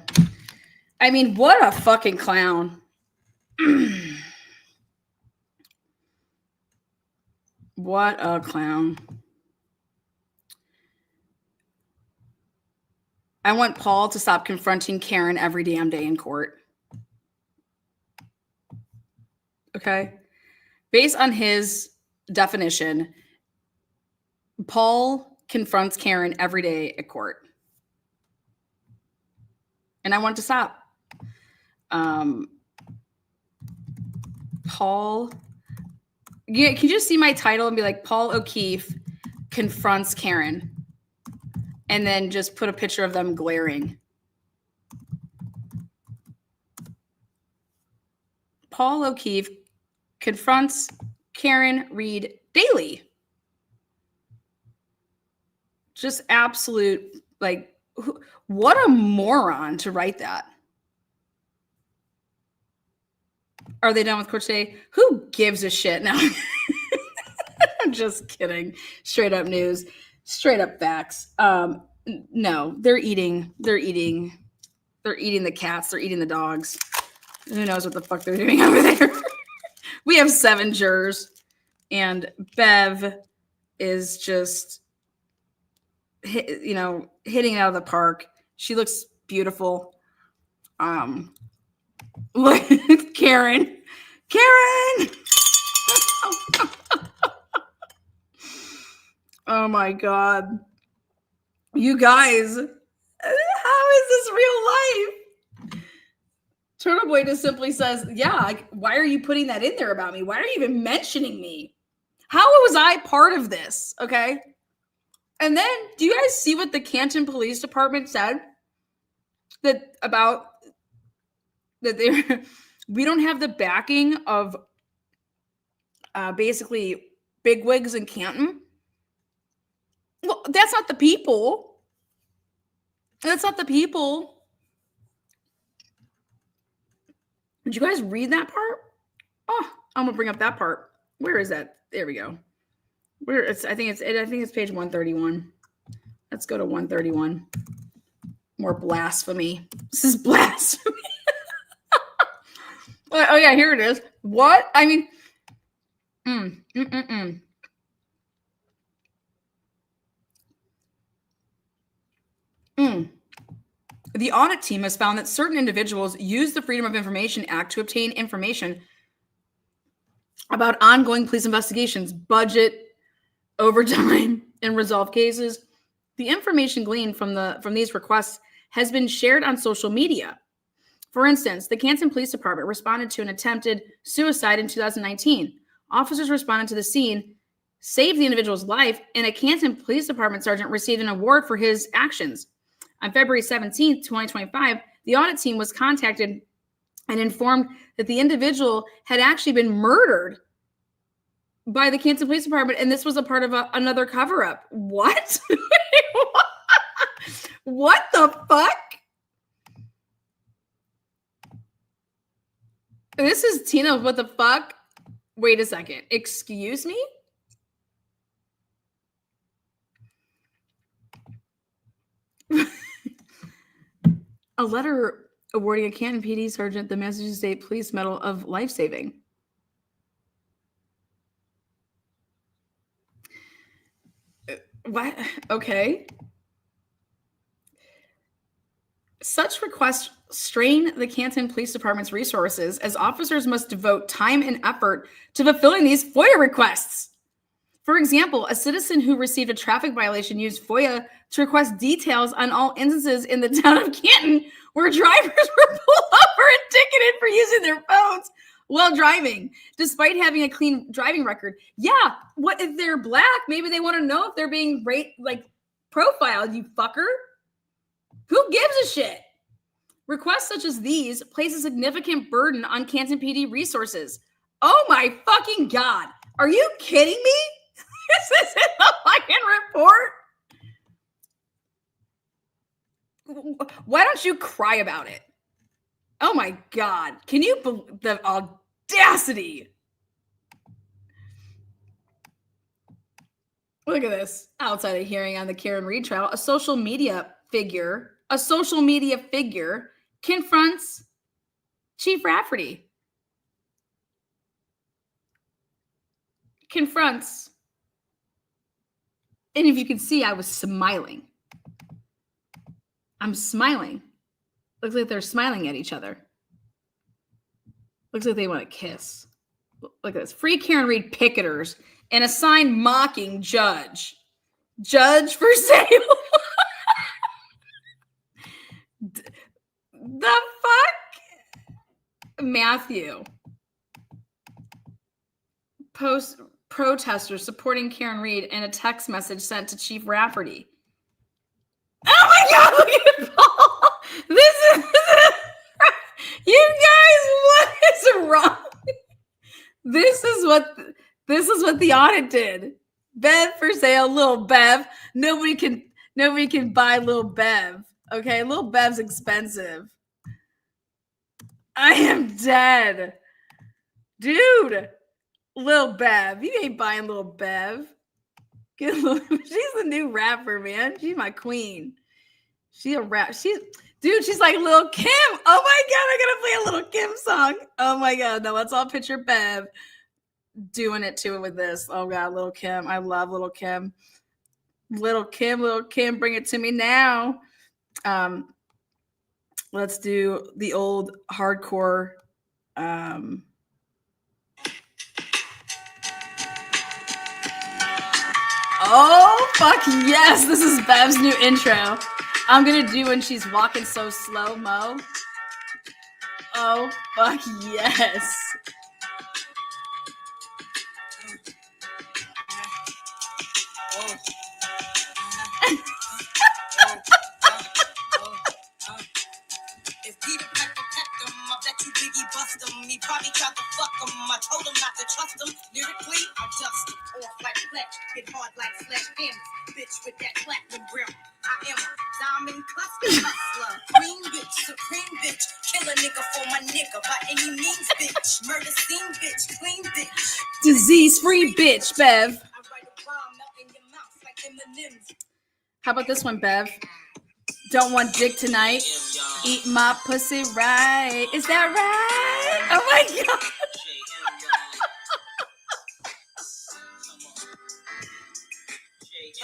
I mean, what a fucking clown. What a clown. I want Paul to stop confronting Karen every damn day in court. Okay? Based on his definition, Paul confronts Karen every day at court. And I want to stop. Paul, yeah, can you just see my title and be like, Paul O'Keefe confronts Karen? And then just put a picture of them glaring. Paul O'Keefe confronts Karen Reed daily. Just absolute, like, what a moron to write that. Are they done with court today? Who gives a shit now? I'm just kidding. Straight up news, straight up facts. No, they're eating the cats. They're eating the dogs. Who knows what the fuck they're doing over there? We have 7 jurors, and Bev is just, hitting it out of the park. She looks beautiful. Look, Karen. Oh my God. You guys, how is this real life? Turtle Boy just simply says, yeah, like, why are you putting that in there about me? Why are you even mentioning me? How was I part of this? Okay. And then, do you guys see what the Canton Police Department said? We don't have the backing of basically bigwigs in Canton. Well, that's not the people. That's not the people. Did you guys read that part? Oh, I'm gonna bring up that part. Where is that? There we go. I think it's page 131. Let's go to 131. More blasphemy. This is blasphemy. Oh yeah, here it is. What? I mean, The audit team has found that certain individuals use the Freedom of Information Act to obtain information about ongoing police investigations, budget, overtime, and resolved cases. The information gleaned from these requests has been shared on social media. For instance, the Canton Police Department responded to an attempted suicide in 2019. Officers responded to the scene, saved the individual's life, and a Canton Police Department sergeant received an award for his actions. On February 17th, 2025, the audit team was contacted and informed that the individual had actually been murdered by the Canton Police Department, and this was a part of another cover-up. What? What the fuck? This is Tina. What the fuck? Wait a second. Excuse me? A letter awarding a Canton PD sergeant the Massachusetts State Police Medal of Life Saving. What? Okay. Such requests strain the Canton Police Department's resources as officers must devote time and effort to fulfilling these FOIA requests. For example, a citizen who received a traffic violation used FOIA to request details on all instances in the town of Canton where drivers were pulled over and ticketed for using their phones while driving, despite having a clean driving record. Yeah, what if they're black? Maybe they want to know if they're being profiled, you fucker. Who gives a shit? Requests such as these place a significant burden on Canton PD resources. Oh my fucking God. Are you kidding me? This is in the fucking report. Why don't you cry about it? Oh my God. Can you believe the audacity? Look at this. Outside a hearing on the Karen Reed trial, a social media figure confronts Chief Rafferty. Confronts. And if you can see, I was smiling. I'm smiling. Looks like they're smiling at each other. Looks like they want to kiss. Look at this. Free Karen Reed picketers and a sign mocking judge. Judge for sale. The fuck? Matthew. Protesters supporting Karen Reed and a text message sent to Chief Rafferty. Oh my God, look at Paul. This is you guys, what is wrong? This is what the audit did. Bev for sale, Lil Bev. Nobody can buy Lil Bev. Okay, Lil Bev's expensive. I am dead. Dude. Lil Bev. You ain't buying Lil Bev. She's the new rapper, man. She's my queen. She's like Lil Kim. Oh my God, I gotta play a Lil Kim song. Oh my God. Now let's all picture Bev doing it to it with this. Oh God, Lil Kim. I love Lil Kim. Lil Kim, bring it to me now. Let's do the old hardcore. Oh, fuck yes. This is Bev's new intro. I'm going to do when she's walking so slow-mo. Oh, fuck yes. If Peter Piper pecked him, I bet you Biggie bust him. He probably tried to fuck him. I told him not to trust him. Lyrically, I dust him. Off like flesh, hit hard like sledgehammers. Bitch with that platinum brim. I am a diamond cluster hustler. Queen bitch, supreme bitch. Kill a nigga for my nigga by any means, bitch. Murder scene, bitch. Clean bitch. Disease-free bitch, Bev. I write a rhyme melt in your mouth like M&M's. How about this one, Bev? Don't want dick tonight. Eat my pussy right. Is that right? Oh my God.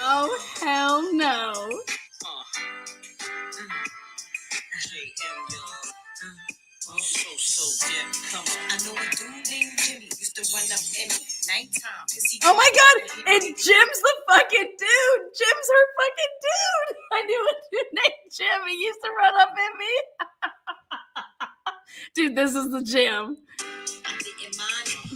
Oh, hell no. Oh my God. And Jim's the fucking dude. Jim's her fucking dude. I knew a dude named Jim. He used to run up at me. Dude, this is the Jim.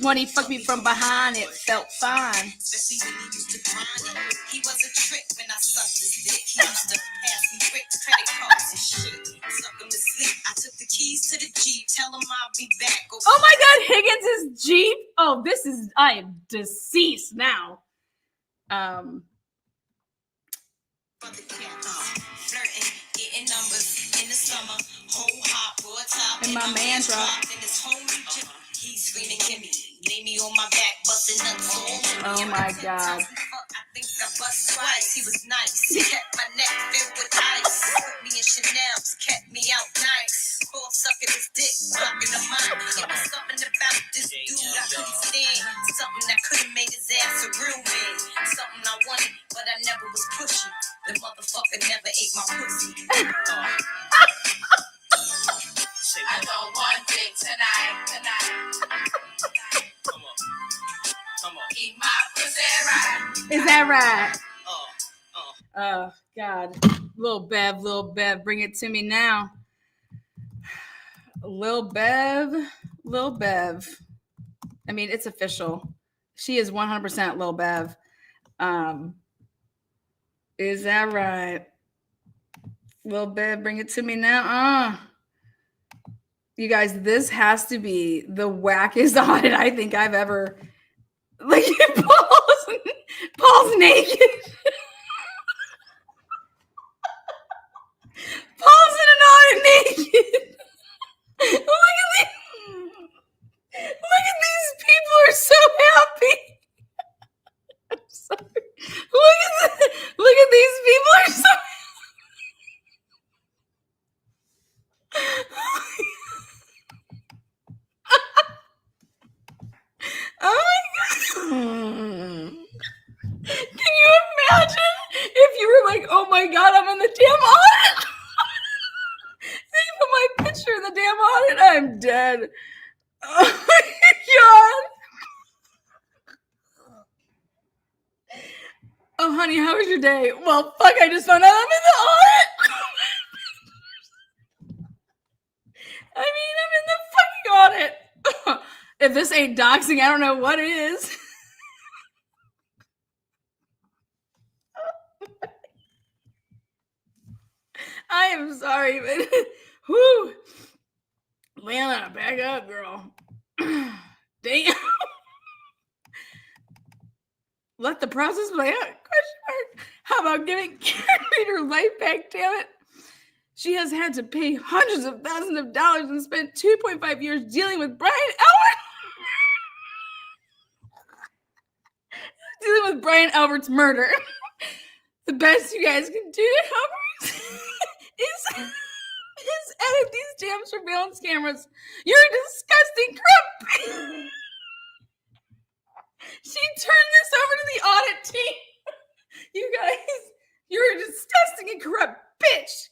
When he fucked me from behind, it felt fine. Especially when he used to grind it. He was a trick when I sucked his dick. He used to pass me tricks, credit cards and shit. Suck him to sleep. I took the keys to the Jeep. Tell him I'll be back. Go oh my God, Higgins' Jeep. Oh, I am deceased now. Flirting, getting numbers in the summer. Whole hop, boy top. And my man drop. In this whole region. He's screaming, Kimmy, lay me on my back, busting nuts all Oh my God. I think I bust twice. He was nice. Kept my neck filled with ice. Put me in Chanel's, kept me out nice. Cough sucking his dick, fucking the mind. It was something about this dude I couldn't stand. Something that could have made his ass a real man. Something I wanted, but I never was pushy. The motherfucker never ate my pussy. I don't want dick tonight. Come on. Eat my pussy right. Is that right? Oh, God. Lil Bev, bring it to me now. Lil Bev. I mean, it's official. She is 100% Lil Bev. Is that right? Lil Bev, bring it to me now. You guys, this has to be the wackest audit I think I've ever. Like, Paul's naked. Paul's in an audit naked. Look at these people are so happy. I'm sorry. Look at these people are so Oh my God. Can you imagine if you were like, oh my God, I'm in the damn audit? They put my picture in the damn audit. I'm dead. Oh my God. Oh, honey, how was your day? Well, fuck, I just found out I'm in the audit. I mean, I'm in the fucking audit. If this ain't doxing, I don't know what it is. I am sorry, but whoo. Lana, back up, girl. Damn. Let the process play out. Question mark. How about giving Karen Reed her life back, damn it? She has had to pay hundreds of thousands of dollars and spent 2.5 years dealing with Brian Albert's murder. The best you guys can do to help her is edit these damn surveillance cameras. You're a disgusting crook. She turned this over to the audit team. You guys, you're a disgusting and corrupt bitch.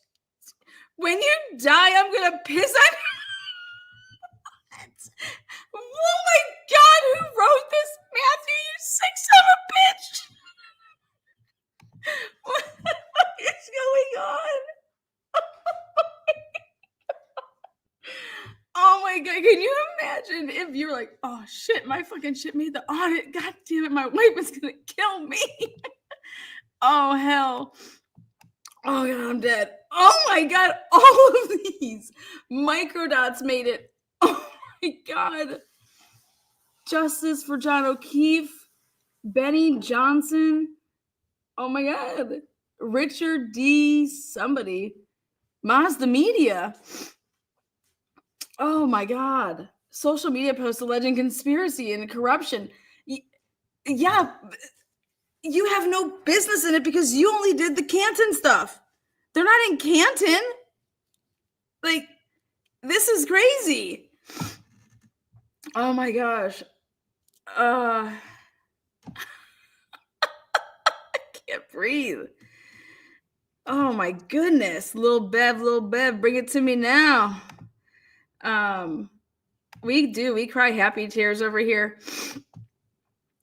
When you die, I'm gonna piss on you. Oh my God, who wrote this? Matthew, you sick son of a bitch. What the fuck is going on? Oh my God, can you imagine if you're like, oh shit, my fucking shit made the audit. God damn it, my wife is gonna kill me. Oh hell. Oh God, I'm dead. Oh my God, all of these microdots made it. Oh my God. Justice for John O'Keefe, Benny Johnson. Oh my God. Richard D. somebody. Mazda Media. Oh my God. Social media posts alleging conspiracy and corruption. Yeah, you have no business in it because you only did the Canton stuff. They're not in Canton. Like, this is crazy. Oh my gosh. I can't breathe. Oh my goodness. Lil Bev, bring it to me now. We cry happy tears over here.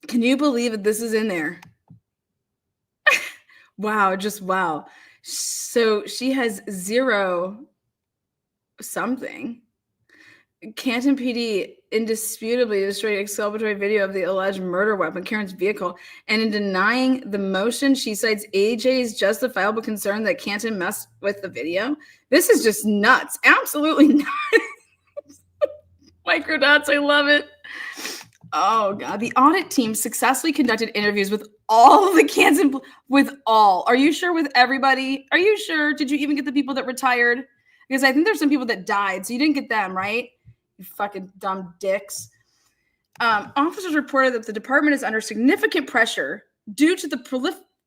Can you believe that this is in there? Wow, just wow. So she has 0 something. Canton PD indisputably destroyed exculpatory video of the alleged murder weapon, Karen's vehicle, and in denying the motion, she cites AJ's justifiable concern that Canton messed with the video. This is just nuts. Absolutely nuts. Microdots, I love it. Oh God, the audit team successfully conducted interviews with all of the Canton, with all. Are you sure with everybody? Are you sure? Did you even get the people that retired? Because I think there's some people that died, so you didn't get them, right? You fucking dumb dicks. Officers reported that the department is under significant pressure due to the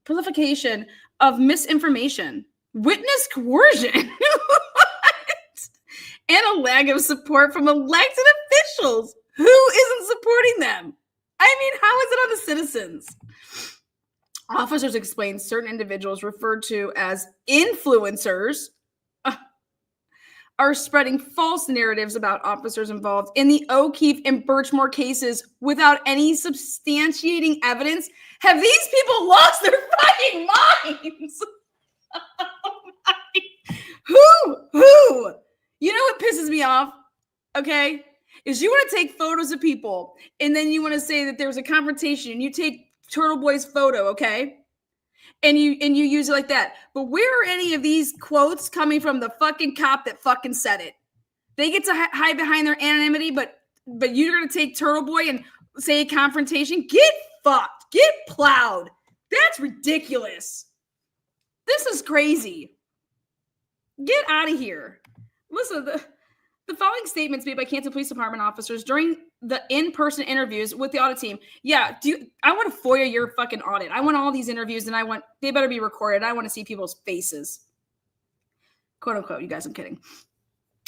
proliferation of misinformation, witness coercion, and a lack of support from elected officials. Who isn't supporting them? I mean, how is it on the citizens? Officers explained certain individuals referred to as influencers are spreading false narratives about officers involved in the O'Keefe and Birchmore cases without any substantiating evidence. Have these people lost their fucking minds? Who? You know what pisses me off? Okay? Is you want to take photos of people and then you want to say that there was a confrontation and you take Turtle Boy's photo, okay? And you use it like that. But where are any of these quotes coming from the fucking cop that fucking said it? They get to hide behind their anonymity, but you're going to take Turtle Boy and say a confrontation? Get fucked. Get plowed. That's ridiculous. This is crazy. Get out of here. Listen, the following statements made by Canton Police Department officers during the in-person interviews with the audit team. Yeah, I want to FOIA your fucking audit. I want all these interviews and they better be recorded. I want to see people's faces. Quote unquote, you guys, I'm kidding.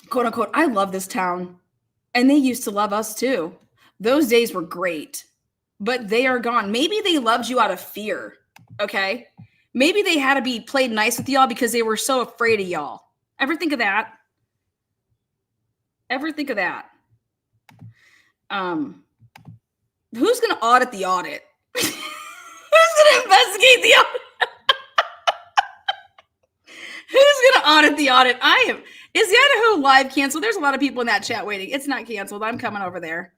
Quote unquote, I love this town. And they used to love us too. Those days were great, but they are gone. Maybe they loved you out of fear, okay? Maybe they had to be played nice with y'all because they were so afraid of y'all. Ever think of that? Ever think of that? Who's going to audit the audit? Who's going to investigate the audit? Who's going to audit the audit? Is the Idaho Live canceled? There's a lot of people in that chat waiting. It's not canceled. I'm coming over there.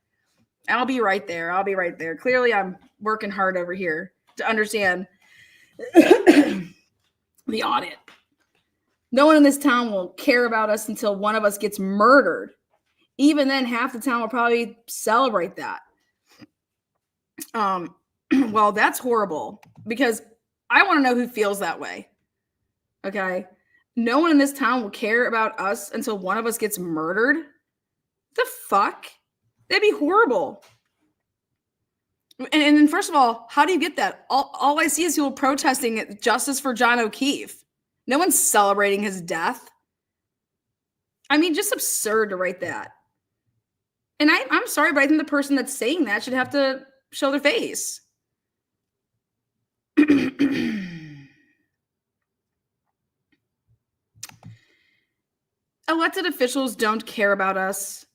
I'll be right there. Clearly, I'm working hard over here to understand the audit. No one in this town will care about us until one of us gets murdered. Even then, half the town will probably celebrate that. Well, that's horrible because I want to know who feels that way. Okay. No one in this town will care about us until one of us gets murdered. The fuck? That'd be horrible. And first of all, how do you get that? All I see is people protesting justice for John O'Keefe. No one's celebrating his death. I mean, just absurd to write that. And I'm sorry, but I think the person that's saying that should have to show their face. Elected officials don't care about us.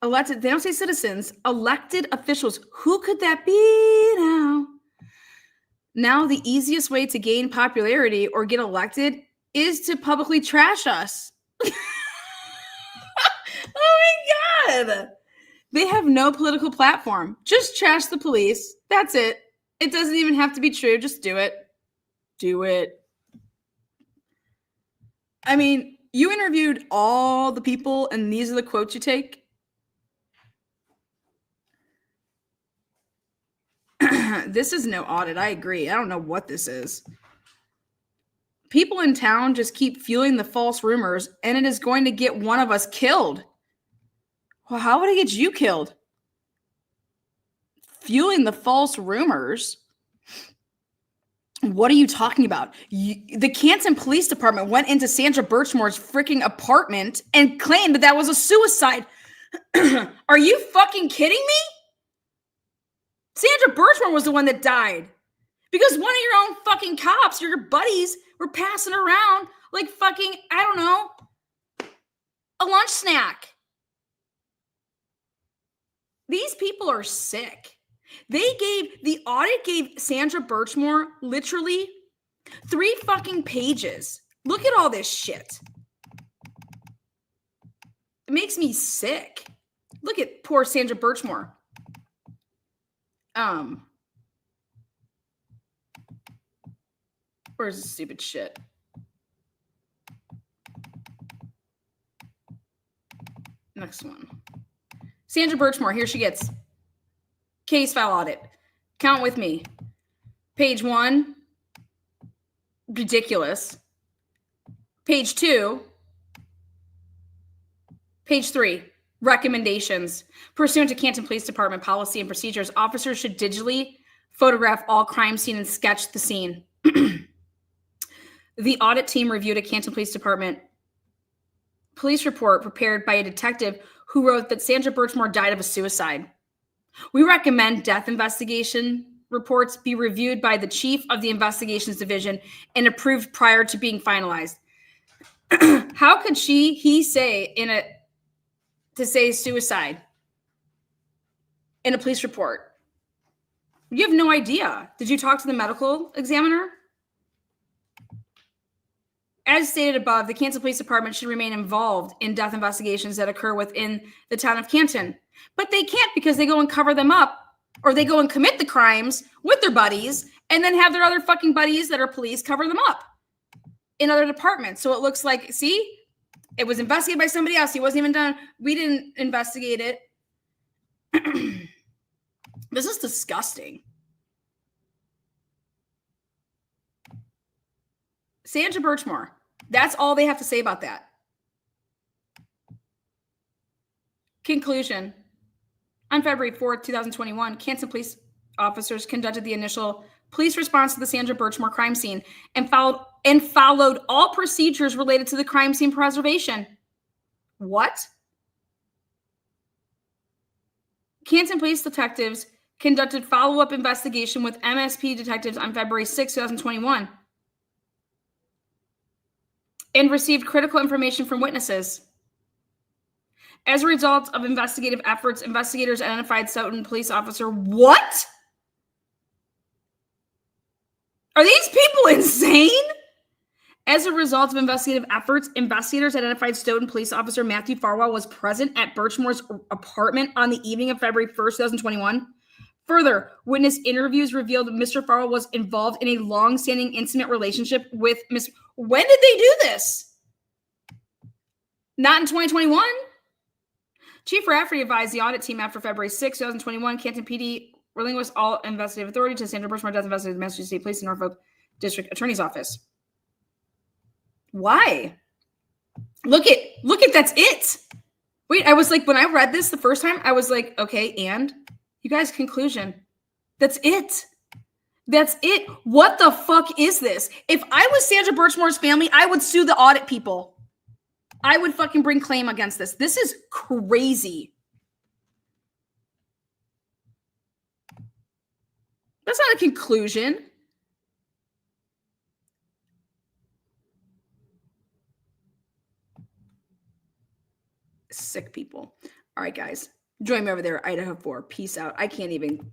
They don't say citizens. Elected officials. Who could that be now? Now the easiest way to gain popularity or get elected is to publicly trash us. Oh my God. They have no political platform. Just trash the police. That's it. It doesn't even have to be true. Just do it. Do it. I mean, you interviewed all the people and these are the quotes you take. This is no audit. I agree. I don't know what this is. People in town just keep fueling the false rumors and it is going to get one of us killed. Well, how would it get you killed? Fueling the false rumors? What are you talking about? The Canton Police Department went into Sandra Birchmore's freaking apartment and claimed that was a suicide. Are you fucking kidding me? Sandra Birchmore was the one that died because one of your own fucking cops, your buddies, were passing around like fucking, I don't know, a lunch snack. These people are sick. The audit gave Sandra Birchmore literally 3 fucking pages. Look at all this shit. It makes me sick. Look at poor Sandra Birchmore. Where's this stupid shit? Next one. Sandra Birchmore, here she gets. Case file audit. Count with me. Page 1, ridiculous. Page 2, page 3, recommendations. Pursuant to Canton Police Department policy and procedures, officers should digitally photograph all crime scene and sketch the scene. The audit team reviewed a Canton Police Department police report prepared by a detective who wrote that Sandra Birchmore died of a suicide. We recommend death investigation reports be reviewed by the chief of the investigations division and approved prior to being finalized. How could he say to say suicide in a police report? You have no idea. Did you talk to the medical examiner? As stated above, the Canton Police Department should remain involved in death investigations that occur within the town of Canton. But they can't, because they go and cover them up, or they go and commit the crimes with their buddies and then have their other fucking buddies that are police cover them up in other departments. So it looks like, see, it was investigated by somebody else. He wasn't even done. We didn't investigate it. This is disgusting. Sandra Birchmore. That's all they have to say about that. Conclusion. On February 4th, 2021, Canton police officers conducted the initial police response to the Sandra Birchmore crime scene and followed all procedures related to the crime scene preservation. What? Canton police detectives conducted follow-up investigation with MSP detectives on February 6, 2021. And received critical information from witnesses. As a result of investigative efforts, investigators identified Stoughton police officer. What? Are these people insane? As a result of investigative efforts, investigators identified Stoughton police officer Matthew Farwell was present at Birchmore's apartment on the evening of February 1st, 2021. Further, witness interviews revealed that Mr. Farwell was involved in a long-standing intimate relationship with Miss. When did they do this? Not in 2021. Chief Rafferty advised the audit team after February 6, 2021, Canton PD relinquished all investigative authority to Sandra Birchmore death investigated the Massachusetts State Police and Norfolk District Attorney's Office. Why? Look at that's it. Wait, I was like, when I read this the first time, I was like, okay, and you guys, conclusion. That's it. That's it. What the fuck is this? If I was Sandra Birchmore's family, I would sue the audit people. I would fucking bring claim against this. This is crazy. That's not a conclusion. Sick people. All right, guys. Join me over there, Idaho 4. Peace out. I can't even.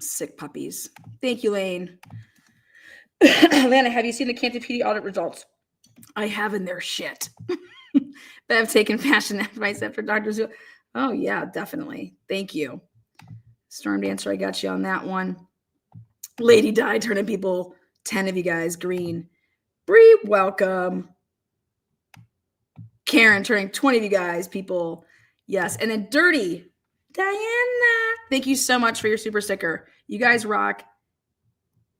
Sick puppies. Thank you, Lane. Lana, have you seen the Canton PD audit results? I have, and they're shit. But I've taken passionate advice after Dr. Zoo. Oh, yeah, definitely. Thank you. Storm Dancer, I got you on that one. Lady Di, turning people, 10 of you guys green. Bree, welcome. Karen, turning 20 of you guys, people. Yes. And then Dirty, Diana. Thank you so much for your super sticker. You guys rock.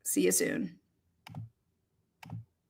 See you soon.